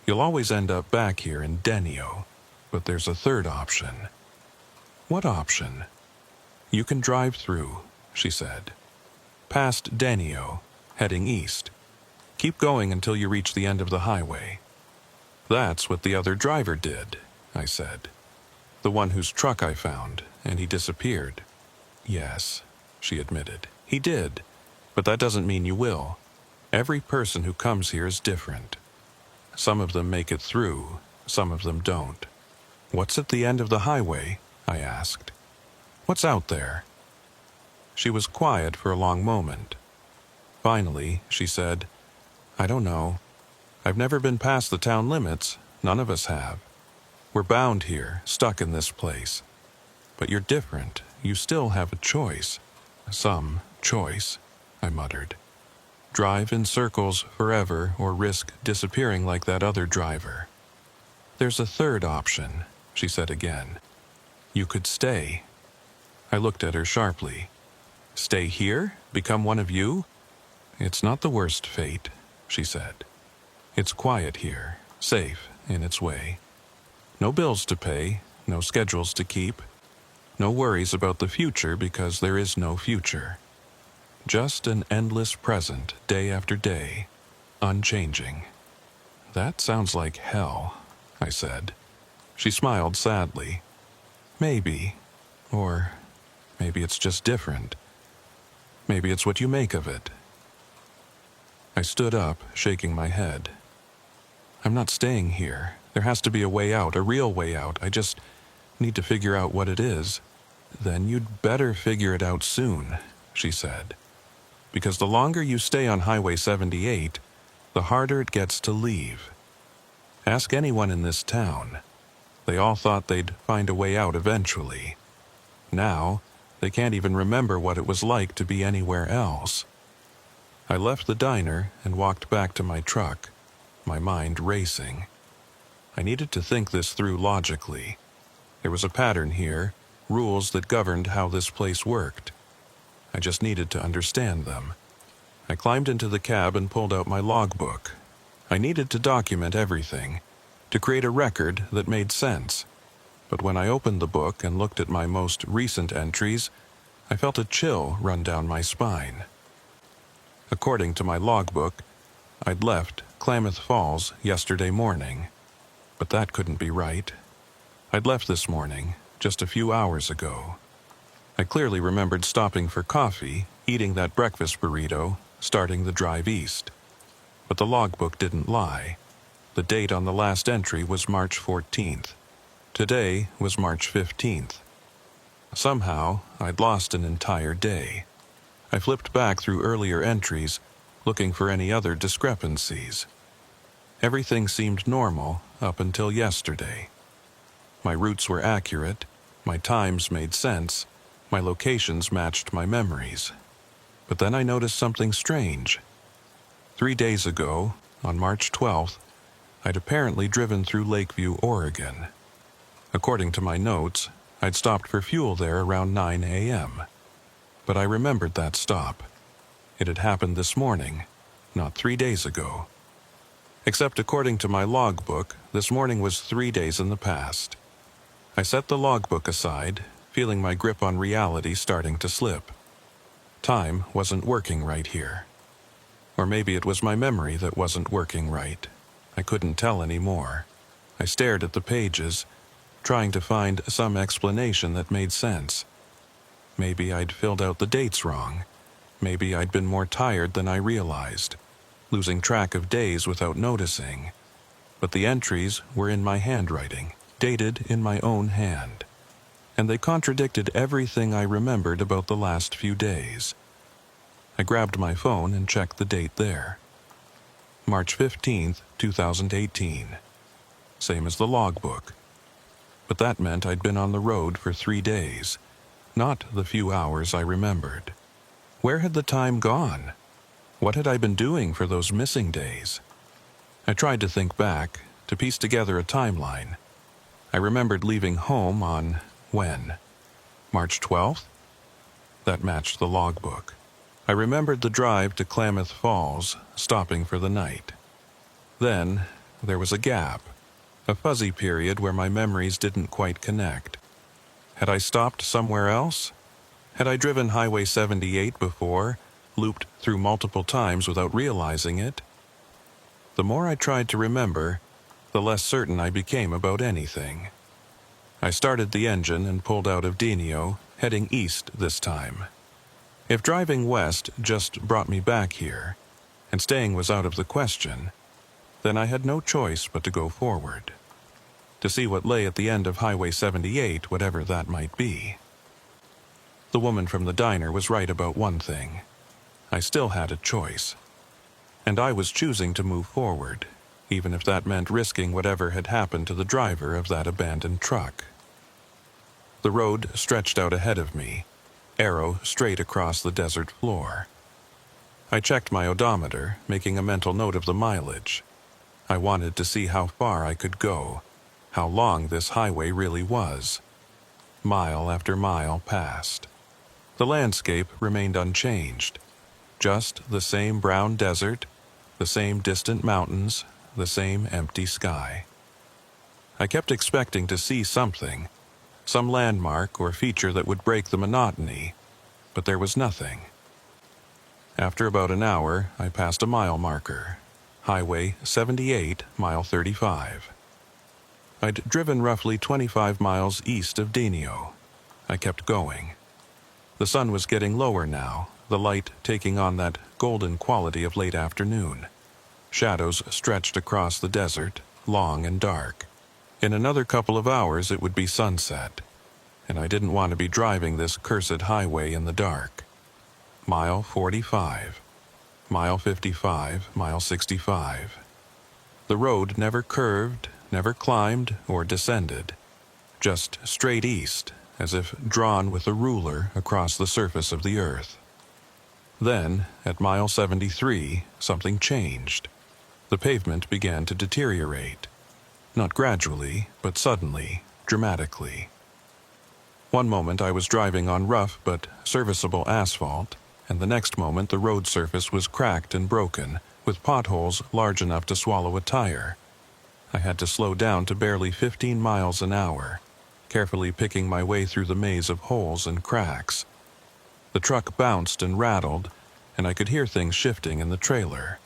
You'll always end up back here in Denio. But there's a third option. "What option?" "You can drive through," she said. "Past Denio, heading east. Keep going until you reach the end of the highway." "That's what the other driver did," I said. "The one whose truck I found, and he disappeared." "Yes," she admitted. "He did. But that doesn't mean you will. Every person who comes here is different. Some of them make it through, some of them don't." "What's at the end of the highway?" I asked. "What's out there?" She was quiet for a long moment. Finally, she said, "I don't know. I've never been past the town limits. None of us have. We're bound here, stuck in this place. But you're different. You still have a choice." "Some choice," I muttered. "Drive in circles forever or risk disappearing like that other driver." "There's a third option," she said again. "You could stay." I looked at her sharply. "Stay here? Become one of you?" "It's not the worst fate," she said. "It's quiet here, safe in its way. No bills to pay, no schedules to keep, no worries about the future because there is no future. Just an endless present, day after day, unchanging." "That sounds like hell," I said. She smiled sadly. "Maybe. Or maybe it's just different. Maybe it's what you make of it." I stood up, shaking my head. "I'm not staying here. There has to be a way out, a real way out. I just need to figure out what it is." "Then you'd better figure it out soon," she said. "Because the longer you stay on Highway 78, the harder it gets to leave. Ask anyone in this town. They all thought they'd find a way out eventually. Now, they can't even remember what it was like to be anywhere else." I left the diner and walked back to my truck, my mind racing. I needed to think this through logically. There was a pattern here, rules that governed how this place worked. I just needed to understand them. I climbed into the cab and pulled out my logbook. I needed to document everything, to create a record that made sense. But when I opened the book and looked at my most recent entries, I felt a chill run down my spine. According to my logbook, I'd left Klamath Falls yesterday morning. But that couldn't be right. I'd left this morning, just a few hours ago. I clearly remembered stopping for coffee, eating that breakfast burrito, starting the drive east. But the logbook didn't lie. The date on the last entry was March 14th. Today was March 15th. Somehow, I'd lost an entire day. I flipped back through earlier entries, looking for any other discrepancies. Everything seemed normal up until yesterday. My routes were accurate, my times made sense, my locations matched my memories. But then I noticed something strange. 3 days ago, on March 12th, I'd apparently driven through Lakeview, Oregon. According to my notes, I'd stopped for fuel there around 9 a.m. But I remembered that stop. It had happened this morning, not 3 days ago. Except according to my logbook, this morning was 3 days in the past. I set the logbook aside, feeling my grip on reality starting to slip. Time wasn't working right here. Or maybe it was my memory that wasn't working right. I couldn't tell anymore. I stared at the pages, trying to find some explanation that made sense. Maybe I'd filled out the dates wrong. Maybe I'd been more tired than I realized, losing track of days without noticing. But the entries were in my handwriting, dated in my own hand. And they contradicted everything I remembered about the last few days. I grabbed my phone and checked the date there. March 15th, 2018. Same as the logbook. But that meant I'd been on the road for 3 days, not the few hours I remembered. Where had the time gone? What had I been doing for those missing days? I tried to think back, to piece together a timeline. I remembered leaving home on when? March 12th? That matched the logbook. I remembered the drive to Klamath Falls, stopping for the night. Then, there was a gap, a fuzzy period where my memories didn't quite connect. Had I stopped somewhere else? Had I driven Highway 78 before, looped through multiple times without realizing it? The more I tried to remember, the less certain I became about anything. I started the engine and pulled out of Denio, heading east this time. If driving west just brought me back here, and staying was out of the question, then I had no choice but to go forward, to see what lay at the end of Highway 78, whatever that might be. The woman from the diner was right about one thing. I still had a choice. And I was choosing to move forward, even if that meant risking whatever had happened to the driver of that abandoned truck. The road stretched out ahead of me, arrow straight across the desert floor. I checked my odometer, making a mental note of the mileage. I wanted to see how far I could go, how long this highway really was. Mile after mile passed. The landscape remained unchanged. Just the same brown desert, the same distant mountains, the same empty sky. I kept expecting to see something, some landmark or feature that would break the monotony, but there was nothing. After about an hour, I passed a mile marker. Highway 78, mile 35. I'd driven roughly 25 miles east of Denio. I kept going. The sun was getting lower now, the light taking on that golden quality of late afternoon. Shadows stretched across the desert, long and dark. In another couple of hours it would be sunset, and I didn't want to be driving this cursed highway in the dark. Mile 45. Mile 55, mile 65. The road never curved, never climbed or descended, just straight east, as if drawn with a ruler across the surface of the earth. Then, at mile 73, something changed. The pavement began to deteriorate. Not gradually, but suddenly, dramatically. One moment I was driving on rough but serviceable asphalt, and the next moment the road surface was cracked and broken, with potholes large enough to swallow a tire. I had to slow down to barely 15 miles an hour, carefully picking my way through the maze of holes and cracks. The truck bounced and rattled, and I could hear things shifting in the trailer.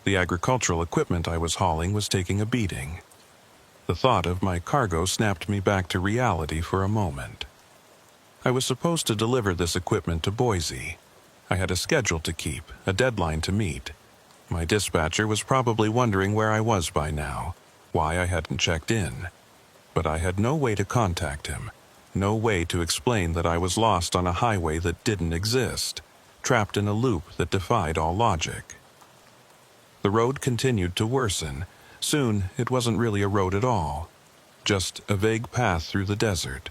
The agricultural equipment I was hauling was taking a beating. The thought of my cargo snapped me back to reality for a moment. I was supposed to deliver this equipment to Boise. I had a schedule to keep, a deadline to meet. My dispatcher was probably wondering where I was by now, why I hadn't checked in. But I had no way to contact him, no way to explain that I was lost on a highway that didn't exist, trapped in a loop that defied all logic. The road continued to worsen. Soon, it wasn't really a road at all, just a vague path through the desert,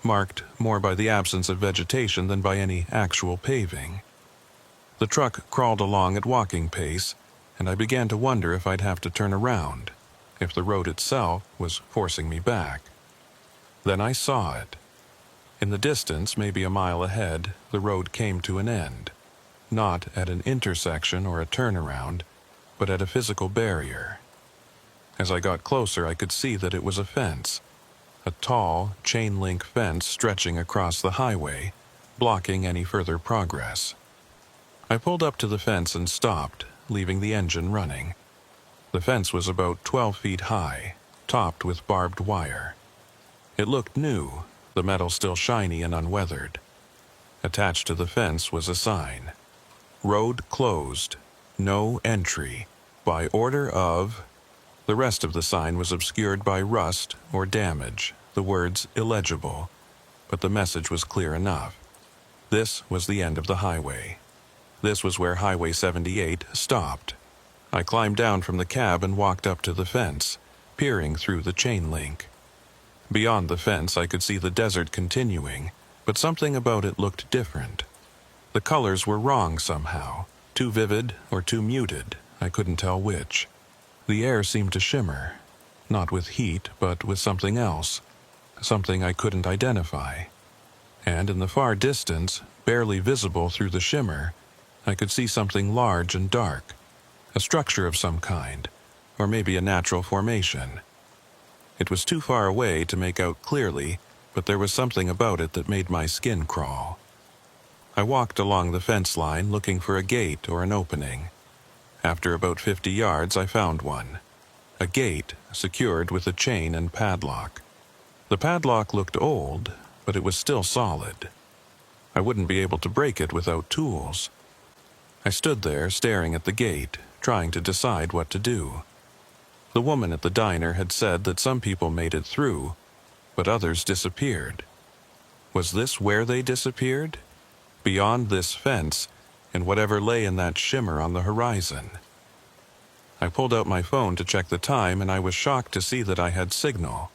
marked more by the absence of vegetation than by any actual paving. The truck crawled along at walking pace, and I began to wonder if I'd have to turn around, if the road itself was forcing me back. Then I saw it. In the distance, maybe a mile ahead, the road came to an end, not at an intersection or a turnaround, but at a physical barrier. As I got closer, I could see that it was a fence. A tall, chain-link fence stretching across the highway, blocking any further progress. I pulled up to the fence and stopped, leaving the engine running. The fence was about 12 feet high, topped with barbed wire. It looked new, the metal still shiny and unweathered. Attached to the fence was a sign. Road closed. No entry. By order of... The rest of the sign was obscured by rust or damage, the words illegible, but the message was clear enough. This was the end of the highway. This was where Highway 78 stopped. I climbed down from the cab and walked up to the fence, peering through the chain link. Beyond the fence, I could see the desert continuing, but something about it looked different. The colors were wrong somehow, too vivid or too muted, I couldn't tell which. The air seemed to shimmer, not with heat, but with something else, something I couldn't identify. And in the far distance, barely visible through the shimmer, I could see something large and dark, a structure of some kind, or maybe a natural formation. It was too far away to make out clearly, but there was something about it that made my skin crawl. I walked along the fence line looking for a gate or an opening. After about 50 yards, I found one. A gate secured with a chain and padlock. The padlock looked old, but it was still solid. I wouldn't be able to break it without tools. I stood there staring at the gate, trying to decide what to do. The woman at the diner had said that some people made it through, but others disappeared. Was this where they disappeared? Beyond this fence, and whatever lay in that shimmer on the horizon. I pulled out my phone to check the time, and I was shocked to see that I had signal.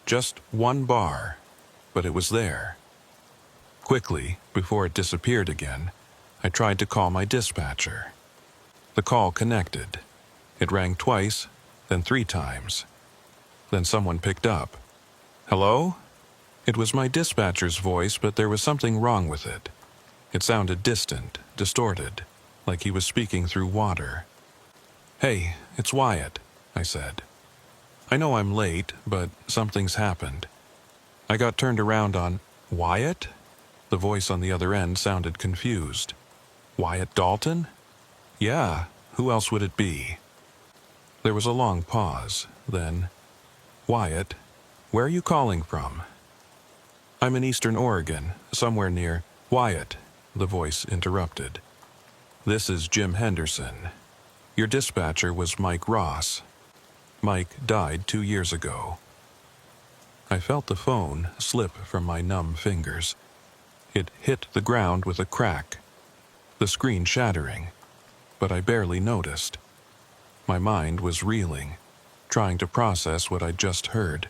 Just one bar, but it was there. Quickly, before it disappeared again, I tried to call my dispatcher. The call connected. It rang twice, then 3 times. Then someone picked up. Hello? It was my dispatcher's voice, but there was something wrong with it. It sounded distant, distorted, like he was speaking through water. "Hey, it's Wyatt," I said. "I know I'm late, but something's happened." I got turned around on, "Wyatt?" The voice on the other end sounded confused. "Wyatt Dalton?" "Yeah, who else would it be?" There was a long pause, then, "Wyatt, where are you calling from?" "I'm in Eastern Oregon, somewhere near..." "Wyatt," the voice interrupted. "This is Jim Henderson. Your dispatcher was Mike Ross. Mike died 2 years ago." I felt the phone slip from my numb fingers. It hit the ground with a crack, the screen shattering, but I barely noticed. My mind was reeling, trying to process what I'd just heard.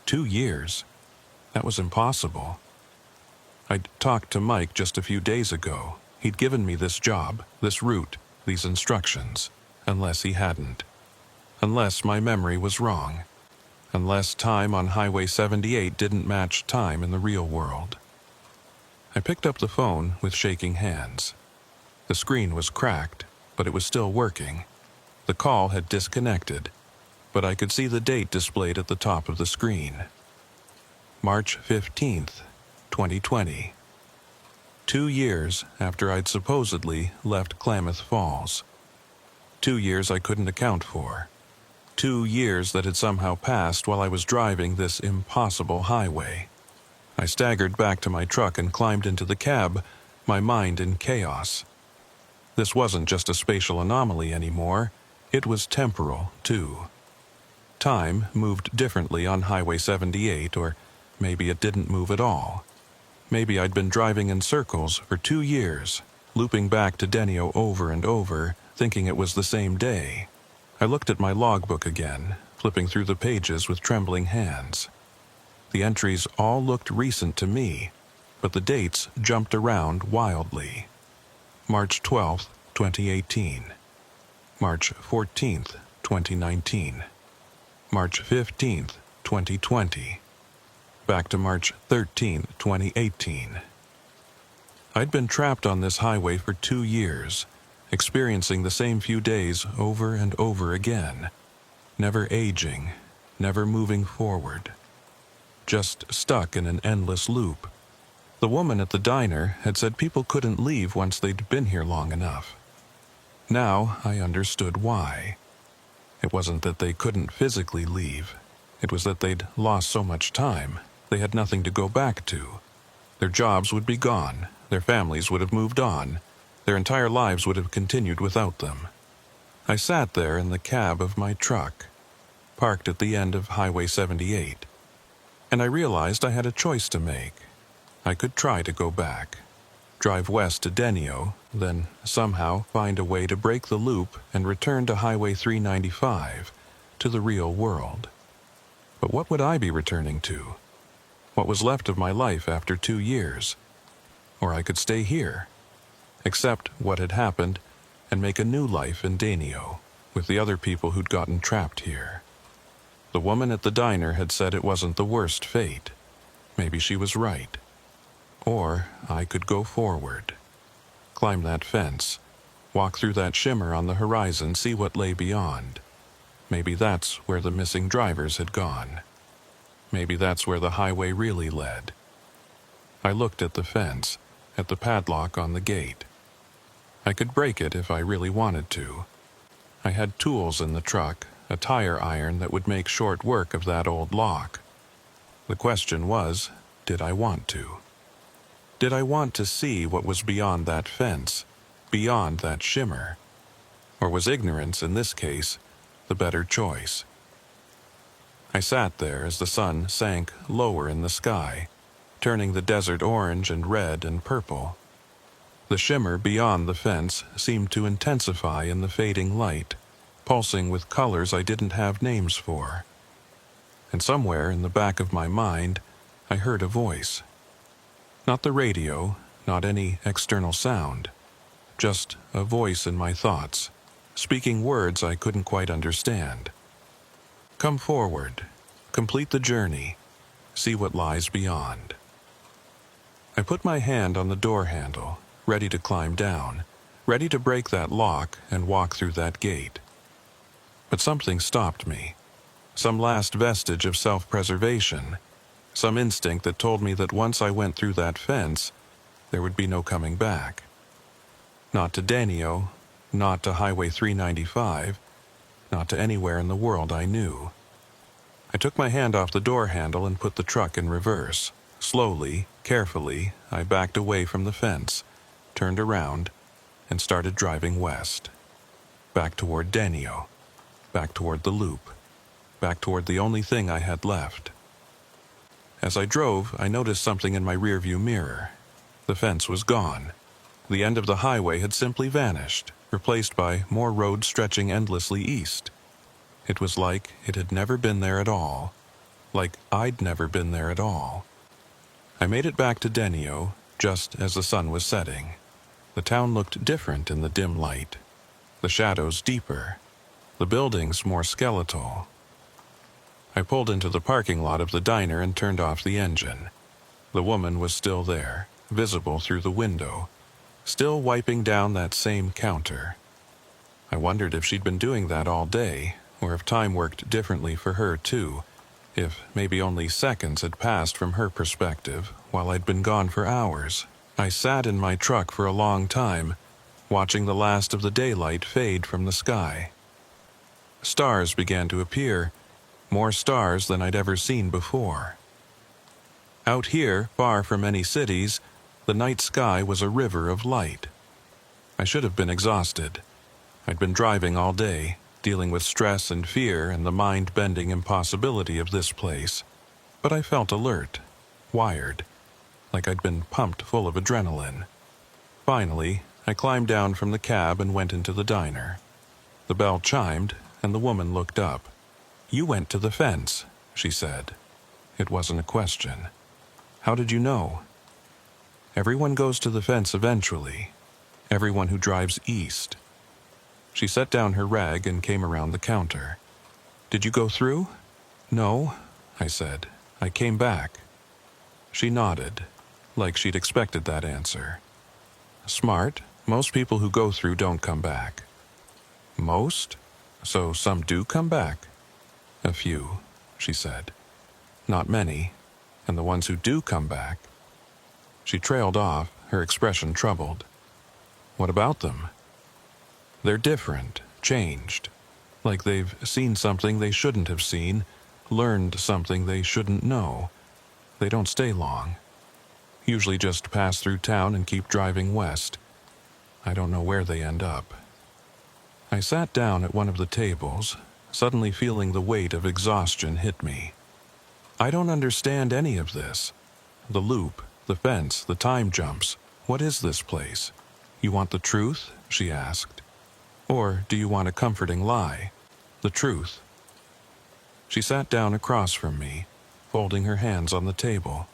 2 years? That was impossible. I'd talked to Mike just a few days ago. He'd given me this job, this route, these instructions, unless he hadn't. Unless my memory was wrong. Unless time on Highway 78 didn't match time in the real world. I picked up the phone with shaking hands. The screen was cracked, but it was still working. The call had disconnected, but I could see the date displayed at the top of the screen. March 15th, 2020. 2 years after I'd supposedly left Klamath Falls. 2 years I couldn't account for. 2 years that had somehow passed while I was driving this impossible highway. I staggered back to my truck and climbed into the cab, my mind in chaos. This wasn't just a spatial anomaly anymore. It was temporal, too. Time moved differently on Highway 78, or maybe it didn't move at all. Maybe I'd been driving in circles for 2 years, looping back to Denio over and over, thinking it was the same day. I looked at my logbook again, flipping through the pages with trembling hands. The entries all looked recent to me, but the dates jumped around wildly. March 12th, 2018. March 14th, 2019. March 15th, 2020. Back to March 13th, 2018. I'd been trapped on this highway for 2 years, experiencing the same few days over and over again. never aging, never moving forward. Just stuck in an endless loop. The woman at the diner had said people couldn't leave once they'd been here long enough. Now I understood why. It wasn't that they couldn't physically leave. It was that they'd lost so much time, they had nothing to go back to. Their jobs would be gone, their families would have moved on, their entire lives would have continued without them. I sat there in the cab of my truck, parked at the end of Highway 78, and I realized I had a choice to make. I could try to go back, drive west to Denio, then somehow find a way to break the loop and return to Highway 395, to the real world. But what would I be returning to? What was left of my life after 2 years? Or I could stay here, accept what had happened, and make a new life in Denio, with the other people who'd gotten trapped here. The woman at the diner had said it wasn't the worst fate. Maybe she was right. Or I could go forward, climb that fence, walk through that shimmer on the horizon, see what lay beyond. Maybe that's where the missing drivers had gone. Maybe that's where the highway really led. I looked at the fence, at the padlock on the gate. I could break it if I really wanted to. I had tools in the truck, a tire iron that would make short work of that old lock. The question was, did I want to? Did I want to see what was beyond that fence, beyond that shimmer? Or was ignorance, in this case, the better choice? I sat there as the sun sank lower in the sky, turning the desert orange and red and purple. The shimmer beyond the fence seemed to intensify in the fading light, pulsing with colors I didn't have names for. And somewhere in the back of my mind, I heard a voice. Not the radio, not any external sound, just a voice in my thoughts, speaking words I couldn't quite understand. Come forward, complete the journey, see what lies beyond. I put my hand on the door handle, ready to climb down, ready to break that lock and walk through that gate. But something stopped me, some last vestige of self-preservation, some instinct that told me that once I went through that fence, there would be no coming back. Not to Denio, not to Highway 395, not to anywhere in the world I knew. I took my hand off the door handle and put the truck in reverse. Slowly, carefully, I backed away from the fence, turned around, and started driving west. Back toward Denio, back toward the loop, back toward the only thing I had left. As I drove, I noticed something in my rearview mirror. The fence was gone. The end of the highway had simply vanished, replaced by more road stretching endlessly east. It was like it had never been there at all, like I'd never been there at all. I made it back to Denio just as the sun was setting. The town looked different in the dim light, the shadows deeper, the buildings more skeletal. I pulled into the parking lot of the diner and turned off the engine. The woman was still there, visible through the window, still wiping down that same counter. I wondered if she'd been doing that all day, or if time worked differently for her too, if maybe only seconds had passed from her perspective while I'd been gone for hours. I sat in my truck for a long time, watching the last of the daylight fade from the sky. Stars began to appear, more stars than I'd ever seen before. Out here, far from any cities, the night sky was a river of light. I should have been exhausted. I'd been driving all day, dealing with stress and fear and the mind-bending impossibility of this place. But I felt alert, wired, like I'd been pumped full of adrenaline. Finally, I climbed down from the cab and went into the diner. The bell chimed, and the woman looked up. "You went to the fence," she said. It wasn't a question. "How did you know?" "Everyone goes to the fence eventually. Everyone who drives east." She set down her rag and came around the counter. "Did you go through?" "No," I said. "I came back." She nodded, like she'd expected that answer. "Smart. Most people who go through don't come back." "Most? So some do come back?" "A few," she said. "Not many, and the ones who do come back—" She trailed off, her expression troubled. "What about them?" "They're different, changed. Like they've seen something they shouldn't have seen, learned something they shouldn't know. They don't stay long. Usually just pass through town and keep driving west. I don't know where they end up." I sat down at one of the tables, suddenly feeling the weight of exhaustion hit me. I don't understand any of this. The loop, the fence, the time jumps. What is this place? "You want the truth?" she asked. "Or do you want a comforting lie? The truth." She sat down across from me, folding her hands on the table.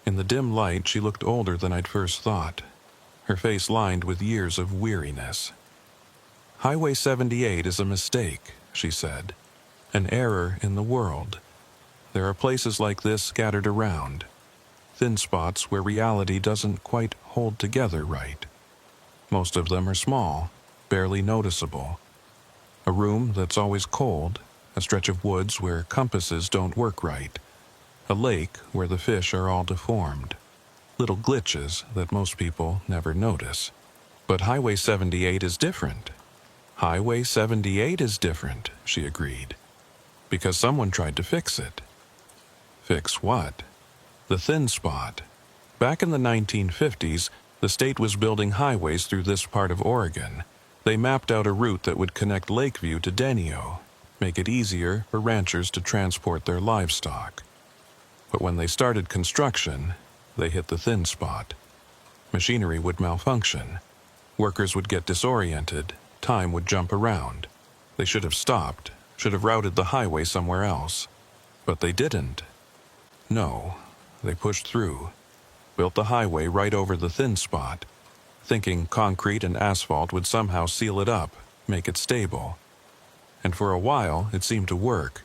In the dim light, she looked older than I'd first thought, her face lined with years of weariness. "Highway 78 is a mistake," she said. "An error in the world. There are places like this scattered around. Thin spots where reality doesn't quite hold together right. Most of them are small, barely noticeable. A room that's always cold, a stretch of woods where compasses don't work right, a lake where the fish are all deformed. Little glitches that most people never notice. But Highway 78 is different. Highway 78 is different," she agreed. "Because someone tried to fix it." "Fix what?" "The thin spot. Back in the 1950s, the state was building highways through this part of Oregon. They mapped out a route that would connect Lakeview to Denio, make it easier for ranchers to transport their livestock. But when they started construction, they hit the thin spot. Machinery would malfunction. Workers would get disoriented. Time would jump around. They should have stopped, should have routed the highway somewhere else. But they didn't. No, they pushed through, built the highway right over the thin spot, thinking concrete and asphalt would somehow seal it up, make it stable. And for a while, it seemed to work.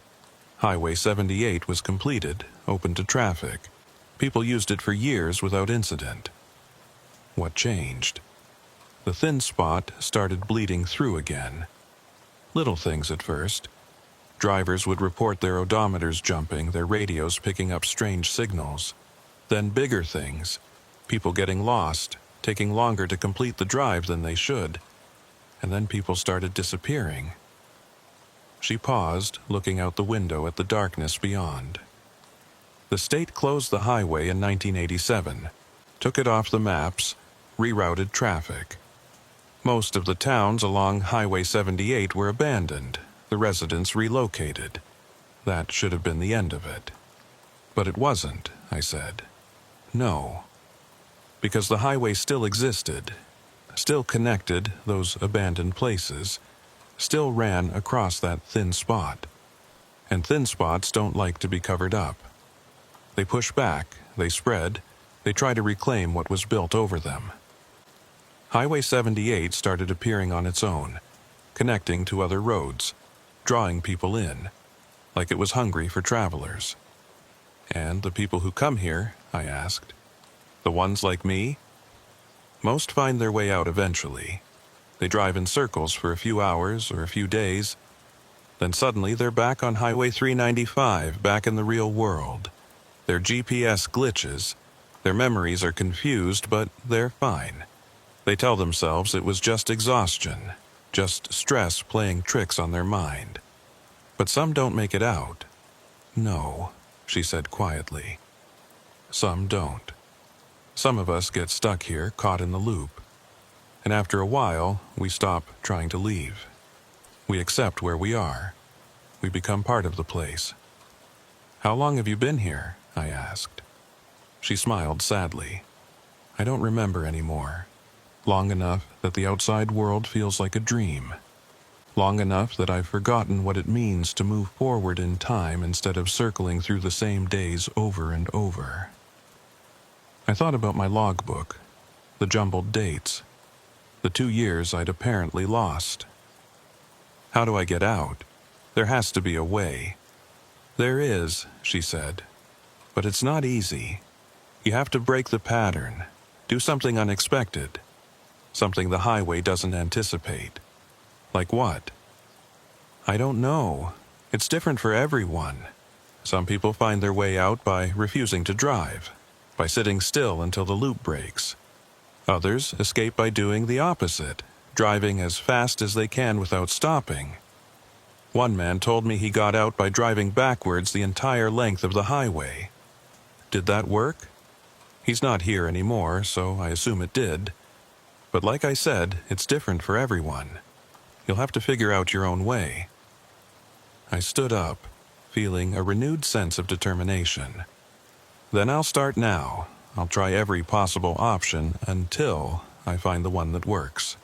Highway 78 was completed, open to traffic. People used it for years without incident. What changed? The thin spot started bleeding through again. Little things at first. Drivers would report their odometers jumping, their radios picking up strange signals. Then bigger things. People getting lost, taking longer to complete the drive than they should. And then people started disappearing. She paused, looking out the window at the darkness beyond. The state closed the highway in 1987, took it off the maps, rerouted traffic. Most of the towns along Highway 78 were abandoned, the residents relocated. That should have been the end of it. But it wasn't, I said. No. Because the highway still existed, still connected those abandoned places, still ran across that thin spot. And thin spots don't like to be covered up. They push back, they spread, they try to reclaim what was built over them. Highway 78 started appearing on its own, connecting to other roads, drawing people in, like it was hungry for travelers. "And the people who come here," I asked, "the ones like me?" "Most find their way out eventually. They drive in circles for a few hours or a few days. Then suddenly they're back on Highway 395, back in the real world. Their GPS glitches. Their memories are confused, but they're fine. They tell themselves it was just exhaustion, just stress playing tricks on their mind. But some don't make it out." "No," she said quietly. "Some don't. Some of us get stuck here, caught in the loop. And after a while, we stop trying to leave. We accept where we are. We become part of the place." "How long have you been here?" I asked. She smiled sadly. "I don't remember anymore. Long enough that the outside world feels like a dream. Long enough that I've forgotten what it means to move forward in time instead of circling through the same days over and over." I thought about my logbook, the jumbled dates, the 2 years I'd apparently lost. How do I get out? There has to be a way. "There is," she said, "but it's not easy. You have to break the pattern, do something unexpected, something the highway doesn't anticipate." "Like what?" "I don't know. It's different for everyone. Some people find their way out by refusing to drive, by sitting still until the loop breaks. Others escape by doing the opposite, driving as fast as they can without stopping. One man told me he got out by driving backwards the entire length of the highway. Did that work? He's not here anymore, so I assume it did. But like I said, it's different for everyone. You'll have to figure out your own way. I stood up, feeling a renewed sense of determination. Then I'll start now. I'll try every possible option until I find the one that works.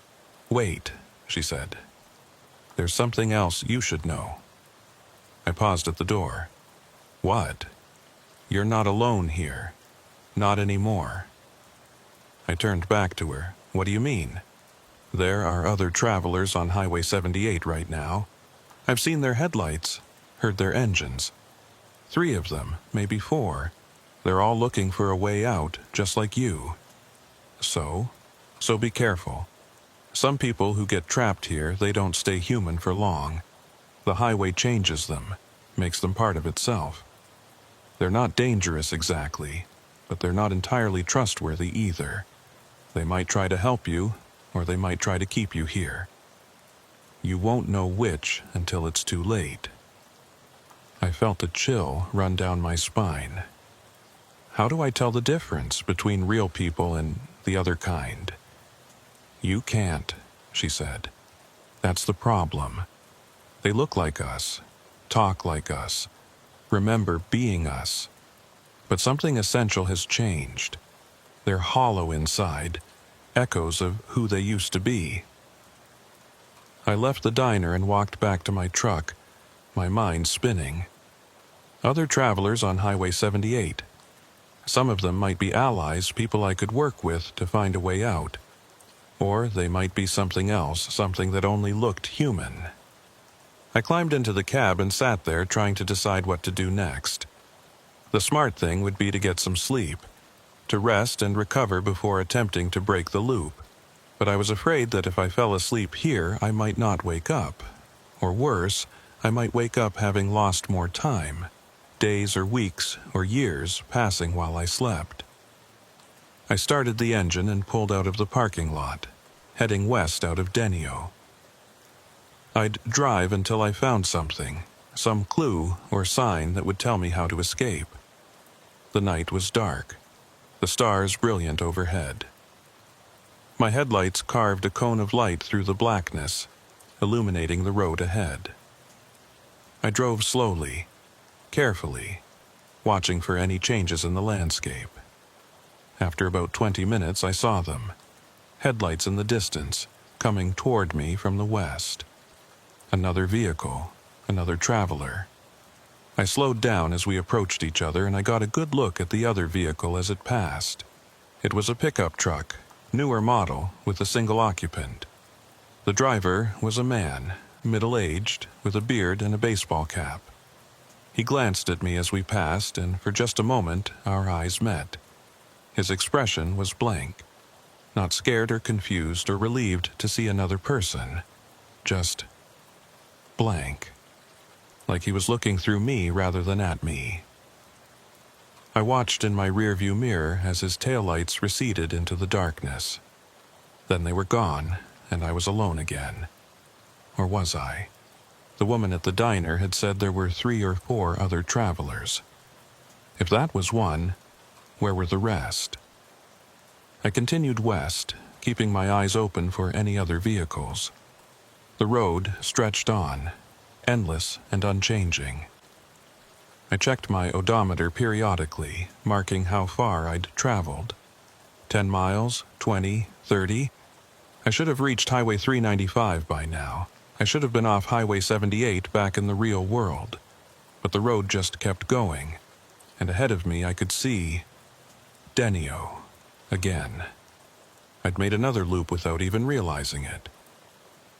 Wait, she said. There's something else you should know. I paused at the door. What? You're not alone here. Not anymore. I turned back to her. What do you mean? There are other travelers on Highway 78 right now. I've seen their headlights, heard their engines. 3 of them, maybe 4. They're all looking for a way out, just like you. So be careful. Some people who get trapped here, they don't stay human for long. The highway changes them, makes them part of itself. They're not dangerous exactly, but they're not entirely trustworthy either. They might try to help you, or they might try to keep you here. You won't know which until it's too late. I felt a chill run down my spine. How do I tell the difference between real people and the other kind? You can't, she said. That's the problem. They look like us, talk like us, remember being us. But something essential has changed. They're hollow inside, echoes of who they used to be. I left the diner and walked back to my truck, my mind spinning. Other travelers on Highway 78. Some of them might be allies, people I could work with to find a way out. Or they might be something else, something that only looked human. I climbed into the cab and sat there trying to decide what to do next. The smart thing would be to get some sleep, to rest and recover before attempting to break the loop. But I was afraid that if I fell asleep here, I might not wake up. Or worse, I might wake up having lost more time, days or weeks or years passing while I slept. I started the engine and pulled out of the parking lot, heading west out of Denio. I'd drive until I found something, some clue or sign that would tell me how to escape. The night was dark, the stars brilliant overhead. My headlights carved a cone of light through the blackness, illuminating the road ahead. I drove slowly, carefully, watching for any changes in the landscape. After about 20 minutes, I saw them, headlights in the distance, coming toward me from the west. Another vehicle, another traveler. I slowed down as we approached each other, and I got a good look at the other vehicle as it passed. It was a pickup truck, newer model, with a single occupant. The driver was a man, middle-aged, with a beard and a baseball cap. He glanced at me as we passed, and for just a moment our eyes met. His expression was blank, not scared or confused or relieved to see another person, just blank, like he was looking through me rather than at me. I watched in my rearview mirror as his taillights receded into the darkness. Then they were gone, and I was alone again. Or was I? The woman at the diner had said there were 3 or 4 other travelers. If that was one, where were the rest? I continued west, keeping my eyes open for any other vehicles. The road stretched on, endless and unchanging. I checked my odometer periodically, marking how far I'd traveled. 10 miles, 20, 30. I should have reached Highway 395 by now. I should have been off Highway 78 back in the real world. But the road just kept going, and ahead of me I could see Denio again. I'd made another loop without even realizing it.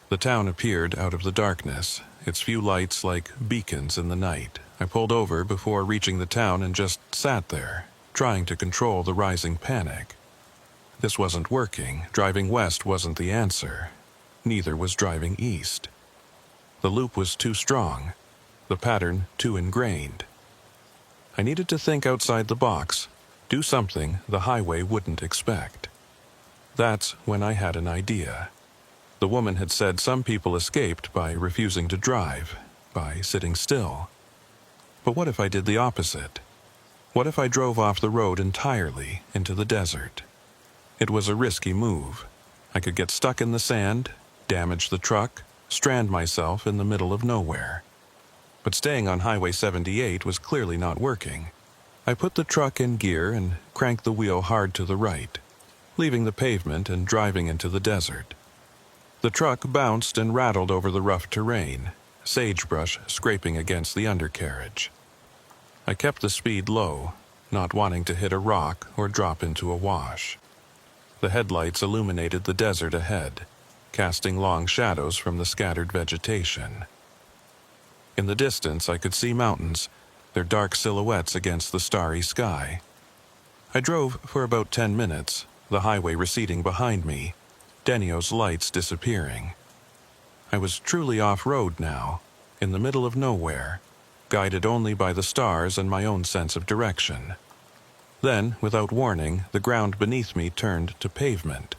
The town appeared out of the darkness, its few lights like beacons in the night. I pulled over before reaching the town and just sat there, trying to control the rising panic. This wasn't working. Driving west wasn't the answer. Neither was driving east. The loop was too strong. the pattern too ingrained. I needed to think outside the box, do something the highway wouldn't expect. That's when I had an idea. The woman had said some people escaped by refusing to drive, by sitting still. But what if I did the opposite? What if I drove off the road entirely into the desert? It was a risky move. I could get stuck in the sand, damage the truck, strand myself in the middle of nowhere. But staying on Highway 78 was clearly not working. I put the truck in gear and cranked the wheel hard to the right, leaving the pavement and driving into the desert. The truck bounced and rattled over the rough terrain, sagebrush scraping against the undercarriage. I kept the speed low, not wanting to hit a rock or drop into a wash. The headlights illuminated the desert ahead, casting long shadows from the scattered vegetation. In the distance, I could see mountains, their dark silhouettes against the starry sky. I drove for about 10 minutes, the highway receding behind me, Denio's lights disappearing. I was truly off-road now, in the middle of nowhere, guided only by the stars and my own sense of direction. Then, without warning, the ground beneath me turned to pavement.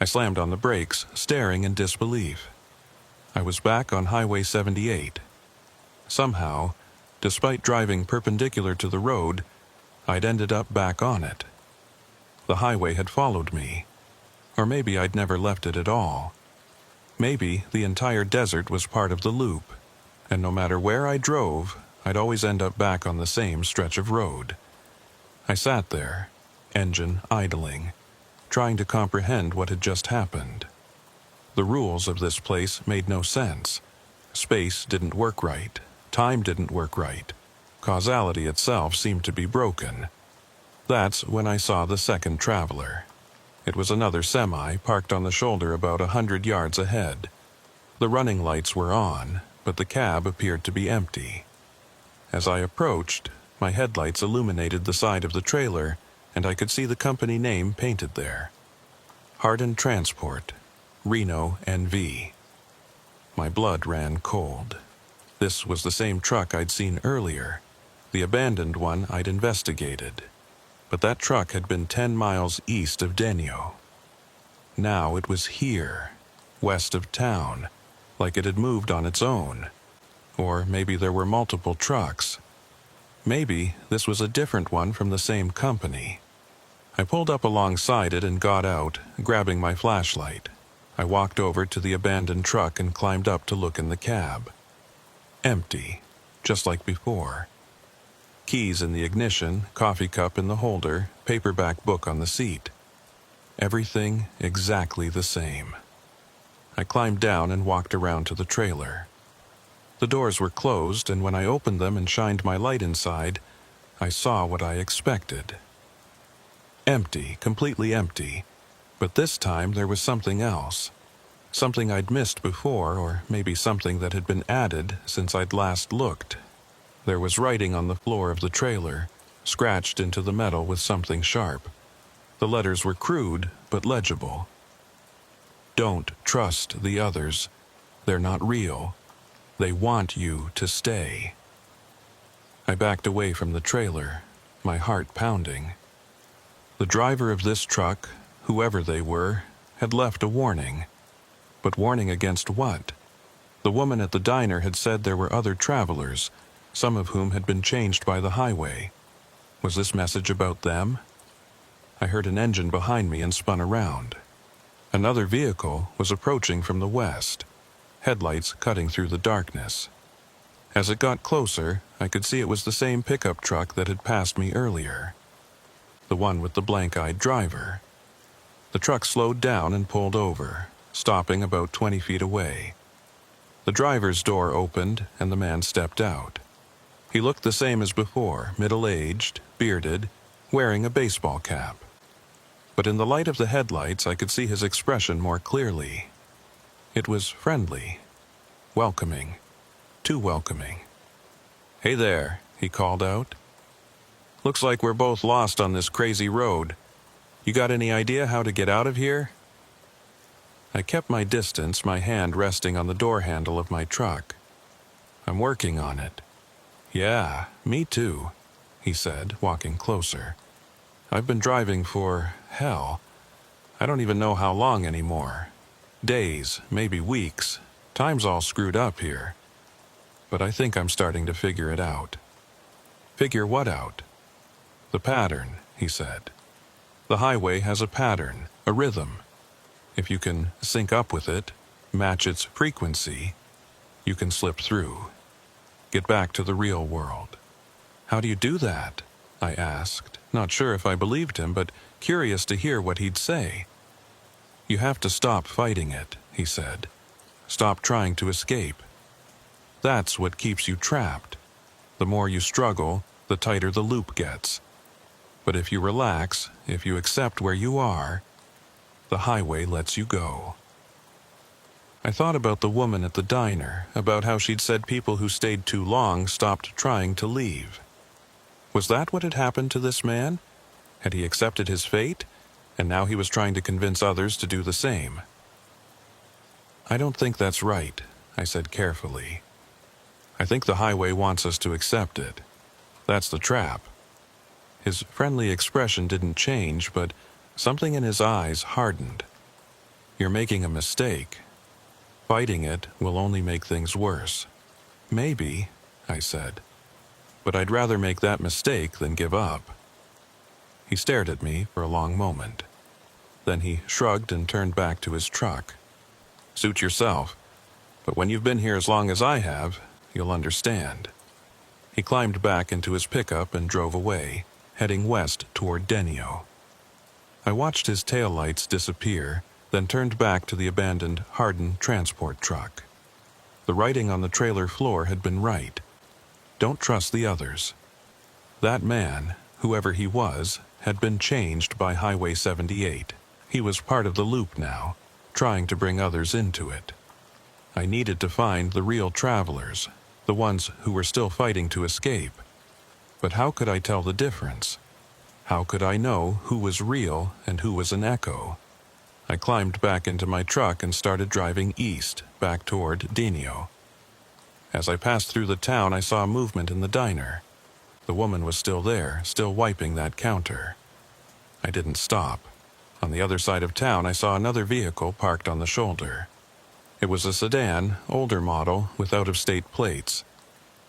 I slammed on the brakes, staring in disbelief. I was back on Highway 78. Somehow, despite driving perpendicular to the road, I'd ended up back on it. The highway had followed me. Or maybe I'd never left it at all. Maybe the entire desert was part of the loop, and no matter where I drove, I'd always end up back on the same stretch of road. I sat there, engine idling, trying to comprehend what had just happened. The rules of this place made no sense. Space didn't work right. Time didn't work right. Causality itself seemed to be broken. That's when I saw the second traveler. It was another semi parked on the shoulder about 100 yards ahead. The running lights were on, but the cab appeared to be empty. As I approached, my headlights illuminated the side of the trailer, and I could see the company name painted there. Hardin Transport, Reno, NV. My blood ran cold. This was the same truck I'd seen earlier, the abandoned one I'd investigated. But that truck had been 10 miles east of Denio. Now it was here, west of town, like it had moved on its own. Or maybe there were multiple trucks. Maybe this was a different one from the same company. I pulled up alongside it and got out, grabbing my flashlight. I walked over to the abandoned truck and climbed up to look in the cab. Empty, just like before. Keys in the ignition, coffee cup in the holder, paperback book on the seat. Everything exactly the same. I climbed down and walked around to the trailer. The doors were closed, and when I opened them and shined my light inside, I saw what I expected. Empty, completely empty. But this time there was something else. Something I'd missed before, or maybe something that had been added since I'd last looked. There was writing on the floor of the trailer, scratched into the metal with something sharp. The letters were crude, but legible. Don't trust the others. They're not real. They want you to stay. I backed away from the trailer, my heart pounding. The driver of this truck, whoever they were, had left a warning. But warning against what? The woman at the diner had said there were other travelers, some of whom had been changed by the highway. Was this message about them? I heard an engine behind me and spun around. Another vehicle was approaching from the west, headlights cutting through the darkness. As it got closer, I could see it was the same pickup truck that had passed me earlier. The one with the blank-eyed driver. The truck slowed down and pulled over, stopping about 20 feet away. The driver's door opened and the man stepped out. He looked the same as before, middle-aged, bearded, wearing a baseball cap. But in the light of the headlights, I could see his expression more clearly. It was friendly, welcoming, too welcoming. "Hey there," he called out. "Looks like we're both lost on this crazy road. You got any idea how to get out of here?" I kept my distance, my hand resting on the door handle of my truck. I'm working on it. Yeah, me too, he said, walking closer. I've been driving for, hell, I don't even know how long anymore. Days, maybe weeks. Time's all screwed up here. But I think I'm starting to figure it out. Figure what out? The pattern, he said. The highway has a pattern, a rhythm. If you can sync up with it, match its frequency, you can slip through. Get back to the real world. How do you do that? I asked, not sure if I believed him, but curious to hear what he'd say. You have to stop fighting it, he said. Stop trying to escape. That's what keeps you trapped. The more you struggle, the tighter the loop gets. But if you relax, if you accept where you are, the highway lets you go. I thought about the woman at the diner, about how she'd said people who stayed too long stopped trying to leave. Was that what had happened to this man? Had he accepted his fate, and now he was trying to convince others to do the same? I don't think that's right, I said carefully. I think the highway wants us to accept it. That's the trap. His friendly expression didn't change, but something in his eyes hardened. You're making a mistake. Fighting it will only make things worse. Maybe, I said, but I'd rather make that mistake than give up. He stared at me for a long moment. Then he shrugged and turned back to his truck. Suit yourself, but when you've been here as long as I have, you'll understand. He climbed back into his pickup and drove away, heading west toward Denio. I watched his taillights disappear, then turned back to the abandoned Hardin transport truck. The writing on the trailer floor had been right. Don't trust the others. That man, whoever he was, had been changed by Highway 78. He was part of the loop now, trying to bring others into it. I needed to find the real travelers, the ones who were still fighting to escape. But how could I tell the difference? How could I know who was real and who was an echo? I climbed back into my truck and started driving east, back toward Denio. As I passed through the town, I saw movement in the diner. The woman was still there, still wiping that counter. I didn't stop. On the other side of town, I saw another vehicle parked on the shoulder. It was a sedan, older model, with out-of-state plates.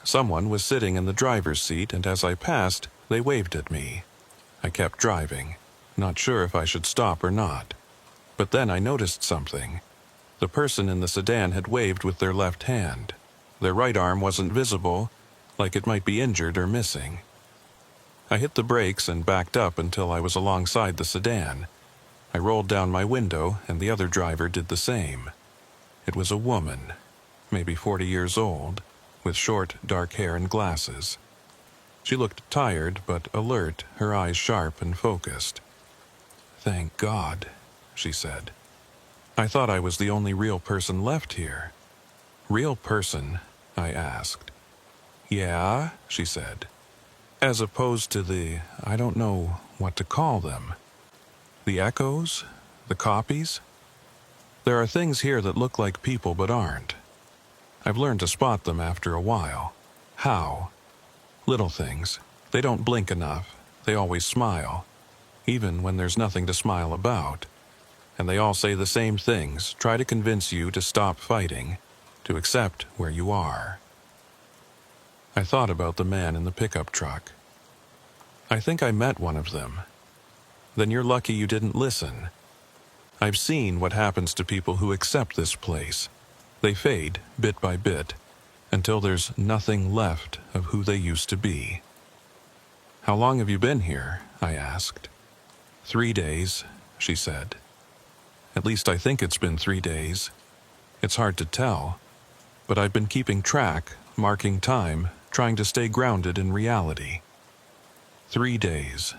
Someone was sitting in the driver's seat, and as I passed, they waved at me. I kept driving, not sure if I should stop or not. But then I noticed something. The person in the sedan had waved with their left hand. Their right arm wasn't visible, like it might be injured or missing. I hit the brakes and backed up until I was alongside the sedan. I rolled down my window, and the other driver did the same. It was a woman, maybe 40 years old, with short, dark hair and glasses. She looked tired but alert, her eyes sharp and focused. "Thank God," she said. I thought I was the only real person left here. "Real person?" I asked. "Yeah," she said. "As opposed to I don't know what to call them. The echoes? The copies? There are things here that look like people but aren't. I've learned to spot them after a while. How? Little things. They don't blink enough. They always smile, even when there's nothing to smile about. And they all say the same things, try to convince you to stop fighting, to accept where you are." I thought about the man in the pickup truck. I think I met one of them. Then you're lucky you didn't listen. I've seen what happens to people who accept this place. They fade, bit by bit, until there's nothing left of who they used to be. "How long have you been here?" I asked. 3 days, she said. At least I think it's been 3 days. It's hard to tell, but I've been keeping track, marking time, trying to stay grounded in reality. 3 days.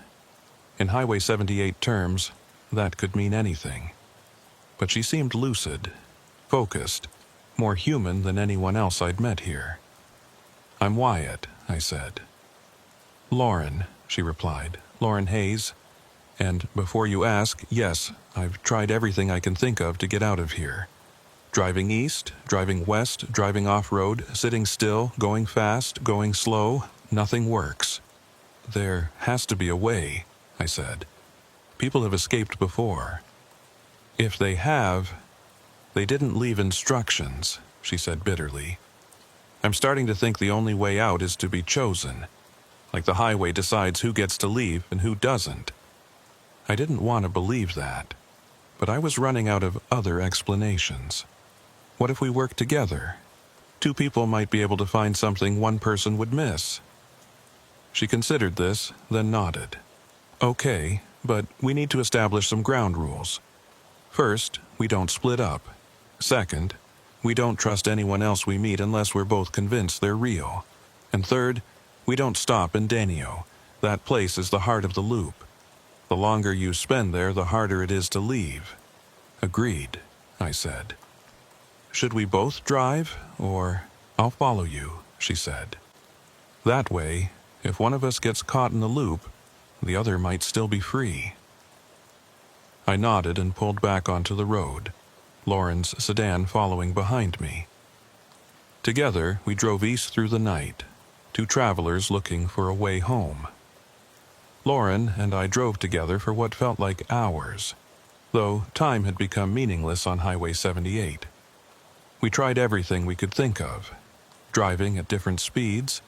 In Highway 78 terms, that could mean anything. But she seemed lucid, focused, more human than anyone else I'd met here. "I'm Wyatt," I said. "Lauren," she replied. "Lauren Hayes. And before you ask, yes, I've tried everything I can think of to get out of here. Driving east, driving west, driving off-road, sitting still, going fast, going slow, nothing works. There has to be a way, I said. People have escaped before. If they have, they didn't leave instructions, she said bitterly. I'm starting to think the only way out is to be chosen, like the highway decides who gets to leave and who doesn't. I didn't want to believe that, but I was running out of other explanations. What if we worked together? Two people might be able to find something one person would miss. She considered this, then nodded. Okay, but we need to establish some ground rules. First, we don't split up. Second, we don't trust anyone else we meet unless we're both convinced they're real. And third, we don't stop in Denio. That place is the heart of the loop. The longer you spend there, the harder it is to leave. Agreed, I said. Should we both drive, or I'll follow you, she said. That way, if one of us gets caught in the loop, the other might still be free. I nodded and pulled back onto the road, Lauren's sedan following behind me. Together, we drove east through the night, two travelers looking for a way home. Lauren and I drove together for what felt like hours, though time had become meaningless on Highway 78. We tried everything we could think of, driving at different speeds,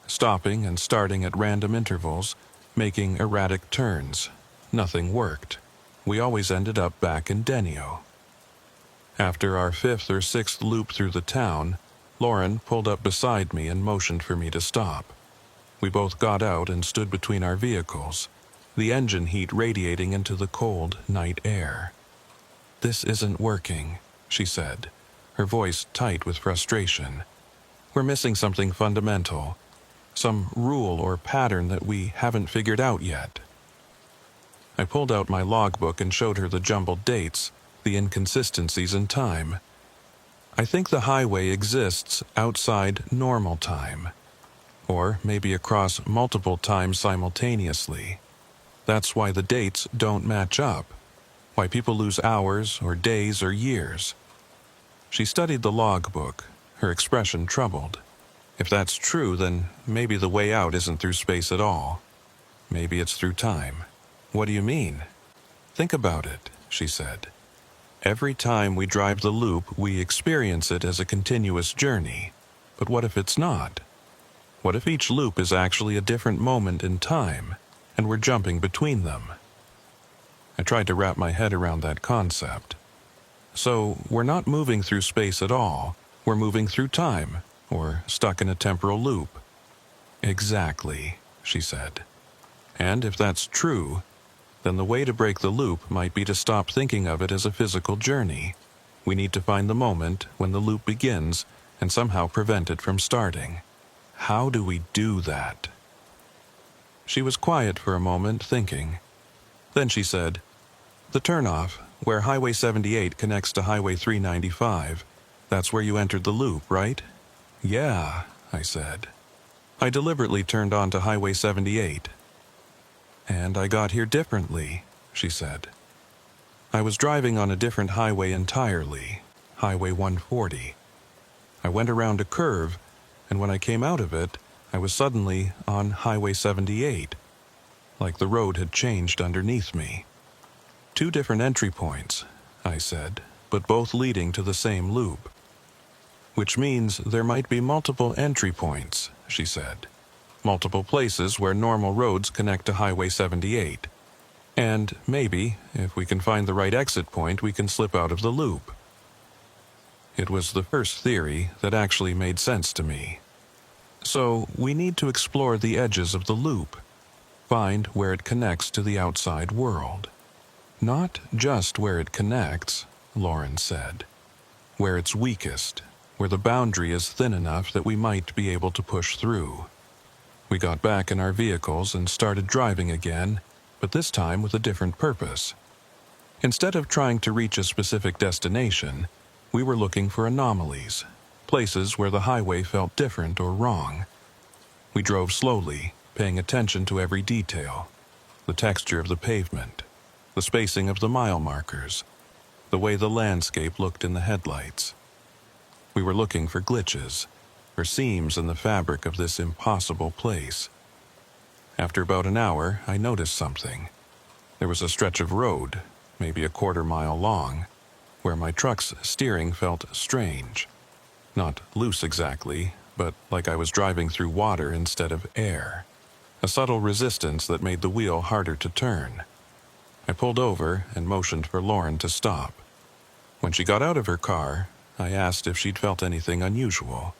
stopping and starting at random intervals, making erratic turns. Nothing worked. We always ended up back in Denio. After our fifth or sixth loop through the town, Lauren pulled up beside me and motioned for me to stop. We both got out and stood between our vehicles, the engine heat radiating into the cold night air. "This isn't working," she said, her voice tight with frustration. "We're missing something fundamental, some rule or pattern that we haven't figured out yet." I pulled out my logbook and showed her the jumbled dates, the inconsistencies in time. "I think the highway exists outside normal time, or maybe across multiple times simultaneously. That's why the dates don't match up, why people lose hours or days or years." She studied the logbook, her expression troubled. If that's true, then maybe the way out isn't through space at all. Maybe it's through time. "What do you mean?" "Think about it," she said. "Every time we drive the loop, we experience it as a continuous journey. But what if it's not? What if each loop is actually a different moment in time, and we're jumping between them?" I tried to wrap my head around that concept. So, we're not moving through space at all. We're moving through time, or stuck in a temporal loop. "Exactly," she said. "And if that's true, then the way to break the loop might be to stop thinking of it as a physical journey. We need to find the moment when the loop begins and somehow prevent it from starting. How do we do that?" She was quiet for a moment, thinking. Then she said, "The turnoff, where Highway 78 connects to Highway 395, that's where you entered the loop, right?" "Yeah," I said. "I deliberately turned onto Highway 78. "And I got here differently," she said. "I was driving on a different highway entirely, Highway 140. I went around a curve, and when I came out of it, I was suddenly on Highway 78, like the road had changed underneath me. Two different entry points," I said, "but both leading to the same loop." "Which means there might be multiple entry points," she said. "Multiple places where normal roads connect to Highway 78. And maybe, if we can find the right exit point, we can slip out of the loop." It was the first theory that actually made sense to me. So, we need to explore the edges of the loop, find where it connects to the outside world. "Not just where it connects," Lauren said. "Where it's weakest, where the boundary is thin enough that we might be able to push through." We got back in our vehicles and started driving again, but this time with a different purpose. Instead of trying to reach a specific destination, we were looking for anomalies, places where the highway felt different or wrong. We drove slowly, paying attention to every detail: the texture of the pavement, the spacing of the mile markers, the way the landscape looked in the headlights. We were looking for glitches, for seams in the fabric of this impossible place. After about an hour, I noticed something. There was a stretch of road, maybe a quarter-mile long, where my truck's steering felt strange. Not loose exactly, but like I was driving through water instead of air. A subtle resistance that made the wheel harder to turn. I pulled over and motioned for Lauren to stop. When she got out of her car, I asked if she'd felt anything unusual.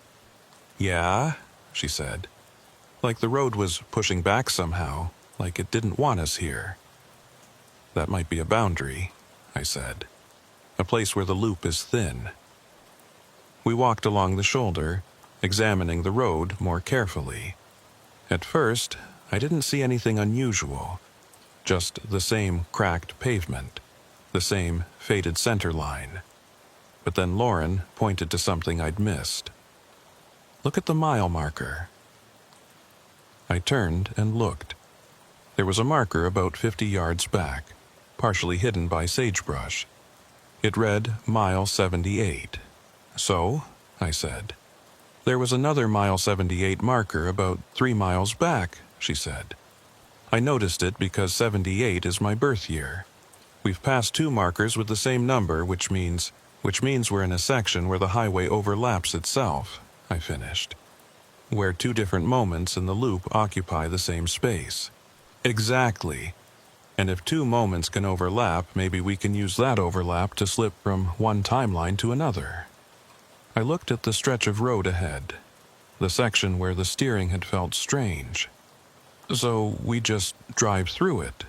"Yeah," she said. Like the road was pushing back somehow, like it didn't want us here. "That might be a boundary," I said. "A place where the loop is thin." We walked along the shoulder, examining the road more carefully. At first, I didn't see anything unusual. Just the same cracked pavement, the same faded center line. But then Lauren pointed to something I'd missed. "Look at the mile marker." I turned and looked. There was a marker about 50 yards back, partially hidden by sagebrush. It read mile 78. "So," I said. "There was another mile 78 marker about 3 miles back," she said. "I noticed it because 78 is my birth year. We've passed 2 markers with the same number, which means we're in a section where the highway overlaps itself," I finished. "Where 2 different moments in the loop occupy the same space." "Exactly. And if 2 moments can overlap, maybe we can use that overlap to slip from one timeline to another." I looked at the stretch of road ahead, the section where the steering had felt strange. "So we just drive through it?"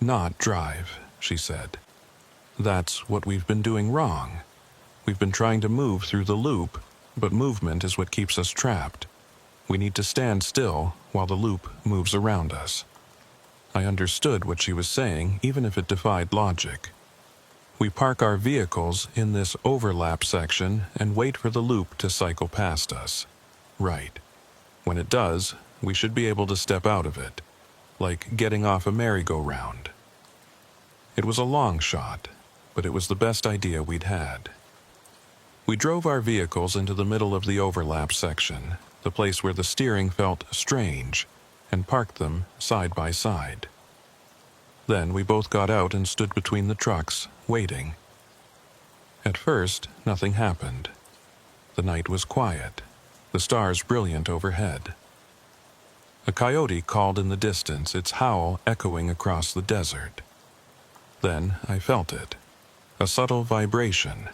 "Not drive," she said. "That's what we've been doing wrong. We've been trying to move through the loop, but movement is what keeps us trapped. We need to stand still while the loop moves around us." I understood what she was saying, even if it defied logic. We park our vehicles in this overlap section and wait for the loop to cycle past us. Right. When it does, we should be able to step out of it, like getting off a merry-go-round. It was a long shot, but it was the best idea we'd had. We drove our vehicles into the middle of the overlap section, the place where the steering felt strange, and parked them side by side. Then we both got out and stood between the trucks, waiting. At first, nothing happened. The night was quiet, the stars brilliant overhead. A coyote called in the distance, its howl echoing across the desert. Then I felt it, a subtle vibration,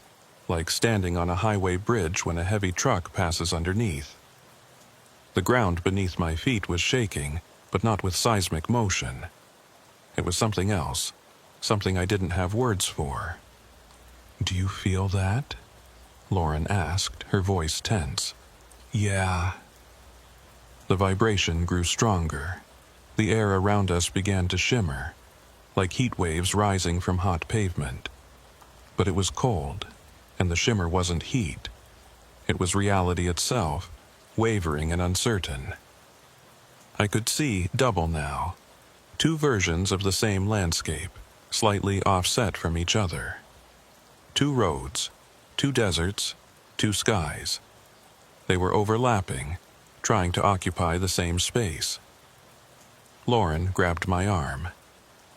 like standing on a highway bridge when a heavy truck passes underneath. The ground beneath my feet was shaking, but not with seismic motion. It was something else, something I didn't have words for. "Do you feel that?" Lauren asked, her voice tense. "Yeah." The vibration grew stronger. The air around us began to shimmer, like heat waves rising from hot pavement. But it was cold, and the shimmer wasn't heat. It was reality itself, wavering and uncertain. I could see double now, 2 versions of the same landscape, slightly offset from each other. 2 roads, 2 deserts, 2 skies. They were overlapping, trying to occupy the same space. Lauren grabbed my arm.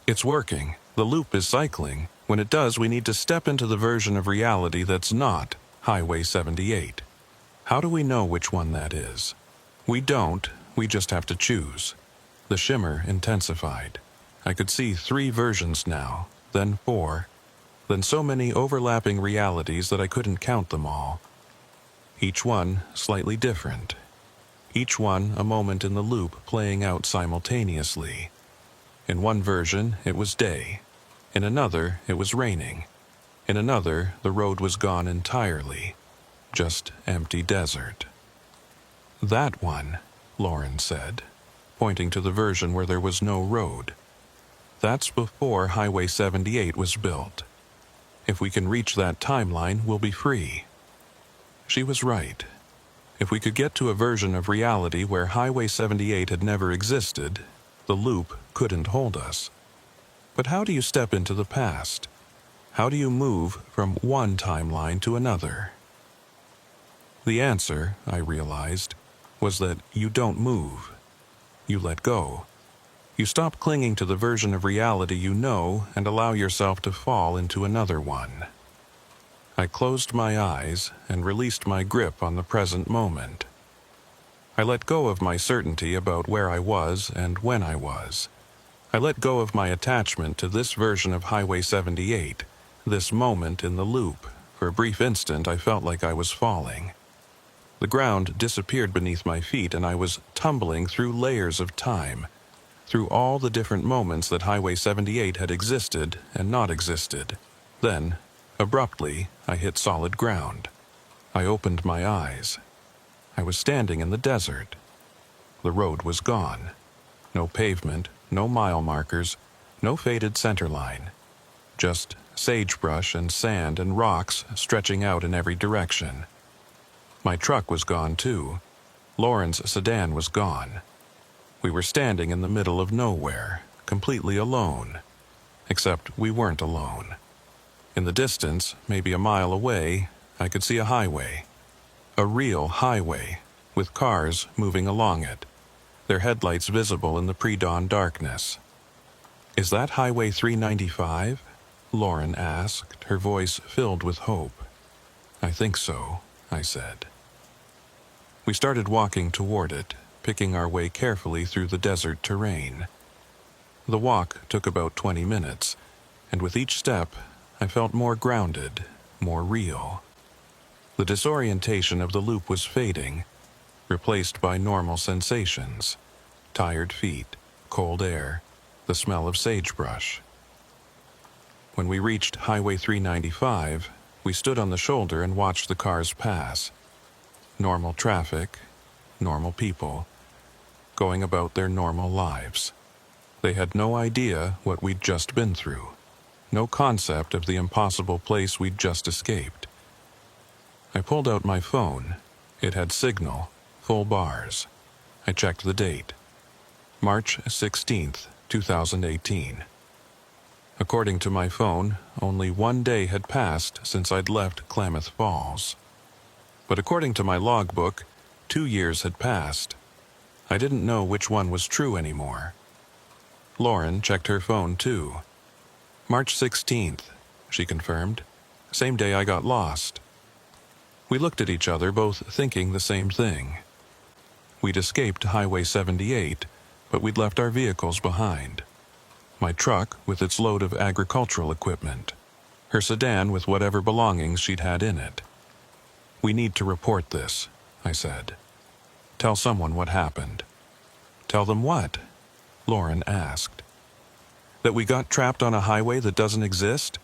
"It's working. The loop is cycling. When it does, we need to step into the version of reality that's not Highway 78. How do we know which one that is?" "We don't. We just have to choose." The shimmer intensified. I could see 3 versions now, then 4, then so many overlapping realities that I couldn't count them all. Each one slightly different. Each one a moment in the loop playing out simultaneously. In one version, it was day. In another, it was raining. In another, the road was gone entirely. Just empty desert. "That one," Lauren said, pointing to the version where there was no road. "That's before Highway 78 was built. If we can reach that timeline, we'll be free." She was right. If we could get to a version of reality where Highway 78 had never existed, the loop couldn't hold us. But how do you step into the past? How do you move from one timeline to another? The answer, I realized, was that you don't move. You let go. You stop clinging to the version of reality you know and allow yourself to fall into another one. I closed my eyes and released my grip on the present moment. I let go of my certainty about where I was and when I was. I let go of my attachment to this version of Highway 78, this moment in the loop. For a brief instant, I felt like I was falling. The ground disappeared beneath my feet, and I was tumbling through layers of time, through all the different moments that Highway 78 had existed and not existed. Then, abruptly, I hit solid ground. I opened my eyes. I was standing in the desert. The road was gone. No pavement, no mile markers, no faded center line. Just sagebrush and sand and rocks stretching out in every direction. My truck was gone too. Lauren's sedan was gone. We were standing in the middle of nowhere, completely alone. Except we weren't alone. In the distance, maybe a mile away, I could see a highway. A real highway, with cars moving along it, their headlights visible in the pre-dawn darkness. "Is that Highway 395? Lauren asked, her voice filled with hope. "I think so," I said. We started walking toward it, picking our way carefully through the desert terrain. The walk took about 20 minutes, and with each step, I felt more grounded, more real. The disorientation of the loop was fading, replaced by normal sensations: tired feet, cold air, the smell of sagebrush. When we reached Highway 395, we stood on the shoulder and watched the cars pass. Normal traffic, normal people, going about their normal lives. They had no idea what we'd just been through, no concept of the impossible place we'd just escaped. I pulled out my phone. It had signal, full bars. I checked the date. March 16th, 2018. According to my phone, only 1 day had passed since I'd left Klamath Falls. But according to my logbook, 2 years had passed. I didn't know which one was true anymore. Lauren checked her phone too. March 16th, she confirmed. Same day I got lost. We looked at each other, both thinking the same thing. We'd escaped Highway 78, but we'd left our vehicles behind. My truck with its load of agricultural equipment. Her sedan with whatever belongings she'd had in it. "We need to report this," I said. "Tell someone what happened." "Tell them what?" Lauren asked. "That we got trapped on a highway that doesn't exist?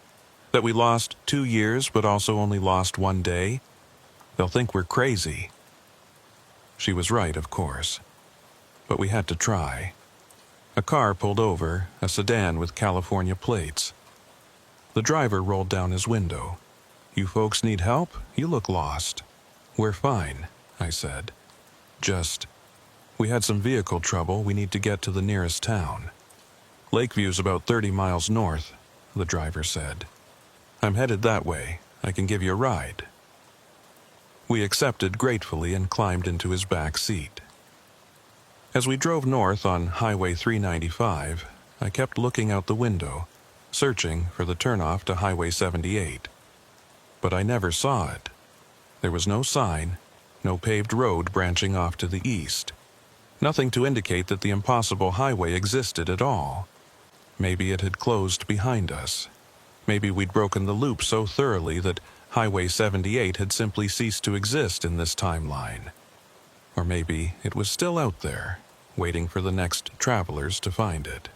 That we lost 2 years but also only lost 1 day? They'll think we're crazy." She was right, of course. But we had to try. A car pulled over, a sedan with California plates. The driver rolled down his window. "You folks need help? You look lost." "We're fine," I said. We had some vehicle trouble. We need to get to the nearest town." "Lakeview's about 30 miles north," the driver said. "I'm headed that way. I can give you a ride." We accepted gratefully and climbed into his back seat. As we drove north on Highway 395, I kept looking out the window, searching for the turnoff to Highway 78. But I never saw it. There was no sign, no paved road branching off to the east. Nothing to indicate that the impossible highway existed at all. Maybe it had closed behind us. Maybe we'd broken the loop so thoroughly that Highway 78 had simply ceased to exist in this timeline. Or maybe it was still out there, waiting for the next travelers to find it.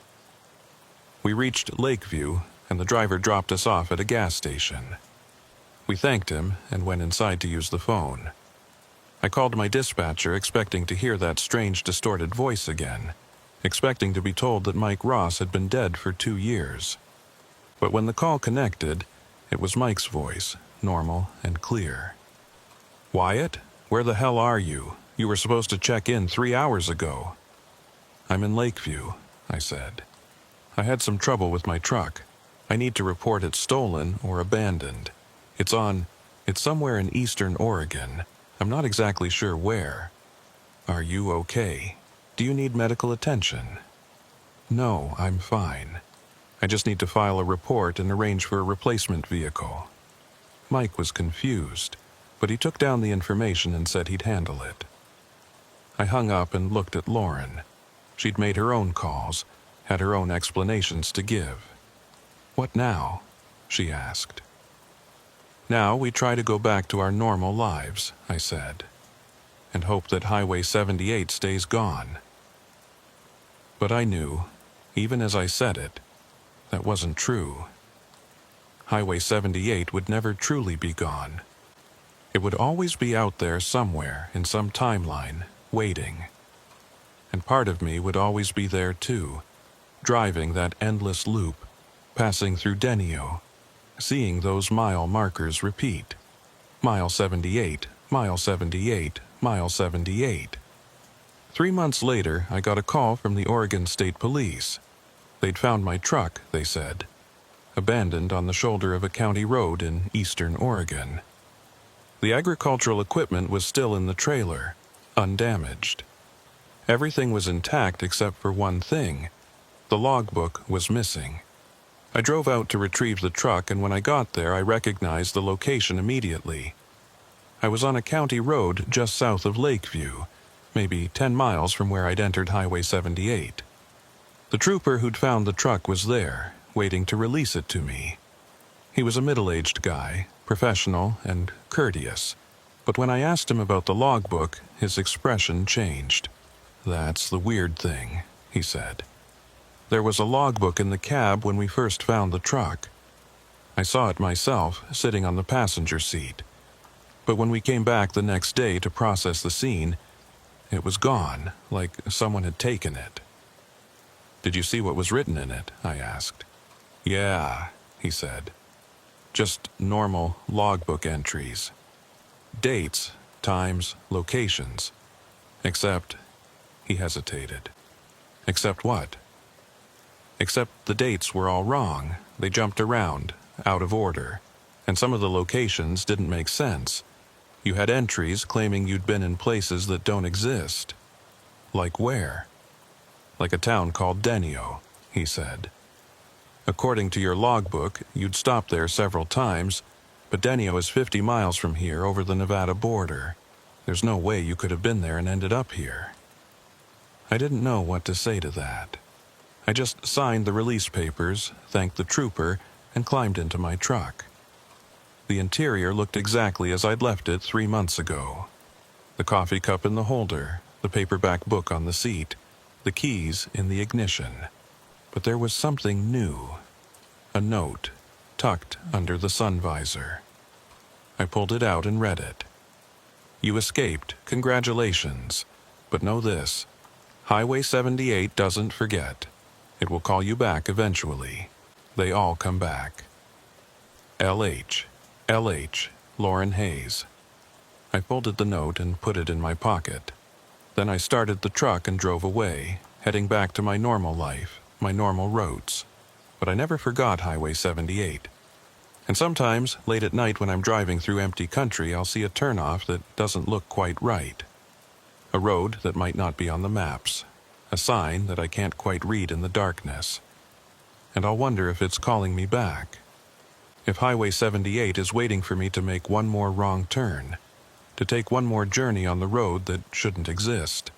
We reached Lakeview, and the driver dropped us off at a gas station. We thanked him and went inside to use the phone. I called my dispatcher, expecting to hear that strange, distorted voice again, expecting to be told that Mike Ross had been dead for 2 years. But when the call connected, it was Mike's voice, normal and clear. "Wyatt, where the hell are you? You were supposed to check in 3 hours ago." "I'm in Lakeview," I said. "I had some trouble with my truck. I need to report it stolen or abandoned. It's somewhere in eastern Oregon. I'm not exactly sure where. Are you okay? Do you need medical attention? No, I'm fine. I just need to file a report and arrange for a replacement vehicle. Mike was confused, but he took down the information and said he'd handle it. I hung up and looked at Lauren. She'd made her own calls, had her own explanations to give. What now? She asked. Now we try to go back to our normal lives, I said, and hope that Highway 78 stays gone. But I knew, even as I said it, that wasn't true. Highway 78 would never truly be gone. It would always be out there somewhere in some timeline, waiting. And part of me would always be there too, driving that endless loop, passing through Denio, seeing those mile markers repeat. Mile 78, mile 78, mile 78. 3 months later, I got a call from the Oregon State Police. They'd found my truck, they said, abandoned on the shoulder of a county road in eastern Oregon. The agricultural equipment was still in the trailer, undamaged. Everything was intact except for one thing. The logbook was missing. I drove out to retrieve the truck, and when I got there, I recognized the location immediately. I was on a county road just south of Lakeview, maybe 10 miles from where I'd entered Highway 78. The trooper who'd found the truck was there, waiting to release it to me. He was a middle-aged guy, professional and courteous, but when I asked him about the logbook, his expression changed. "That's the weird thing," he said. "There was a logbook in the cab when we first found the truck. I saw it myself, sitting on the passenger seat. But when we came back the next day to process the scene, it was gone, like someone had taken it." "Did you see what was written in it?" I asked. "Yeah," he said. "Just normal logbook entries. Dates, times, locations. Except," he hesitated. "Except what?" "Except the dates were all wrong. They jumped around, out of order, and some of the locations didn't make sense. You had entries claiming you'd been in places that don't exist." "Like where?" "Like a town called Denio," he said. "According to your logbook, you'd stopped there several times, but Denio is 50 miles from here over the Nevada border. There's no way you could have been there and ended up here." I didn't know what to say to that. I just signed the release papers, thanked the trooper, and climbed into my truck. The interior looked exactly as I'd left it 3 months ago. The coffee cup in the holder, the paperback book on the seat, the keys in the ignition. But there was something new. A note, tucked under the sun visor. I pulled it out and read it. "You escaped, congratulations. But know this, Highway 78 doesn't forget. It will call you back eventually. They all come back. LH, Lauren Hayes." I folded the note and put it in my pocket. Then I started the truck and drove away, heading back to my normal life, my normal roads. But I never forgot Highway 78. And sometimes, late at night when I'm driving through empty country, I'll see a turnoff that doesn't look quite right. A road that might not be on the maps. A sign that I can't quite read in the darkness. And I'll wonder if it's calling me back. If Highway 78 is waiting for me to make one more wrong turn, to take one more journey on the road that shouldn't exist.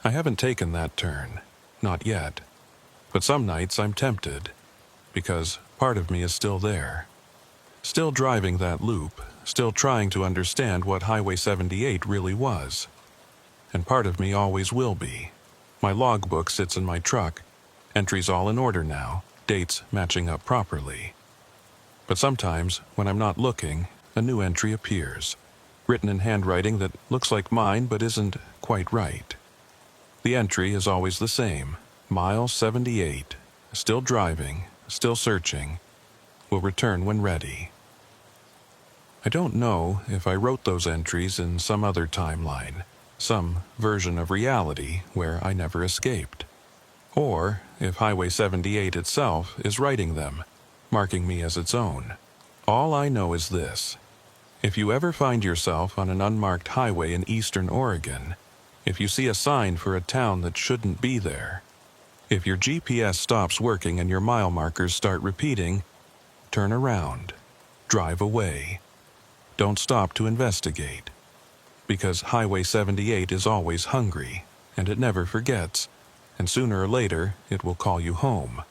I haven't taken that turn, not yet. But some nights I'm tempted, because part of me is still there. Still driving that loop, still trying to understand what Highway 78 really was. And part of me always will be. My logbook sits in my truck, entries all in order now, dates matching up properly. But sometimes, when I'm not looking, a new entry appears, written in handwriting that looks like mine but isn't quite right. The entry is always the same, mile 78, still driving, still searching, will return when ready. I don't know if I wrote those entries in some other timeline, some version of reality where I never escaped. Or if Highway 78 itself is writing them, marking me as its own. All I know is this. If you ever find yourself on an unmarked highway in eastern Oregon, if you see a sign for a town that shouldn't be there, if your GPS stops working and your mile markers start repeating, turn around, drive away. Don't stop to investigate. Because Highway 78 is always hungry, and it never forgets, and sooner or later it will call you home.